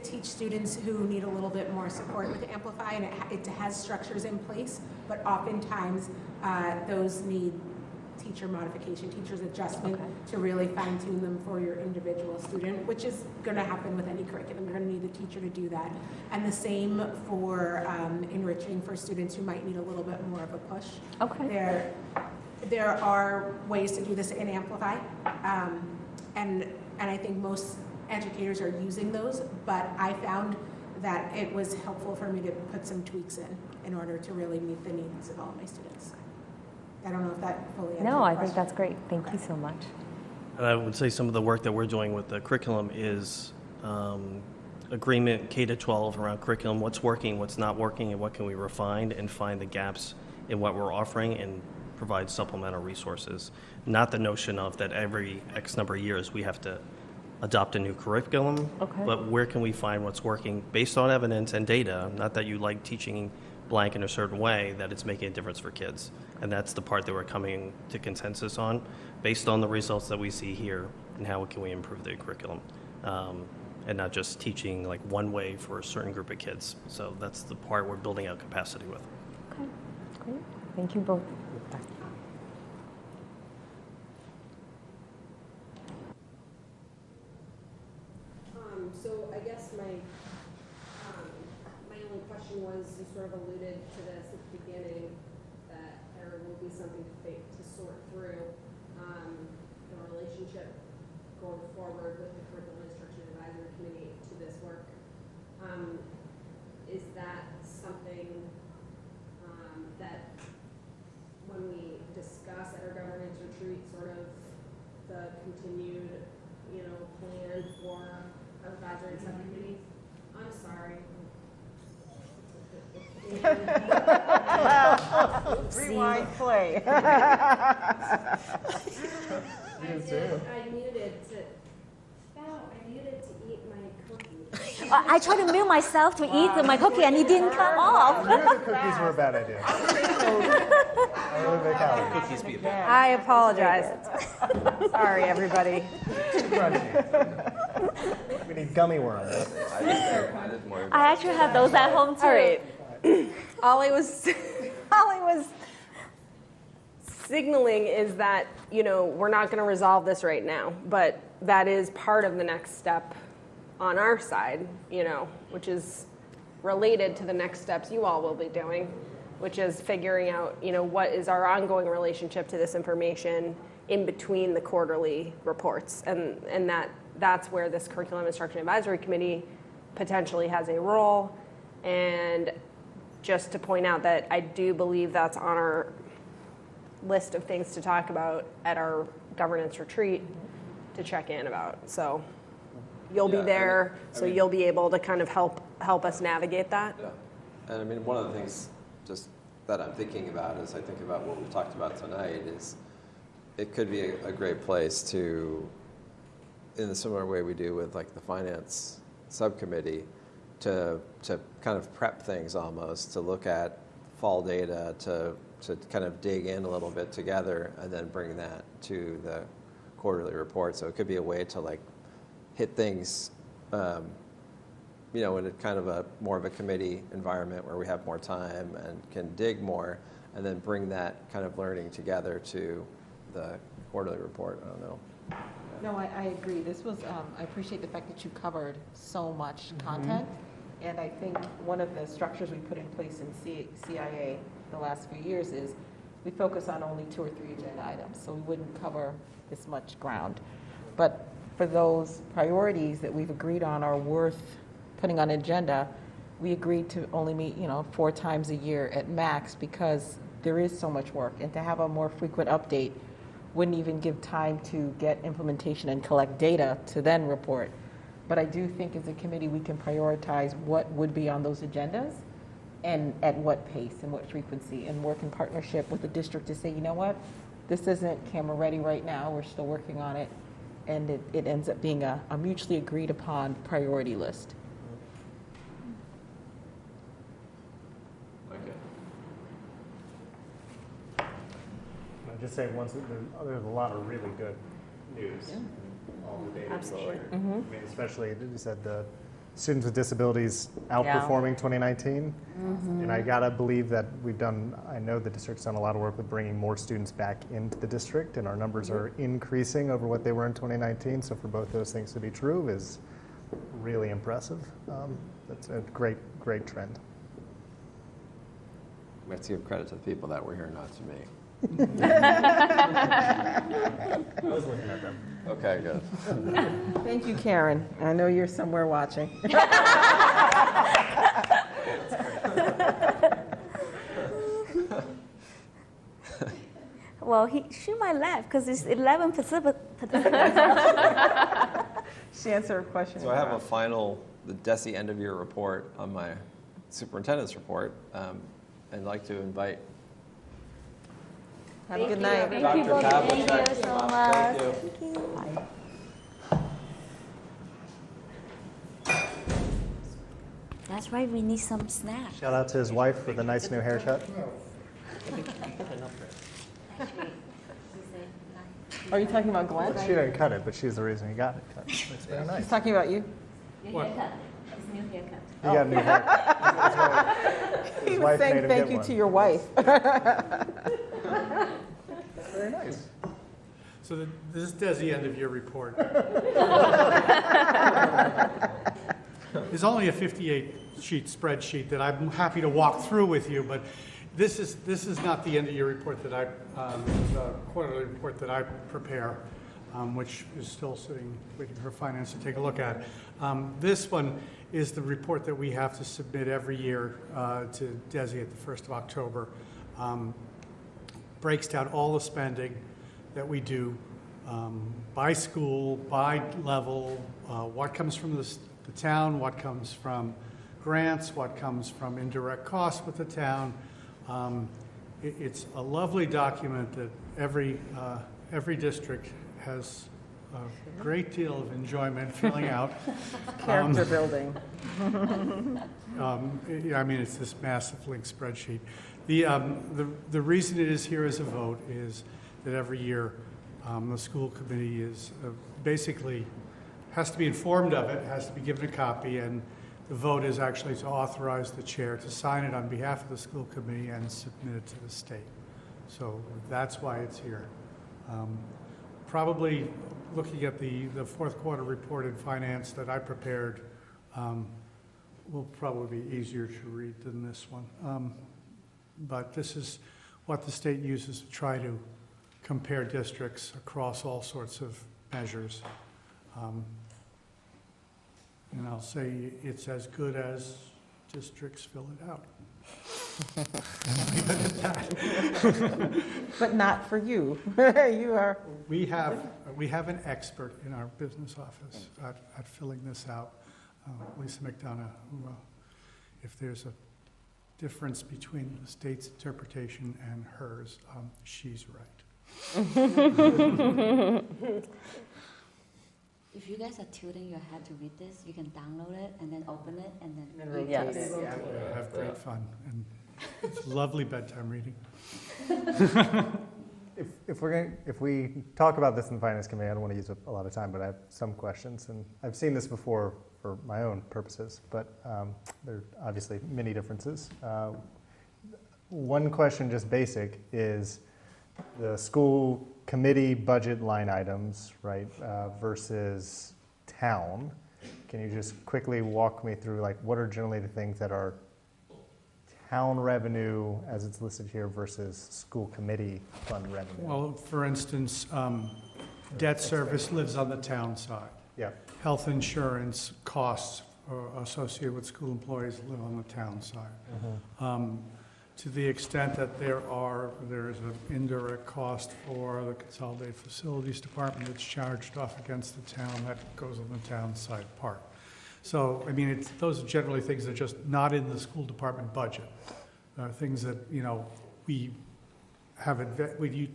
teach students who need a little bit more support with Amplify, and it has structures in place, but oftentimes those need teacher modification, teacher's adjustment to really fine tune them for your individual student, which is going to happen with any curriculum. You're going to need the teacher to do that. And the same for enriching for students who might need a little bit more of a push. Okay. There are ways to do this in Amplify, and I think most educators are using those, but I found that it was helpful for me to put some tweaks in order to really meet the needs of all my students. I don't know if that fully answers No, your I question. think that's great. Thank you so much. And I would say some of the work that we're doing with the curriculum is agreement K-12 around curriculum, what's working, what's not working, and what can we refine and find the gaps in what we're offering and provide supplemental resources. Not the notion of that every X number of years we have to adopt a new curriculum, but where can we find what's working based on evidence and data, not that you like teaching blank in a certain way, that it's making a difference for kids. And that's the part that we're coming to consensus on, based on the results that we see here, and how can we improve the curriculum. And not just teaching like one way for a certain group of kids. So that's the part we're building out capacity with. Okay, great. Thank you both. So I guess my only question question was, you sort of alluded to this at the beginning, that there will be something to sort through, the relationship going forward with the Curriculum Instruction Advisory Committee to this work. Is that something that when we discuss at our governance retreat, sort of the continued, plan for our advisory subcommittees? I'm sorry. Rewind play. I muted to eat my cookie. I tried to mute myself to eat my cookie and it didn't come off. I knew the cookies were a bad idea. I really make out. Cookies be a bit. I apologize. Sorry, everybody. Too crunchy. We need gummy worms. I actually have those at home too. All right. Ollie was signaling is that, we're not going to resolve this right now, but that is part of the next step on our side, which is related to the next steps you all will be doing, which is figuring out, what is our ongoing relationship to this information in between the quarterly reports. And that's where this Curriculum Instruction Advisory Committee potentially has a role. And just to point out that I do believe that's on our list of things to talk about at our governance retreat to check in about. So you'll be there, so you'll be able to kind of help us navigate that. Yeah, and one of the things just that I'm thinking about as I think about what we talked about tonight is it could be a great place to, in the similar way we do with like the finance subcommittee, to kind of prep things almost, to look at fall data, to kind of dig in a little bit together and then bring that to the quarterly report. So it could be a way to like hit things, in a kind of a more of a committee environment where we have more time and can dig more, and then bring that kind of learning together to the quarterly report. I don't know. No, I agree. This was, I appreciate the fact that you covered so much content. And I think one of the structures we put in place in CIA the last few years is we focus on only 2 or 3 agenda items, so we wouldn't cover this much ground. But for those priorities that we've agreed on are worth putting on agenda, we agreed to only meet, 4 times a year at max because there is so much work. And to have a more frequent update wouldn't even give time to get implementation and collect data to then report. But I do think as a committee we can prioritize what would be on those agendas and at what pace and what frequency, and work in partnership with the district to say, you know what, this isn't camera ready right now, we're still working on it, and it ends up being a mutually agreed upon priority list. I'll just say there's a lot of really good news. Yeah. All the data Absolutely. Especially, you said the students with disabilities outperforming 2019. And I gotta believe that I know the district's done a lot of work with bringing more students back into the district, and our numbers are increasing over what they were in 2019. So for both those things to be true is really impressive. That's a great trend. We have to give credit to the people that were here, not to me. I was looking at them. Okay, good. Thank you, Karen. I know you're somewhere watching. Well, she might laugh because it's 11 participants. She answered a question. So I have the DESE end of year report on my superintendent's report, and I'd like to invite. Have a good night. Thank you both. Thank you so much. Thank you. That's right, we need some snacks. Shout out to his wife for the nice new haircut. Are you talking about Glenn? She didn't cut it, but she's the reason he got it cut. It's very nice. He's talking about you. New haircut. It's new haircut. He got a new haircut. He was saying thank you to your wife. Very nice. So this is DESE end of year report. is only a 58-sheet spreadsheet that I'm happy to walk through with you, but this is not the end-of-year report that the quarterly report that I prepare, which is still sitting, waiting for finance to take a look at. This one is the report that we have to submit every year to DESI at the 1st of October. Breaks down all the spending that we do by school, by level, what comes from the town, what comes from grants, what comes from indirect costs with the town. It's a lovely document that every district has a great deal of enjoyment filling out. Character building. I mean, it's this massive link spreadsheet. The reason it is here as a vote is that every year the school committee is basically has to be informed of it, has to be given a copy, and the vote is actually to authorize the chair to sign it on behalf of the school committee and submit it to the state. So that's why it's here. Probably looking at the fourth quarter report in finance that I prepared will probably be easier to read than this one. But this is what the state uses to try to compare districts across all sorts of measures. And I'll say it's as good as districts fill it out. Leave it at that. But not for you. You are. We have an expert in our business office at filling this out, Lisa McDonough, who, if there's a difference between the state's interpretation and hers, she's right. If you guys are tilting your head to read this, you can download it and then open it and then rotate yes. it. Yeah. Have great fun, and it's lovely bedtime reading. If we talk about this in the finance committee, I don't want to use up a lot of time, but I have some questions, and I've seen this before for my own purposes, but there are obviously many differences. One question, just basic, is the school committee budget line items, right, versus town. Can you just quickly walk me through, like, what are generally the things that are town revenue, as it's listed here, versus school committee fund revenue? Well, for instance, debt service lives on the town side. Yeah. Health insurance costs associated with school employees live on the town side. To the extent that there is an indirect cost for the Consolidated Facilities Department that's charged off against the town, that goes on the town side part. So, I mean, those are generally things that are just not in the school department budget. Things that, we have, we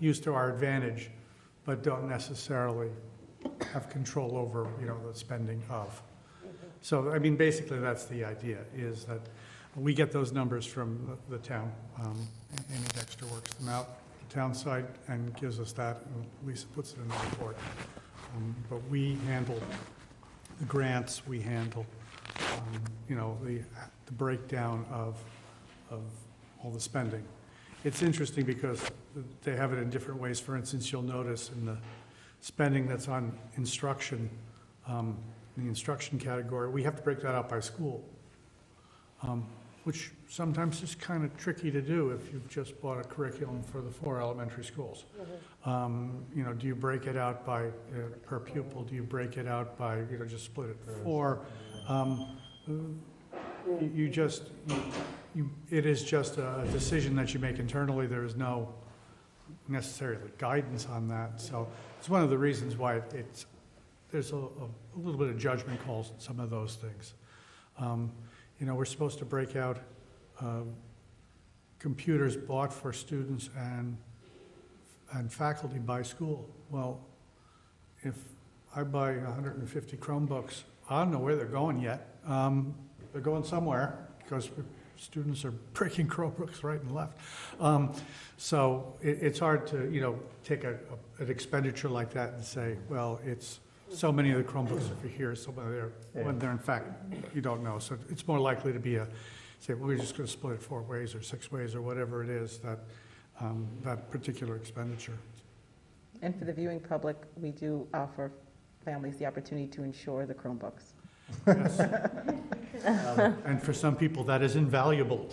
use to our advantage, but don't necessarily have control over, the spending of. So, I mean, basically that's the idea, is that we get those numbers from the town. Amy Dexter works them out, the town side, and gives us that, and Lisa puts it in the report. But we handle the grants, we handle, the breakdown of all the spending. It's interesting because they have it in different ways. For instance, you'll notice in the spending that's on instruction, in the instruction category, we have to break that out by school. Which sometimes is kind of tricky to do if you've just bought a curriculum for the 4 elementary schools. Do you break it out by per pupil? Do you break it out by, just split it 4? It is just a decision that you make internally. There is no necessarily guidance on that. So it's one of the reasons why there's a little bit of judgment calls on some of those things. We're supposed to break out computers bought for students and faculty by school. Well, if I buy 150 Chromebooks, I don't know where they're going yet. They're going somewhere because students are breaking Chromebooks right and left. So it's hard to, take an expenditure like that and say, well, it's so many of the Chromebooks are for here, so many there, when they're in fact, you don't know. So it's more likely to be say, well, we're just going to split it 4 ways or 6 ways or whatever it is, that particular expenditure. And for the viewing public, we do offer families the opportunity to insure the Chromebooks. Yes. And for some people, that is invaluable.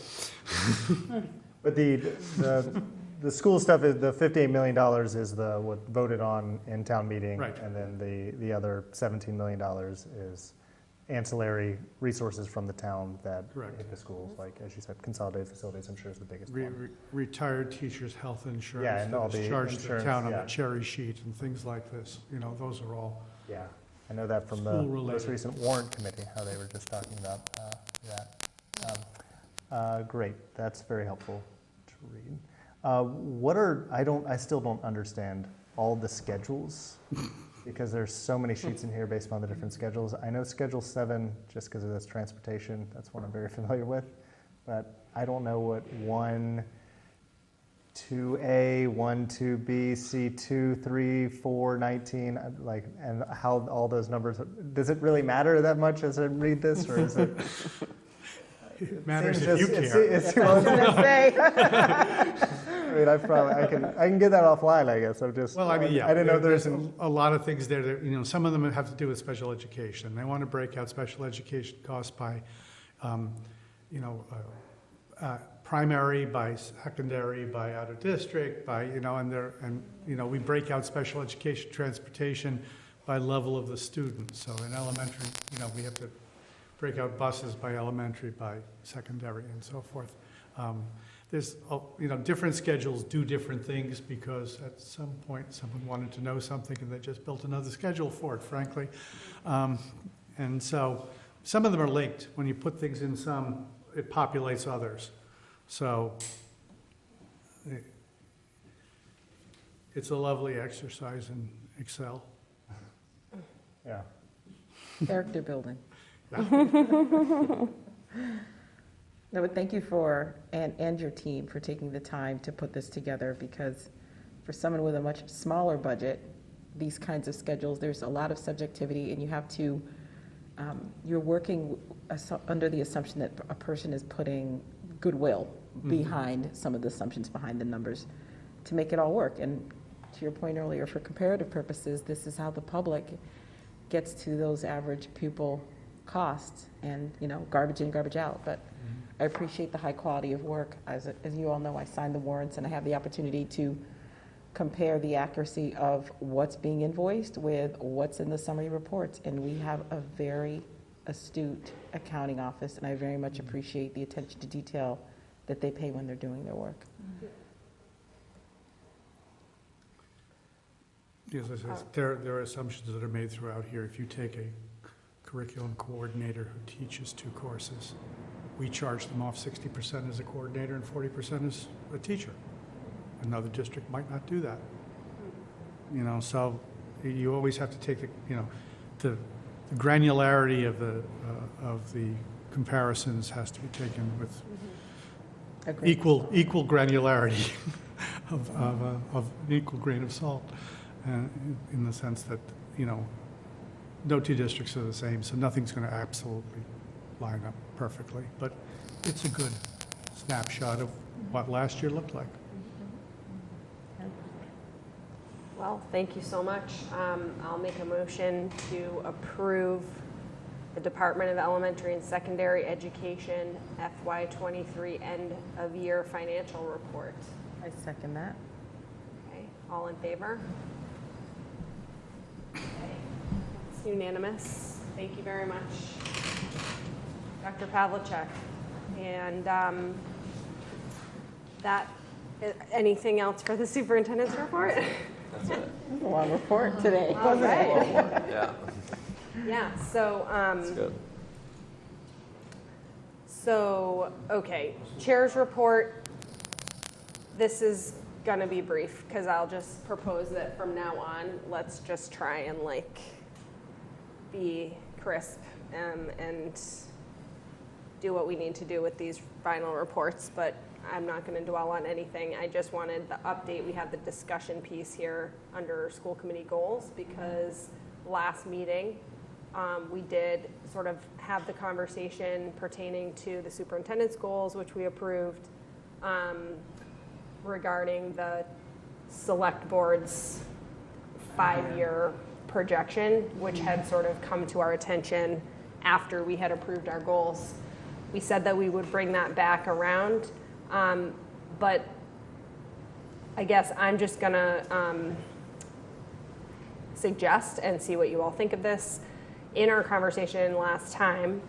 But the school stuff is, the $58 million is what voted on in town meeting. Right. And then the other $17 million is ancillary resources from the town that Correct. hit the schools, like, as you said, consolidated facilities, I'm sure is the biggest one. Retired teachers' health insurance. Yeah, and all that is the charged to the insurance, town on yeah. a cherry sheet and things like this. You know, those are all, Yeah, I know that from the School-related. most recent warrant committee, how they were just talking about that. Great, that's very helpful to read. I still don't understand all the schedules, because there's so many sheets in here based on the different schedules. I know Schedule 7, just because of this transportation, that's one I'm very familiar with, but I don't know what 1, 2A, 1, 2B, C2, 3, 4, 19, like, and how all those numbers, does it really matter that much as I read this, or is it? it matters seems if you just- care. it's too long to say. I mean, I can get that offline, I guess, I'm just, Well, I mean, yeah. I didn't know there's there's, a lot of things there that, you know, some of them have to do with special education. They want to break out special education costs by, you know, primary, by secondary, by out of district, by, you know, and you know, we break out special education transportation by level of the student. So in elementary, you know, we have to break out buses by elementary, by secondary, and so forth. There's, you know, different schedules do different things because at some point someone wanted to know something and they just built another schedule for it, frankly. And so some of them are linked. When you put things in some, it populates others. So it's a lovely exercise in Excel. yeah. Character building. Yeah. No, but thank you and your team for taking the time to put this together, because for someone with a much smaller budget, these kinds of schedules, there's a lot of subjectivity, and you have to, you're working under the assumption that a person is putting goodwill behind some of the assumptions behind the numbers to make it all work. And to your point earlier, for comparative purposes, this is how the public gets to those average pupil costs, and, you know, garbage in, garbage out. But I appreciate the high quality of work. As you all know, I signed the warrants, and I have the opportunity to compare the accuracy of what's being invoiced with what's in the summary reports. And we have a very astute accounting office, and I very much appreciate the attention to detail that they pay when they're doing their work. Yes, there are assumptions that are made throughout here. If you take a curriculum coordinator who teaches 2 courses, we charge them off 60% as a coordinator and 40% as a teacher. Another district might not do that. You know, so you always have to take the granularity of the comparisons has to be taken with equal granularity of an equal grain of salt, in the sense that, you know, no 2 districts are the same, so nothing's going to absolutely line up perfectly, but it's a good snapshot of what last year looked like. Well, thank you so much. I'll make a motion to approve the Department of Elementary and Secondary Education FY23 end of year financial report. I second that. Okay, all in favor? Okay, it's unanimous. Thank you very much, Dr. Pavlicek. And anything else for the superintendent's report? That's it. It's a long report today, All wasn't it? right. Yeah, Yeah, so, that's good. so, okay, chair's report. This is gonna be brief, because I'll just propose that from now on, let's just try and be crisp and do what we need to do with these final reports, but I'm not going to dwell on anything. I just wanted the update. We had the discussion piece here under school committee goals, because last meeting we did sort of have the conversation pertaining to the superintendent's goals, which we approved, regarding the select board's 5-year projection, which had sort of come to our attention after we had approved our goals. We said that we would bring that back around, but I guess I'm just gonna suggest and see what you all think of this. In our conversation last time,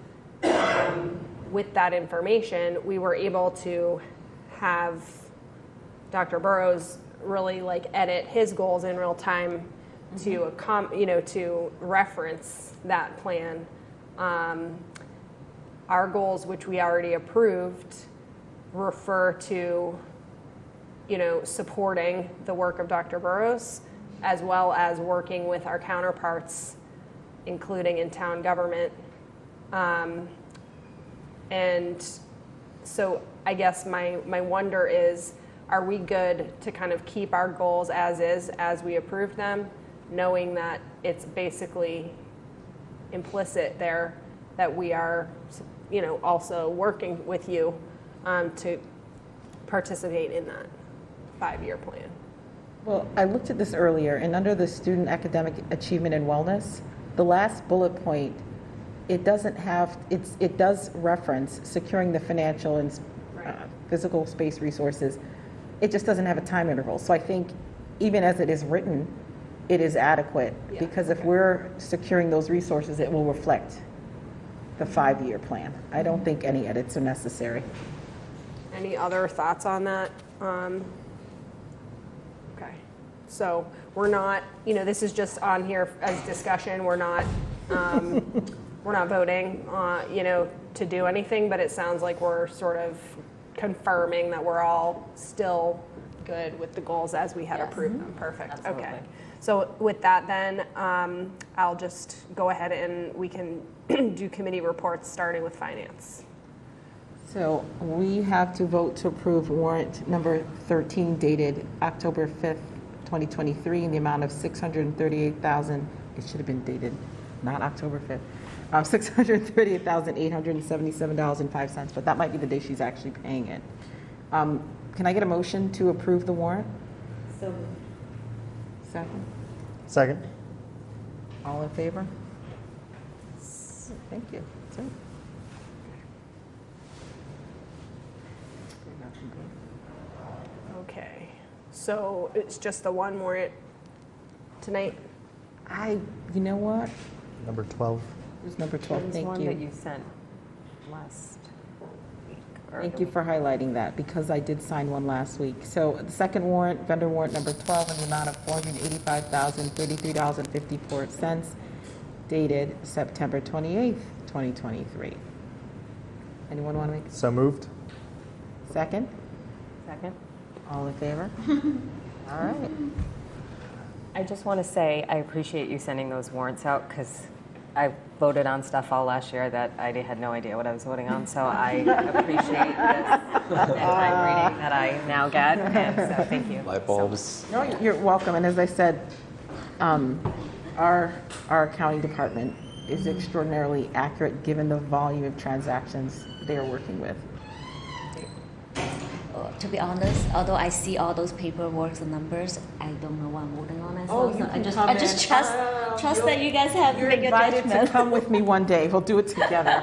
with that information, we were able to have Dr. Burrows really like edit his goals in real time to to reference that plan. Our goals, which we already approved, refer to supporting the work of Dr. Burrows, as well as working with our counterparts, including in town government. And so I guess my wonder is, are we good to kind of keep our goals as is, as we approved them, knowing that it's basically implicit there that we are, also working with you to participate in that 5-year plan? Well, I looked at this earlier, and under the student academic achievement and wellness, the last bullet point, it does reference securing the financial and physical space resources. It just doesn't have a time interval. So I think even as it is written, it is adequate, because if we're securing those resources, it will reflect the 5-year plan. I don't think any edits are necessary. Any other thoughts on that? Okay, so we're not, this is just on here as discussion. We're not voting, to do anything, but it sounds like we're sort of confirming that we're all still good with the goals as we had approved them. Perfect. Absolutely. Okay. So with that then, I'll just go ahead and we can do committee reports starting with finance. So we have to vote to approve warrant number 13 dated October 5th, 2023 in the amount of $638,000. It should have been dated, not October 5th. $638,877.05, but that might be the day she's actually paying it. Can I get a motion to approve the warrant? So Second. Second. All in favor? Thank you. That's it. Okay. So it's just the one warrant tonight? You know what? Number 12. It was number 12. Thank one you. that you sent last week. Thank you for highlighting that, because I did sign one last week. So the second warrant, vendor warrant number 12, in the amount of $485,033.54, dated September 28th, 2023. Anyone want to make So moved. a second? Second. All in favor? All right. I just want to say I appreciate you sending those warrants out, because I voted on stuff all last year that I had no idea what I was voting on, so I appreciate this bedtime reading that I now get, and so thank you. Light bulbs. No, you're welcome. And as I said, our accounting department is extraordinarily accurate given the volume of transactions they are working with. To be honest, although I see all those paperwork and numbers, I don't know what I'm voting on as Oh, well. you So can I come just in. trust that you guys have You're bigger invited to judgment. come with me one day. We'll do it together.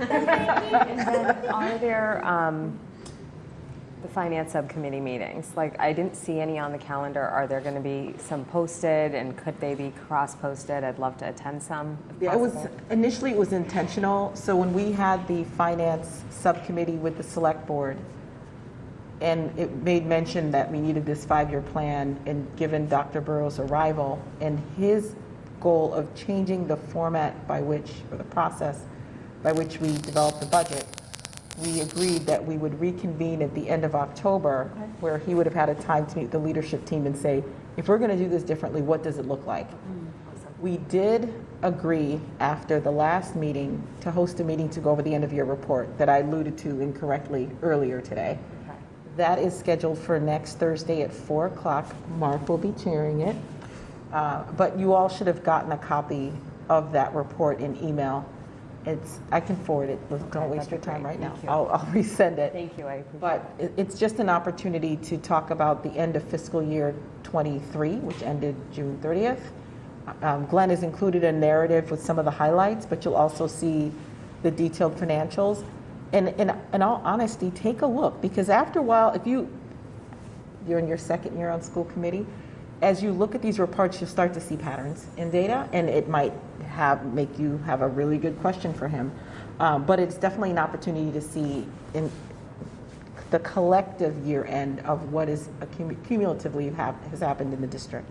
And then are there the finance subcommittee meetings? Like, I didn't see any on the calendar. Are there going to be some posted, and could they be cross-posted? I'd love to attend some, if Yeah, possible. initially it was intentional. So when we had the finance subcommittee with the select board, and it made mention that we needed this 5-year plan, and given Dr. Burrows' arrival and his goal of changing the format by which, or the process by which we developed the budget, we agreed that we would reconvene at the end of October, where he would have had a time to meet the leadership team and say, if we're going to do this differently, what does it look like? We did agree after the last meeting to host a meeting to go over the end of year report that I alluded to incorrectly earlier today. That is scheduled for next Thursday at 4 o'clock. Mark will be chairing it. But you all should have gotten a copy of that report in email. I can forward it. Don't waste your time right now. I'll resend it. Thank you, I appreciate it. But it's just an opportunity to talk about the end of fiscal year 23, which ended June 30th, Glenn has included a narrative with some of the highlights, but you'll also see the detailed financials. And in all honesty, take a look, because after a while, if you're in your second year on school committee, as you look at these reports, you'll start to see patterns in data, and it might make you have a really good question for him. But it's definitely an opportunity to see in the collective year end of what is cumulatively has happened in the district.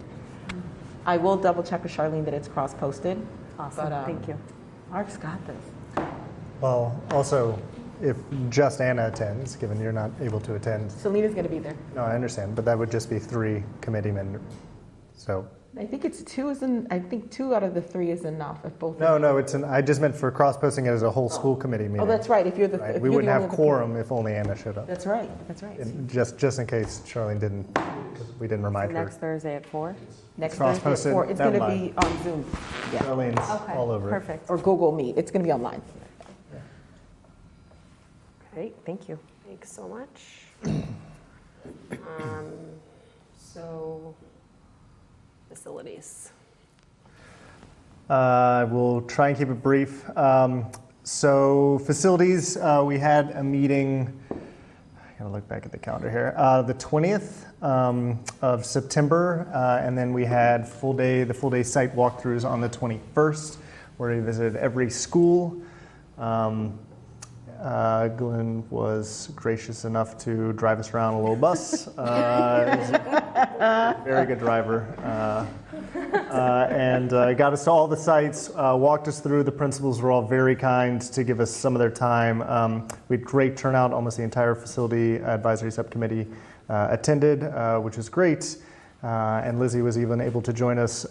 I will double check with Charlene that it's cross-posted. Awesome, But, thank you. Mark's got this. Well, also, if just Anna attends, given you're not able to attend, Selena's going to be there. no, I understand, but that would just be 3 committee members. So, I think it's 2 I think 2 out of the 3 is enough if both. no, I just meant for cross-posting it as a whole school committee meeting. Oh, that's right. If you're the, Right? if We you're wouldn't the have only quorum if only Anna showed up. That's right. That's right. And just in case Charlene didn't, 'cause we didn't remind her. Next Thursday at 4? Next Cross-posted, Thursday at 4. It's going to never be on Zoom. Yeah. Charlene's Okay, all over it. perfect. Or Google Meet. It's going to be online. Great, thank you. Thanks so much. So, facilities. I will try and keep it brief. So facilities, we had a meeting, I gotta look back at the calendar here, the 20th of September, and then we had the full day site walkthroughs on the 21st, where we visited every school. Glenn was gracious enough to drive us around a little bus. He was a very good driver. And got us to all the sites, walked us through. The principals were all very kind to give us some of their time. We had great turnout. Almost the entire facility advisory subcommittee attended, which was great. And Lizzie was even able to join us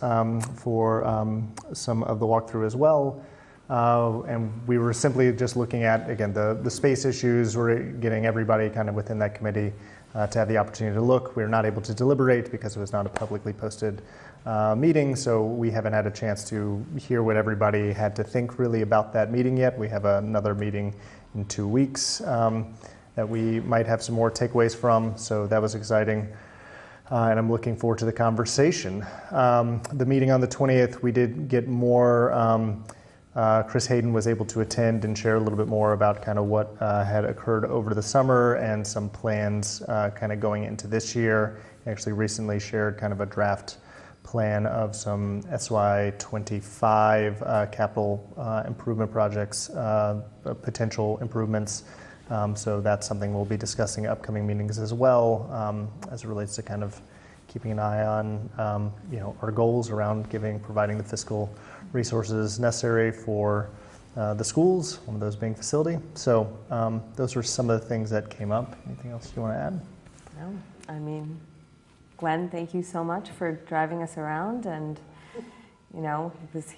for some of the walkthrough as well. And we were simply just looking at, again, the space issues. We're getting everybody kind of within that committee to have the opportunity to look. We were not able to deliberate because it was not a publicly posted meeting, so we haven't had a chance to hear what everybody had to think really about that meeting yet. We have another meeting in 2 weeks that we might have some more takeaways from, so that was exciting. And I'm looking forward to the conversation. The meeting on the 20th, we did get more. Chris Hayden was able to attend and share a little bit more about kind of what had occurred over the summer and some plans kind of going into this year. He actually recently shared kind of a draft plan of some SY25 capital improvement projects, potential improvements. So that's something we'll be discussing at upcoming meetings as well, as it relates to kind of keeping an eye on our goals around providing the fiscal resources necessary for the schools, one of those being facility. So those were some of the things that came up. Anything else you want to add? No, I mean, Glenn, thank you so much for driving us around, and he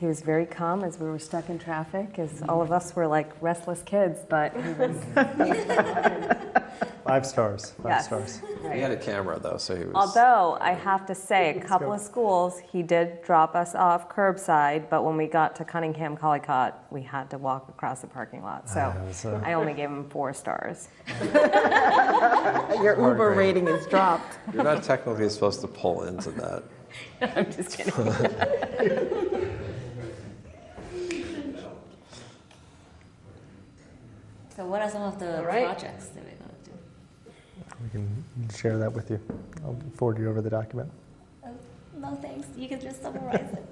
was very calm as we were stuck in traffic, as all of us were like restless kids, but he was 5 stars. 5 Yes. stars. Right. He had a camera though, so he was. Although I have to say, a couple of schools, he did drop us off curbside, but when we got to Cunningham Collycott, we had to walk across the parking lot. So I only gave him 4 stars. Your Uber rating is dropped. You're not technically supposed to pull into that. I'm just kidding. So what are some of the projects that we're going to do? We can share that with you. I'll forward you over the document. No thanks, you can just summarize it.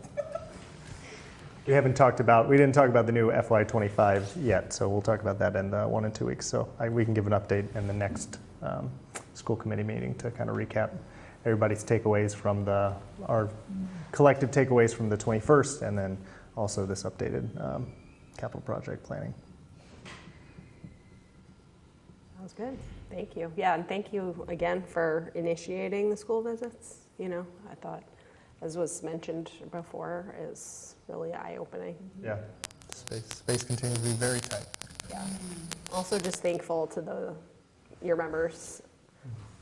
We didn't talk about the new FY25 yet, so we'll talk about that in 1 and 2 weeks. So we can give an update in the next school committee meeting to kind of recap everybody's takeaways from our collective takeaways from the 21st, and then also this updated capital project planning. Sounds good. Thank you. Yeah, and thank you again for initiating the school visits. I thought, as was mentioned before, is really eye-opening. Yeah, space continues to be very tight. Yeah. Also just thankful to your members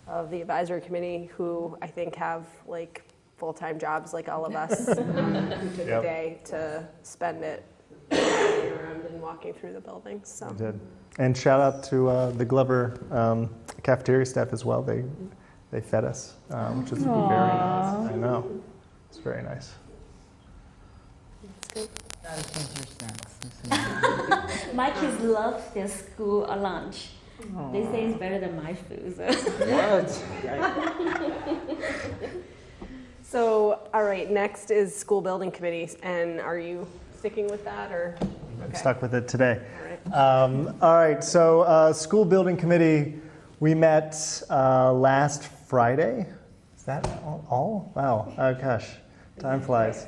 of the advisory committee who I think have like full-time jobs like all of us who took a day to spend it around and walking through the buildings. So. We did. And shout out to the Glover cafeteria staff as well. They fed us, which is very nice. I know. It's very nice. assistant? Gotta change your snacks. My kids love their school lunch. They say it's better than my food. So. So, all right, next is school building committees, and are you sticking with that, or? I'm Okay. stuck with it today. All right. All right, so school building committee, we met last Friday. Is that all? Wow, oh gosh, time flies.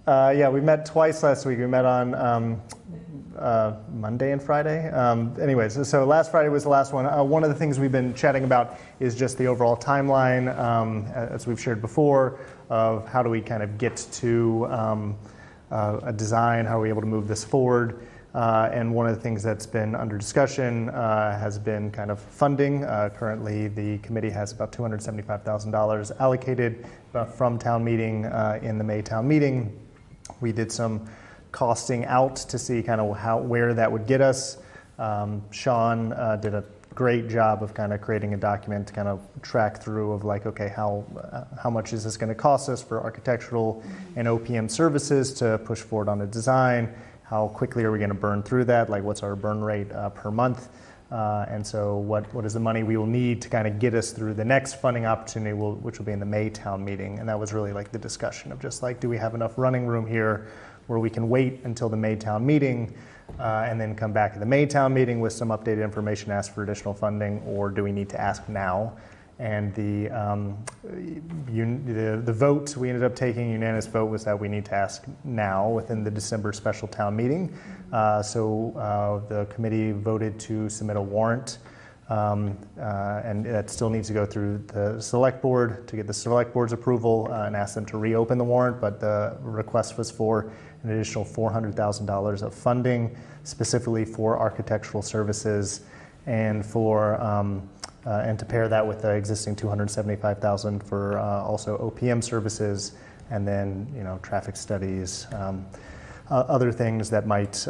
Yeah, we met twice last week. We met on Monday and Friday. Anyways, so last Friday was the last one. One of the things we've been chatting about is just the overall timeline, as we've shared before, of how do we kind of get to a design, how are we able to move this forward. And one of the things that's been under discussion has been kind of funding. Currently, the committee has about $275,000 allocated from town meeting in the May town meeting. We did some costing out to see kind of where that would get us. Sean did a great job of kind of creating a document to kind of track through of like, okay, how much is this going to cost us for architectural and OPM services to push forward on a design? How quickly are we going to burn through that? Like, what's our burn rate per month? And so what is the money we will need to kind of get us through the next funding opportunity, which will be in the May town meeting. And that was really like the discussion of just like, do we have enough running room here where we can wait until the May town meeting and then come back at the May town meeting with some updated information, ask for additional funding, or do we need to ask now? And the vote we ended up taking, unanimous vote, was that we need to ask now within the December special town meeting. So the committee voted to submit a warrant, and that still needs to go through the select board to get the select board's approval and ask them to reopen the warrant. But the request was for an additional $400,000 of funding, specifically for architectural services and for and to pair that with the existing $275,000 for also OPM services, and then traffic studies, other things that might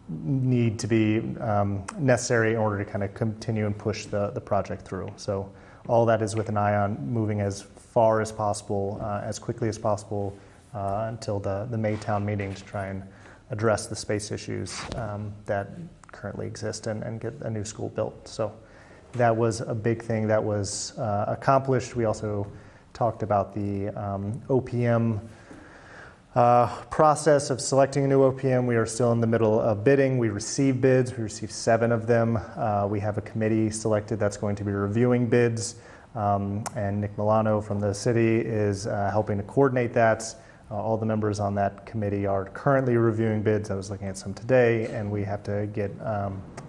need to be necessary in order to kind of continue and push the project through. So all that is with an eye on moving as far as possible, as quickly as possible until the May town meeting to try and address the space issues that currently exist and get a new school built. So that was a big thing that was accomplished. We also talked about the OPM process of selecting a new OPM. We are still in the middle of bidding. We received bids. We received 7 of them. We have a committee selected that's going to be reviewing bids. And Nick Milano from the city is helping to coordinate that. All the members on that committee are currently reviewing bids. I was looking at some today, and we have to get,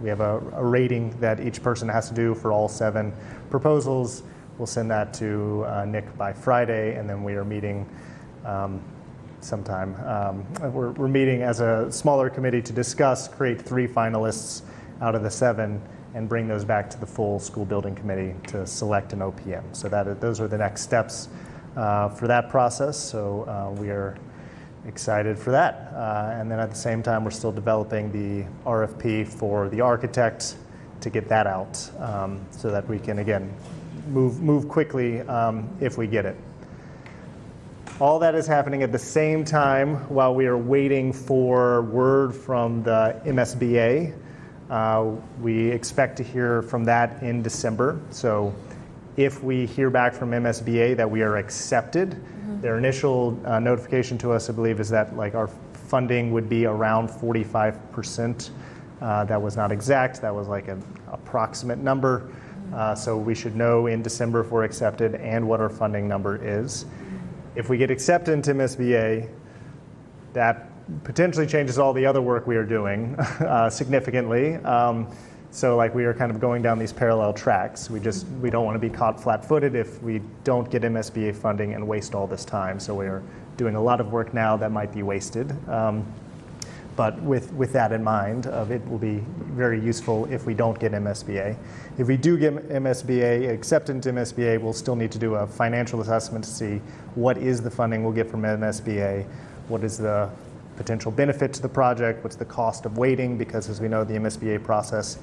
we have a rating that each person has to do for all 7 proposals. We'll send that to Nick by Friday, and then we are meeting sometime. We're meeting as a smaller committee to discuss, create 3 finalists out of the 7, and bring those back to the full school building committee to select an OPM. So those are the next steps for that process. So we are excited for that. And then at the same time, we're still developing the RFP for the architect to get that out so that we can, again, move quickly if we get it. All that is happening at the same time while we are waiting for word from the MSBA. We expect to hear from that in December. So if we hear back from MSBA that we are accepted, their initial notification to us, I believe, is that like our funding would be around 45%. That was not exact. That was like an approximate number. So we should know in December if we're accepted and what our funding number is. If we get accepted into MSBA, that potentially changes all the other work we are doing significantly. So like we are kind of going down these parallel tracks. We don't want to be caught flat-footed if we don't get MSBA funding and waste all this time. So we are doing a lot of work now that might be wasted. But with that in mind, it will be very useful if we don't get MSBA. If we do get MSBA, accepted into MSBA, we'll still need to do a financial assessment to see what is the funding we'll get from MSBA, what is the potential benefit to the project, what's the cost of waiting, because as we know, the MSBA process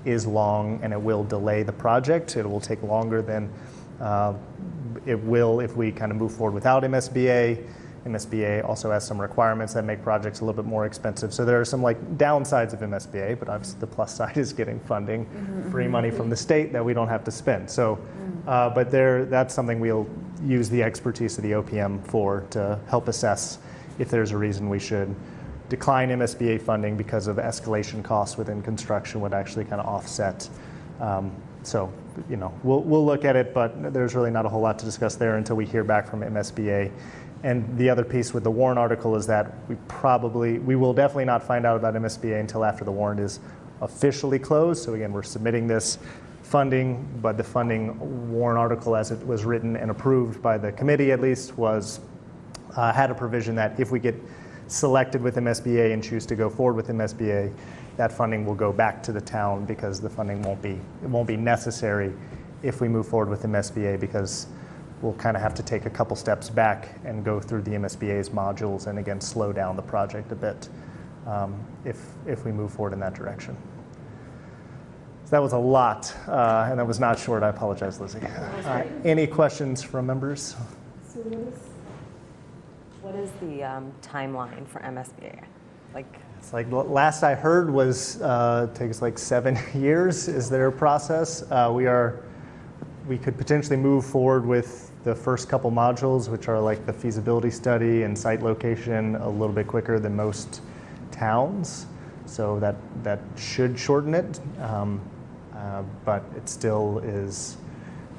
is long and it will delay the project. It will take longer than it will if we kind of move forward without MSBA. MSBA also has some requirements that make projects a little bit more expensive. So there are some like downsides of MSBA, but obviously the plus side is getting funding, free money from the state that we don't have to spend. So, but that's something we'll use the expertise of the OPM for to help assess if there's a reason we should decline MSBA funding because of escalation costs within construction would actually kind of offset. So, you know, we'll look at it, but there's really not a whole lot to discuss there until we hear back from MSBA. And the other piece with the warrant article is that we will definitely not find out about MSBA until after the warrant is officially closed. So again, we're submitting this funding, but the funding warrant article as it was written and approved by the committee at least had a provision that if we get selected with MSBA and choose to go forward with MSBA, that funding will go back to the town because the funding won't be necessary if we move forward with MSBA, because we'll kind of have to take a couple steps back and go through the MSBA's modules and again slow down the project a bit if we move forward in that direction. So that was a lot, and that was not short. I apologize, Lizzie. Any questions from members? So what is the timeline for MSBA? It's like last I heard was takes like 7 years is their process. We could potentially move forward with the first couple modules, which are like the feasibility study and site location, a little bit quicker than most towns. So that should shorten it, but it still is.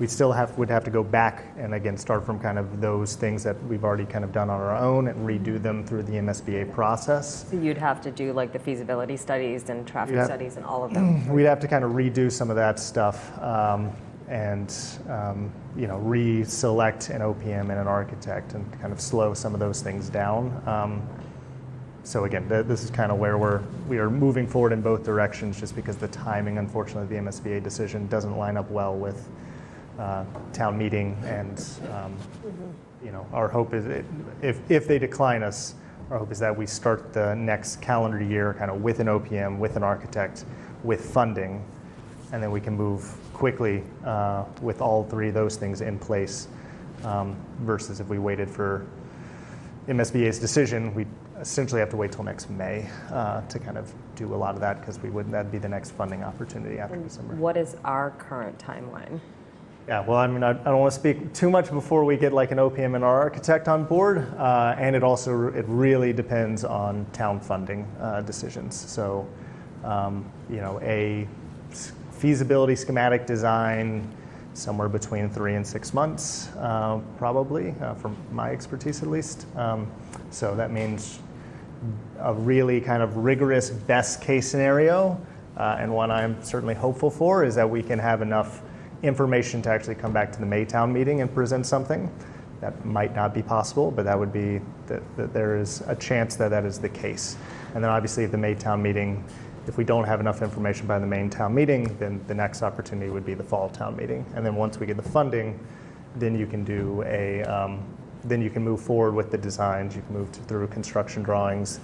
We still would have to go back and again start from kind of those things that we've already kind of done on our own and redo them through the MSBA process. So you'd have to do like the feasibility studies and traffic studies and all of them. We'd have to kind of redo some of that stuff and you know, re-select an OPM and an architect and kind of slow some of those things down. So again, this is kind of where we are moving forward in both directions, just because the timing, unfortunately, the MSBA decision doesn't line up well with town meeting, and you know, our hope is if they decline us, our hope is that we start the next calendar year kind of with an OPM, with an architect, with funding, and then we can move quickly with all three of those things in place, versus if we waited for MSBA's decision, we'd essentially have to wait till next May to kind of do a lot of that, because that'd be the next funding opportunity after December. What is our current timeline? Yeah, well, I mean, I don't want to speak too much before we get like an OPM and our architect on board, and it really depends on town funding decisions. So, you know, a feasibility schematic design, somewhere between 3 and 6 months, probably, from my expertise at least. So that means a really kind of rigorous best case scenario, and one I'm certainly hopeful for, is that we can have enough information to actually come back to the Maytown meeting and present something. That might not be possible, but that would be, that there is a chance that that is the case. And then obviously at the Maytown meeting, if we don't have enough information by the main town meeting, then the next opportunity would be the fall town meeting. And then once we get the funding, then you can do then you can move forward with the designs. You can move through construction drawings.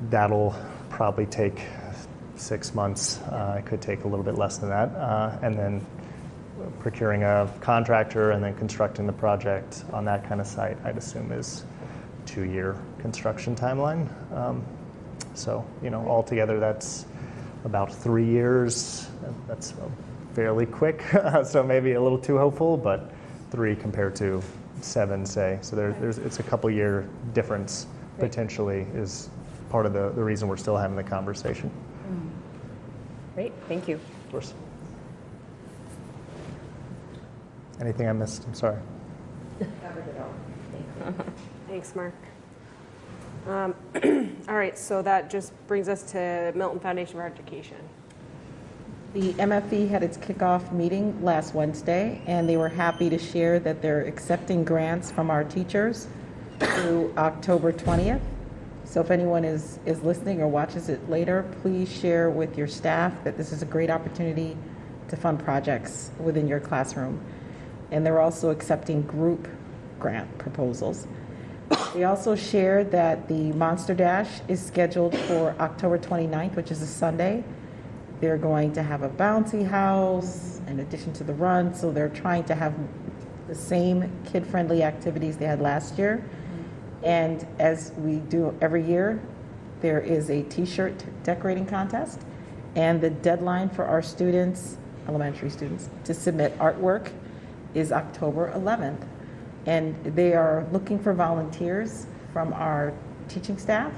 That'll probably take 6 months. It could take a little bit less than that. And then procuring a contractor and then constructing the project on that kind of site, I'd assume, is a 2-year construction timeline. So, you know, altogether that's about 3 years. That's fairly quick, so maybe a little too hopeful, but 3 compared to 7, say. So it's a couple year difference potentially is part of the reason we're still having the conversation. Great, thank you. Of course. Anything I missed? I'm sorry. Thanks, Mark. All right, so that just brings us to Milton Foundation for Education. The MFE had its kickoff meeting last Wednesday, and they were happy to share that they're accepting grants from our teachers through October 20th. So if anyone is listening or watches it later, please share with your staff that this is a great opportunity to fund projects within your classroom. And they're also accepting group grant proposals. They also shared that the Monster Dash is scheduled for October 29th, which is a Sunday. They're going to have a bouncy house in addition to the run, so they're trying to have the same kid-friendly activities they had last year. And as we do every year, there is a t-shirt decorating contest. And the deadline for our students, elementary students, to submit artwork is October 11th. And they are looking for volunteers from our teaching staff.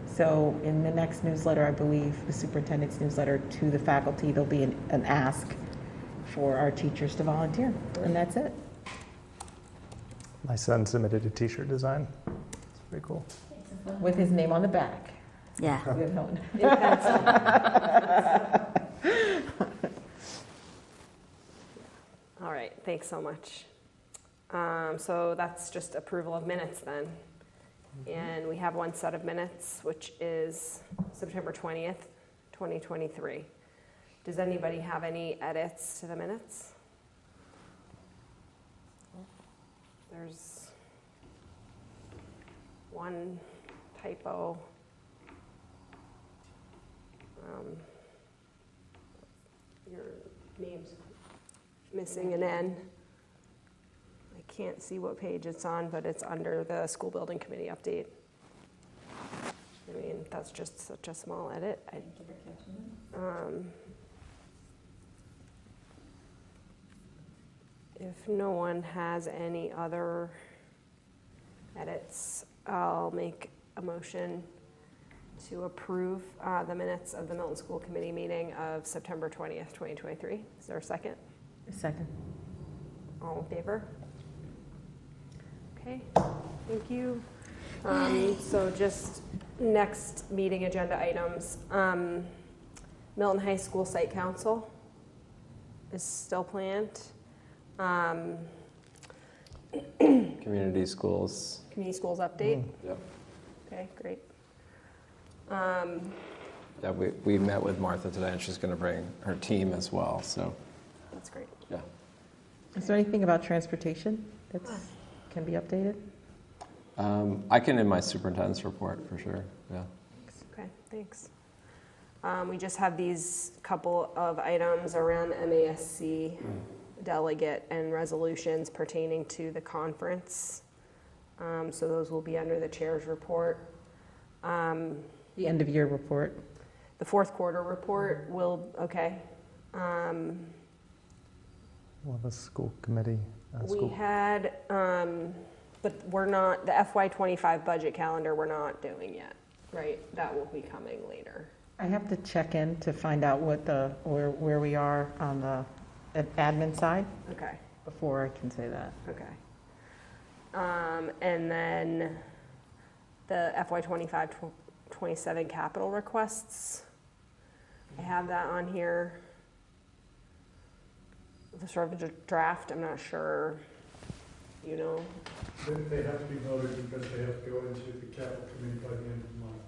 So in the next newsletter, I believe, the superintendent's newsletter to the faculty, there'll be an ask for our teachers to volunteer. And that's it. My son submitted a t-shirt design. It's pretty cool. With his name on the back. Yeah. With Milton. In pencil. All right, thanks so much. So that's just approval of minutes then. And we have one set of minutes, which is September 20th, 2023. Does anybody have any edits to the minutes? There's one typo. Your name's missing an N. I can't see what page it's on, but it's under the school building committee update. I mean, that's just such a small edit. If no one has any other edits, I'll make a motion to approve the minutes of the Milton School Committee meeting of September 20th, 2023. Is there a second? A second. All in favor? Okay, thank you. So just next meeting agenda items. Milton High School Site Council is still planned. Community schools. Community schools update. Yep. Okay, great. Yeah, we met with Martha today, and she's going to bring her team as well. So that's great. Yeah. Is there anything about transportation that can be updated? I can in my superintendent's report for sure. Yeah. Okay, thanks. We just have these couple of items around MASC delegate and resolutions pertaining to the conference. So those will be under the chair's report. The end of year report. The fourth quarter report will, okay. Well, the school committee. We had, but we're not, the FY25 budget calendar we're not doing yet, right? That will be coming later. I have to check in to find out what where we are on the admin side. Okay. Before I can say that. Okay. And then the FY25-27 capital requests. I have that on here. The sort of draft, I'm not sure, you know. They have to be voted because they have to go into the capital committee by the end of the month.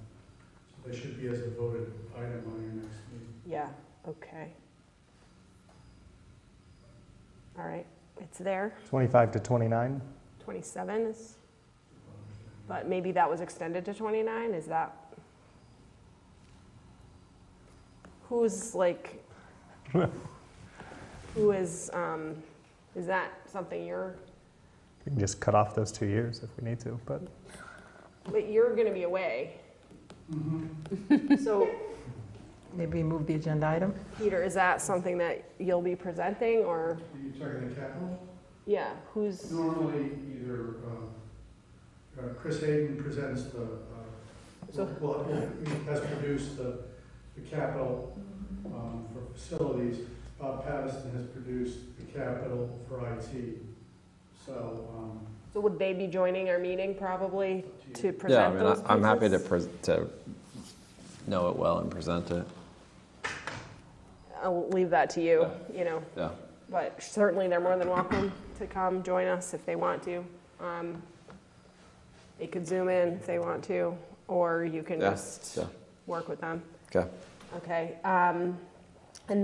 So they should be as a voted item on your next meeting. Yeah, okay. All right, it's there. 25 to 29. 27 is, but maybe that was extended to 29, is that? Who's like, who is that something you're? We can just cut off those 2 years if we need to, but You're gonna be away. So, Maybe move the agenda item. Peter, is that something that you'll be presenting, or? Are you talking the capital? Yeah, who's? Normally either Chris Hayden presents the, he has produced the capital for facilities. Bob Patterson has produced the capital for IT. So would they be joining our meeting probably to Yeah, present those pieces? I'm happy to know it well and present it. I'll leave that to you, you know. Yeah. But certainly they're more than welcome to come join us if they want to. They could Zoom in if they want to, or you can just work with them. Okay. Okay. And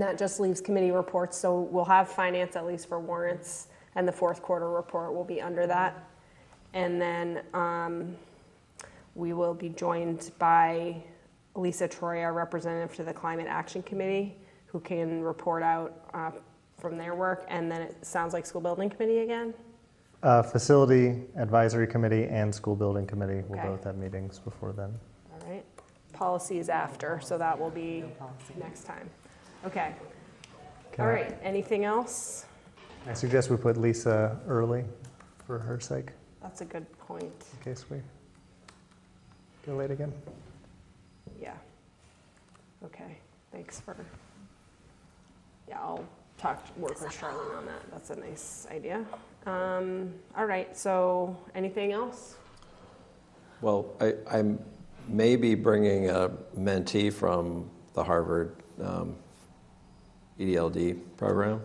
that just leaves committee reports. So we'll have finance at least for warrants, and the fourth quarter report will be under that. And then we will be joined by Lisa Troy, our representative to the Climate Action Committee, who can report out from their work. And then it sounds like School Building Committee again? Facility Advisory Committee and School Building Committee will Okay. both have meetings before then. All right. Policy is after, so that will be next time. Okay. Can All I- right, anything else? I suggest we put Lisa early for her sake, That's a good point. in case we go late again. Yeah. Okay, thanks for, yeah, I'll work with Charlene on that. That's a nice idea. All right, so anything else? Well, I may be bringing a mentee from the Harvard EDLD program.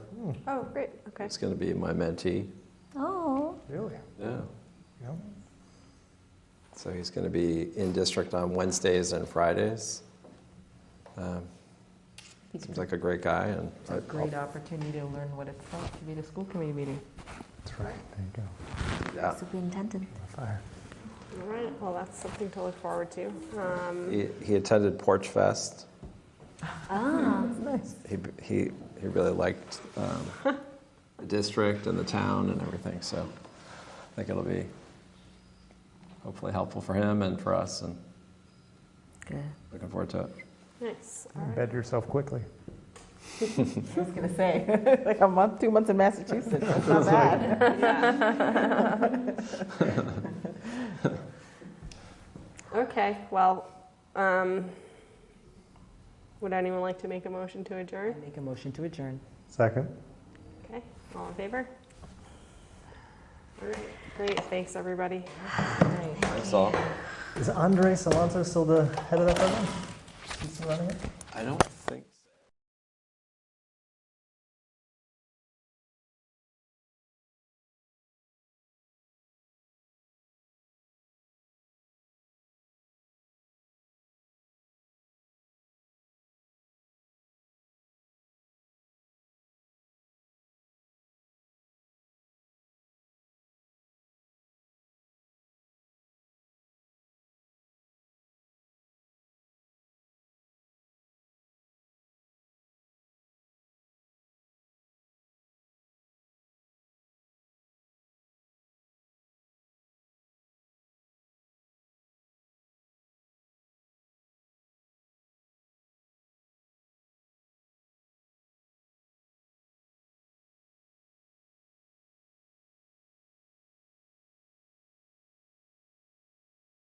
Oh, great, okay. It's going to be my mentee. Oh. Really? Yeah. Yeah. So he's going to be in district on Wednesdays and Fridays. Seems like a great guy, and It's a great opportunity to learn what it's like to be at a school committee meeting. That's right. There you go. yeah. Superintendent. Fire. All right, well, that's something to look forward to. He attended Porch Fest. Ah. Nice. He really liked the district and the town and everything. So I think it'll be hopefully helpful for him and for us, and Good. looking forward to it. Nice, all right. Bed yourself quickly. I was going to say, like a month, 2 months in Massachusetts. That's not bad. Okay, well, would anyone like to make a motion to adjourn? Make a motion to adjourn. Second. Okay, all in favor? All right, great, thanks, everybody. Thanks all. Is Andres Alonso still the head of that program? He's still running it? I don't